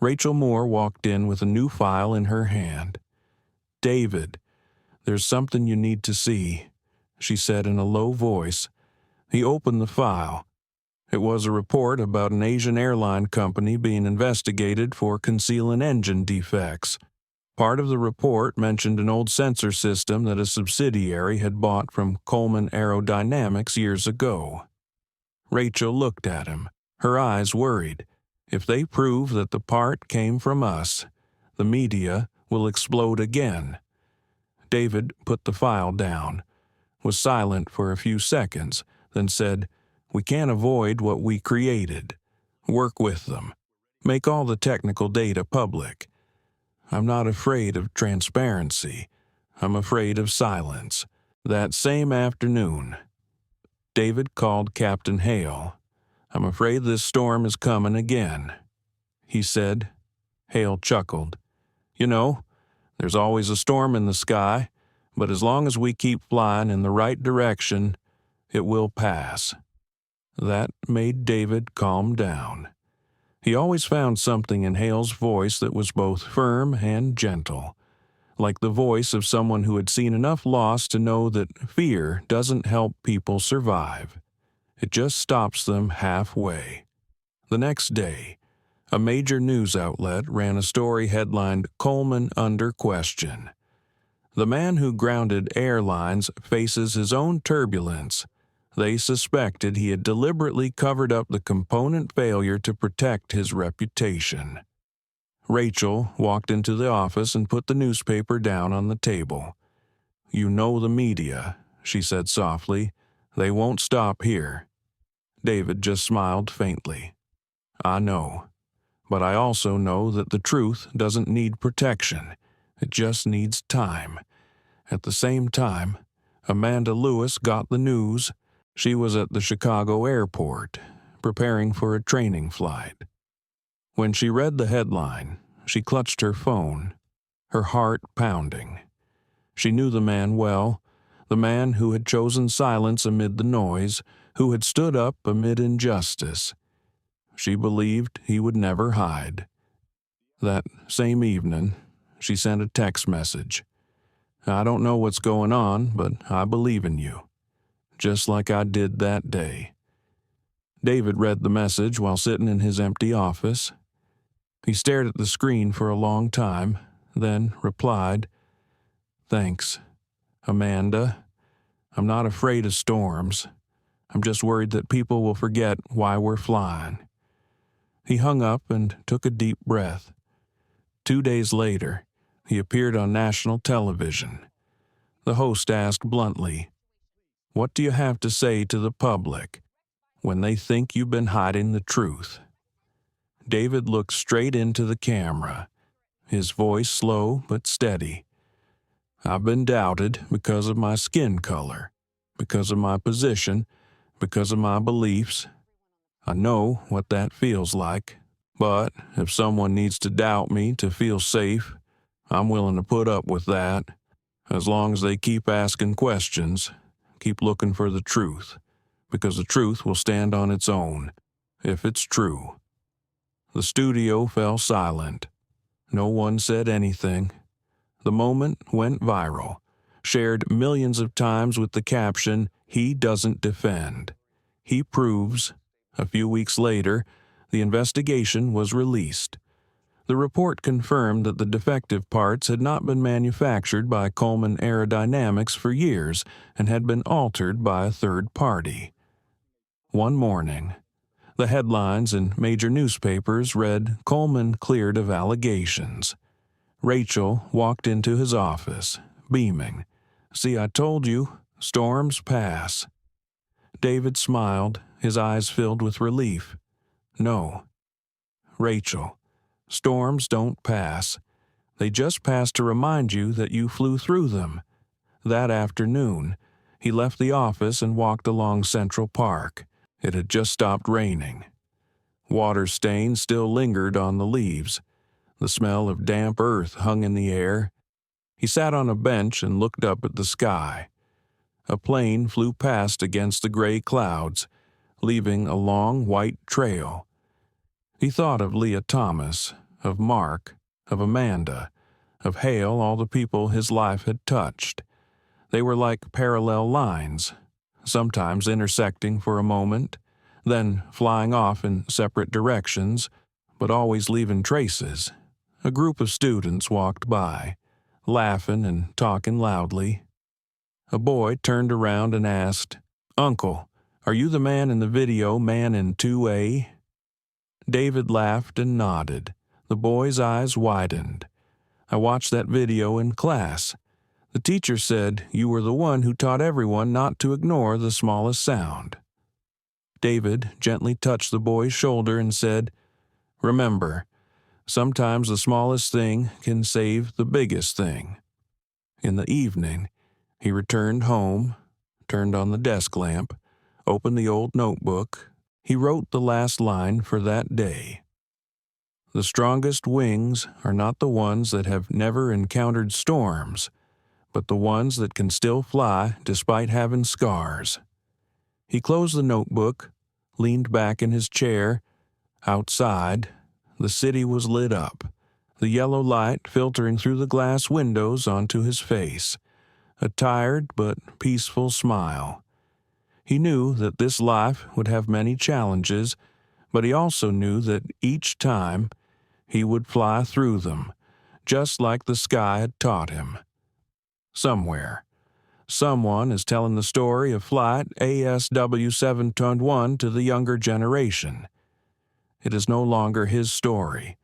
Rachel Moore walked in with a new file in her hand. "David, there's something you need to see," she said in a low voice. He opened the file. It was a report about an Asian airline company being investigated for concealing engine defects. Part of the report mentioned an old sensor system that a subsidiary had bought from Coleman Aerodynamics years ago. Rachel looked at him, her eyes worried. "If they prove that the part came from us, the media will explode again." David put the file down, was silent for a few seconds, then said, "We can't avoid what we created. Work with them. Make all the technical data public. I'm not afraid of transparency. I'm afraid of silence." That same afternoon, David called Captain Hale. "I'm afraid this storm is coming again," he said. Hale chuckled. "You know, there's always a storm in the sky, but as long as we keep flying in the right direction, It will pass. That made David calm down. He always found something in Hale's voice that was both firm and gentle, like the voice of someone who had seen enough loss to know that fear doesn't help people survive. It just stops them halfway. The next day, a major news outlet ran a story headlined "Coleman Under Question." The man who grounded Airlines faces his own turbulence. They suspected he had deliberately covered up the component failure to protect his reputation. Rachel walked into the office and put the newspaper down on the table. "You know the media," she said softly. "They won't stop here." David just smiled faintly. "I know. But I also know that the truth doesn't need protection. It just needs time." At the same time, Amanda Lewis got the news. She was at the Chicago airport, preparing for a training flight. When she read the headline, she clutched her phone, her heart pounding. She knew the man well, the man who had chosen silence amid the noise, who had stood up amid injustice. She believed he would never hide. That same evening, she sent a text message. "I don't know what's going on, but I believe in you. Just like I did that day." David read the message while sitting in his empty office. He stared at the screen for a long time, then replied, "Thanks, Amanda. I'm not afraid of storms. I'm just worried that people will forget why we're flying." He hung up and took a deep breath. 2 days later, he appeared on national television. The host asked bluntly, "What do you have to say to the public when they think you've been hiding the truth?" David looked straight into the camera, his voice slow but steady. "I've been doubted because of my skin color, because of my position, because of my beliefs. I know what that feels like. But if someone needs to doubt me to feel safe, I'm willing to put up with that, as long as they keep asking questions, keep looking for the truth, because the truth will stand on its own, if it's true." The studio fell silent. No one said anything. The moment went viral, shared millions of times with the caption, "He doesn't defend. He proves." A few weeks later, the investigation was released. The report confirmed that the defective parts had not been manufactured by Coleman Aerodynamics for years and had been altered by a third party. One morning, the headlines in major newspapers read, "Coleman cleared of allegations." Rachel walked into his office, beaming. "See, I told you, storms pass." David smiled, his eyes filled with relief. "No, Rachel, storms don't pass. They just pass to remind you that you flew through them." That afternoon, he left the office and walked along Central Park. It had just stopped raining. Water stains still lingered on the leaves. The smell of damp earth hung in the air. He sat on a bench and looked up at the sky. A plane flew past against the gray clouds, leaving a long white trail. He thought of Leah Thomas, of Mark, of Amanda, of Hale, all the people his life had touched. They were like parallel lines, sometimes intersecting for a moment, then flying off in separate directions, but always leaving traces. A group of students walked by, laughing and talking loudly. A boy turned around and asked, "Uncle, are you the man in the video, Man in 2A?" David laughed and nodded. The boy's eyes widened. "I watched that video in class. The teacher said you were the one who taught everyone not to ignore the smallest sound." David gently touched the boy's shoulder and said, "Remember, sometimes the smallest thing can save the biggest thing." In the evening, he returned home, turned on the desk lamp, opened the old notebook. He wrote the last line for that day. "The strongest wings are not the ones that have never encountered storms, but the ones that can still fly despite having scars." He closed the notebook, leaned back in his chair. Outside, the city was lit up, the yellow light filtering through the glass windows onto his face, a tired but peaceful smile. He knew that this life would have many challenges, but he also knew that each time he would fly through them, just like the sky had taught him. Somewhere, someone is telling the story of Flight ASW 721 to the younger generation. It is no longer his story,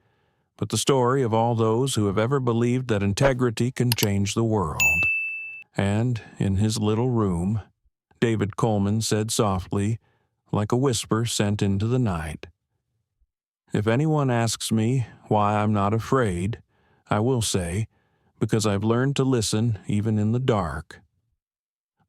but the story of all those who have ever believed that integrity can change the world. And in his little room, David Coleman said softly, like a whisper sent into the night, "If anyone asks me why I'm not afraid, I will say, because I've learned to listen even in the dark."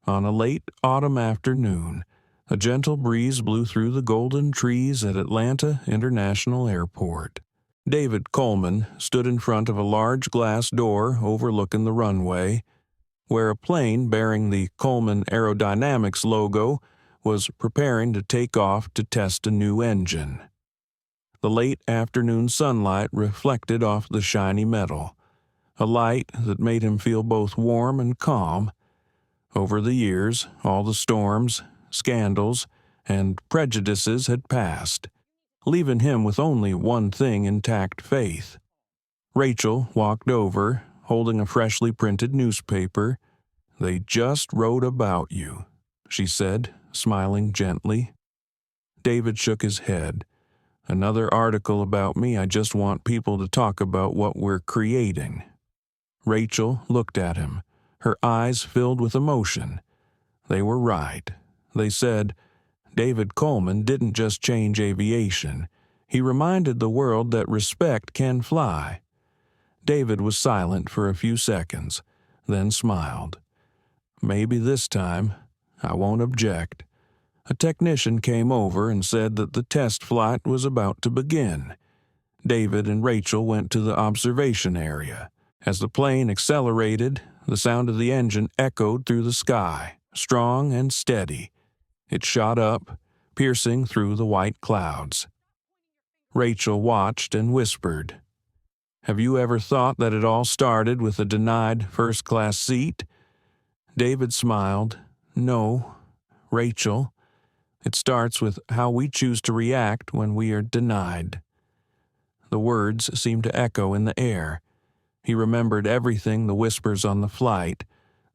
On a late autumn afternoon, a gentle breeze blew through the golden trees at Atlanta International Airport. David Coleman stood in front of a large glass door overlooking the runway, where a plane bearing the Coleman Aerodynamics logo was preparing to take off to test a new engine. The late afternoon sunlight reflected off the shiny metal, a light that made him feel both warm and calm. Over the years, all the storms, scandals, and prejudices had passed, leaving him with only one thing: intact faith. Rachel walked over, holding a freshly printed newspaper. "They just wrote about you," she said, smiling gently. David shook his head. "Another article about me. I just want people to talk about what we're creating." Rachel looked at him, her eyes filled with emotion. They were right. They said, David Coleman didn't just change aviation. He reminded the world that respect can fly. David was silent for a few seconds, then smiled. "Maybe this time I won't object." A technician came over and said that the test flight was about to begin. David and Rachel went to the observation area. As the plane accelerated, the sound of the engine echoed through the sky, strong and steady. It shot up, piercing through the white clouds. Rachel watched and whispered, "Have you ever thought that it all started with a denied first-class seat?" David smiled. "No, Rachel. It starts with how we choose to react when we are denied." The words seemed to echo in the air. He remembered everything: the whispers on the flight,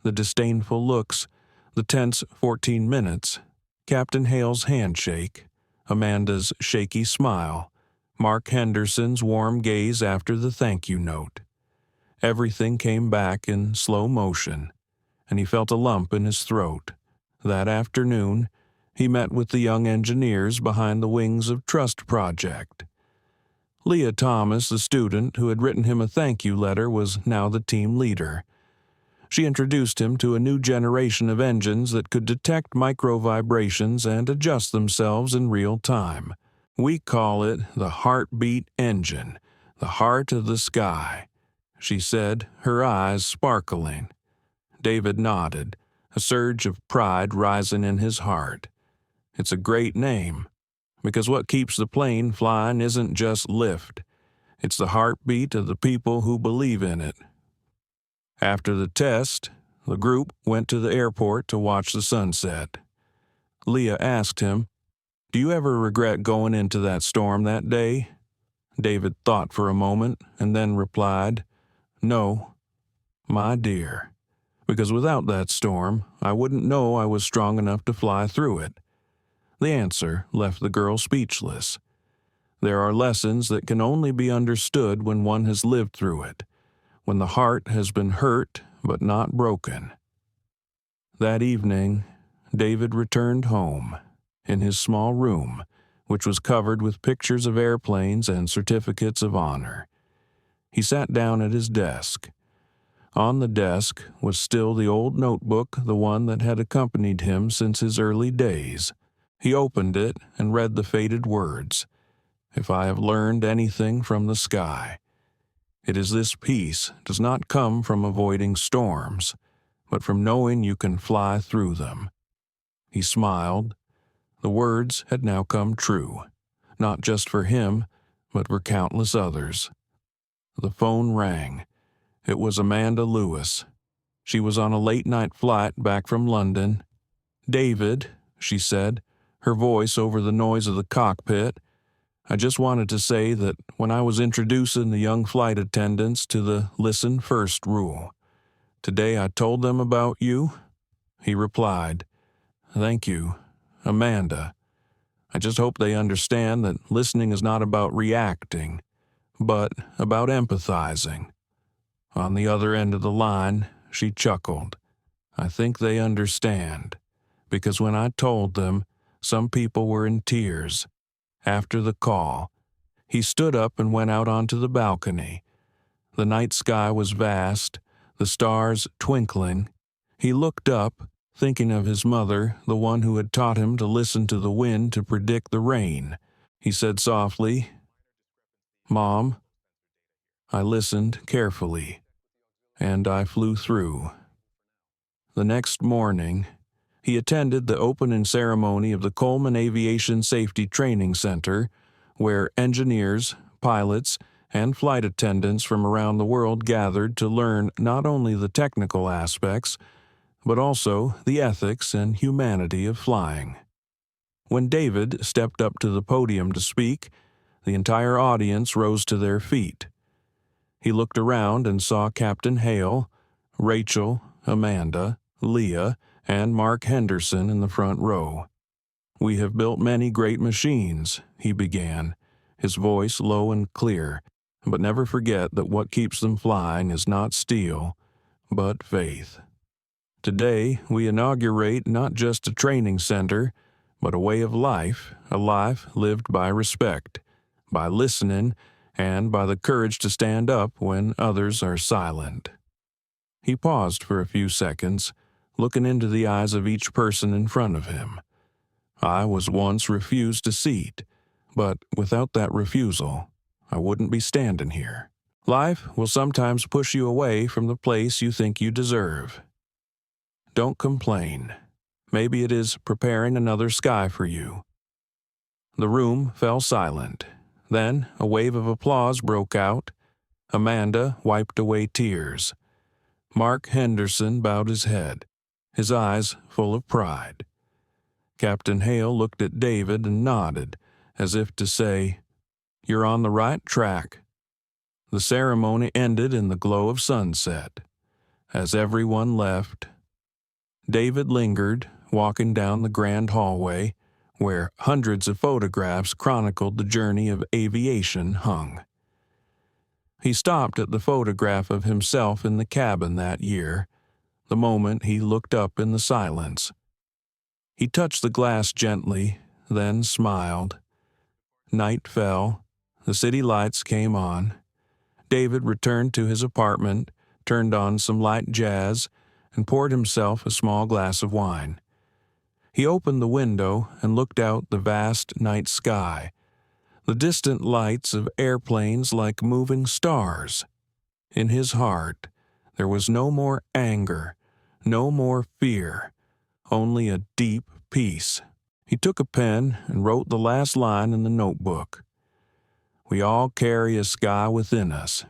the disdainful looks, the tense 14 minutes, Captain Hale's handshake, Amanda's shaky smile, Mark Henderson's warm gaze after the thank you note. Everything came back in slow motion, and he felt a lump in his throat. That afternoon, he met with the young engineers behind the Wings of Trust project. Leah Thomas, the student who had written him a thank you letter, was now the team leader. She introduced him to a new generation of engines that could detect micro vibrations and adjust themselves in real time. "We call it the heartbeat engine, the heart of the sky," she said, her eyes sparkling. David nodded, a surge of pride rising in his heart. It's a great name, because what keeps the plane flying isn't just lift. It's the heartbeat of the people who believe in it. After the test, the group went to the airport to watch the sunset. Leah asked him, "Do you ever regret going into that storm that day?" David thought for a moment and then replied, "No, my dear, because without that storm, I wouldn't know I was strong enough to fly through it." The answer left the girl speechless. There are lessons that can only be understood when one has lived through it, when the heart has been hurt but not broken. That evening, David returned home, in his small room, which was covered with pictures of airplanes and certificates of honor. He sat down at his desk. On the desk was still the old notebook, the one that had accompanied him since his early days. He opened it and read the faded words, "If I have learned anything from the sky, it is this peace does not come from avoiding storms, but from knowing you can fly through them." He smiled, The words had now come true, not just for him, but for countless others. The phone rang. It was Amanda Lewis. She was on a late-night flight back from London. "David," she said, her voice over the noise of the cockpit, "I just wanted to say that when I was introducing the young flight attendants to the listen first rule, today I told them about you." He replied, "Thank you, Amanda. I just hope they understand that listening is not about reacting, but about empathizing." On the other end of the line, she chuckled. "I think they understand, because when I told them, some people were in tears." After the call, he stood up and went out onto the balcony. The night sky was vast, the stars twinkling. He looked up, thinking of his mother, the one who had taught him to listen to the wind to predict the rain. He said softly, "Mom." I listened carefully, and I flew through. The next morning, he attended the opening ceremony of the Coleman Aviation Safety Training Center, where engineers, pilots, and flight attendants from around the world gathered to learn not only the technical aspects, but also the ethics and humanity of flying. When David stepped up to the podium to speak, the entire audience rose to their feet. He looked around and saw Captain Hale, Rachel, Amanda, Leah, and Mark Henderson in the front row. "We have built many great machines," he began, his voice low and clear, "but never forget that what keeps them flying is not steel, but faith. Today, we inaugurate not just a training center, but a way of life, a life lived by respect, by listening, and by the courage to stand up when others are silent." He paused for a few seconds, looking into the eyes of each person in front of him. "I was once refused a seat, but without that refusal, I wouldn't be standing here. Life will sometimes push you away from the place you think you deserve. Don't complain. Maybe it is preparing another sky for you." The room fell silent. Then a wave of applause broke out. Amanda wiped away tears. Mark Henderson bowed his head, his eyes full of pride. Captain Hale looked at David and nodded, as if to say, "You're on the right track." The ceremony ended in the glow of sunset. As everyone left, David lingered, walking down the grand hallway, where hundreds of photographs chronicled the journey of aviation hung. He stopped at the photograph of himself in the cabin that year, the moment he looked up in the silence. He touched the glass gently, then smiled. Night fell. The city lights came on. David returned to his apartment, turned on some light jazz, and poured himself a small glass of wine. He opened the window and looked out the vast night sky, the distant lights of airplanes like moving stars. In his heart, there was no more anger, no more fear, only a deep peace. He took a pen and wrote the last line in the notebook. "We all carry a sky within us.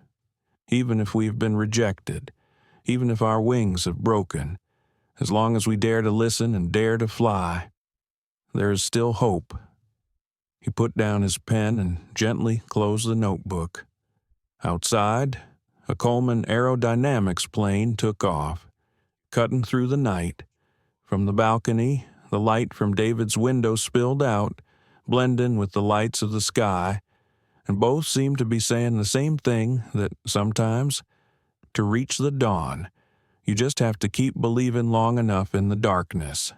Even if we've been rejected, even if our wings have broken, as long as we dare to listen and dare to fly, there is still hope." He put down his pen and gently closed the notebook. Outside, a Coleman aerodynamics plane took off, cutting through the night. From the balcony, the light from David's window spilled out, blending with the lights of the sky, and both seemed to be saying the same thing, that sometimes, to reach the dawn, you just have to keep believing long enough in the darkness.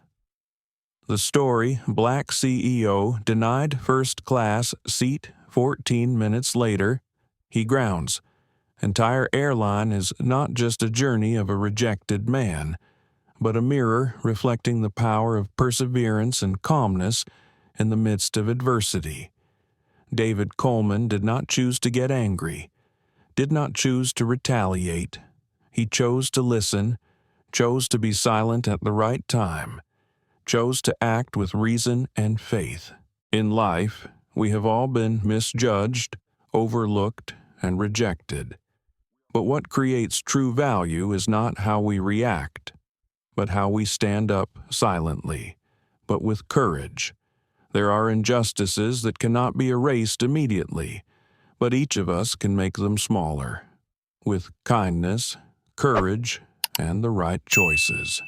The story, Black CEO denied first class seat 14 minutes later. He grounds. Entire Airline is not just a journey of a rejected man, but a mirror reflecting the power of perseverance and calmness in the midst of adversity. David Coleman did not choose to get angry, did not choose to retaliate. He chose to listen, chose to be silent at the right time, chose to act with reason and faith. In life, we have all been misjudged, overlooked, and rejected. But what creates true value is not how we react, but how we stand up silently, but with courage. There are injustices that cannot be erased immediately, but each of us can make them smaller, with kindness, courage, and the right choices.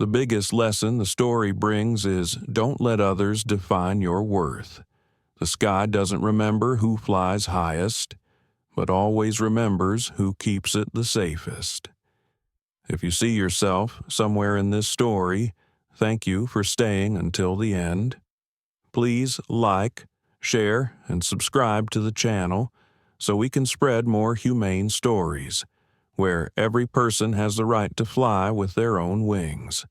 The biggest lesson the story brings is don't let others define your worth. The sky doesn't remember who flies highest, but always remembers who keeps it the safest. If you see yourself somewhere in this story, thank you for staying until the end. Please like, share, and subscribe to the channel so we can spread more humane stories, where every person has the right to fly with their own wings.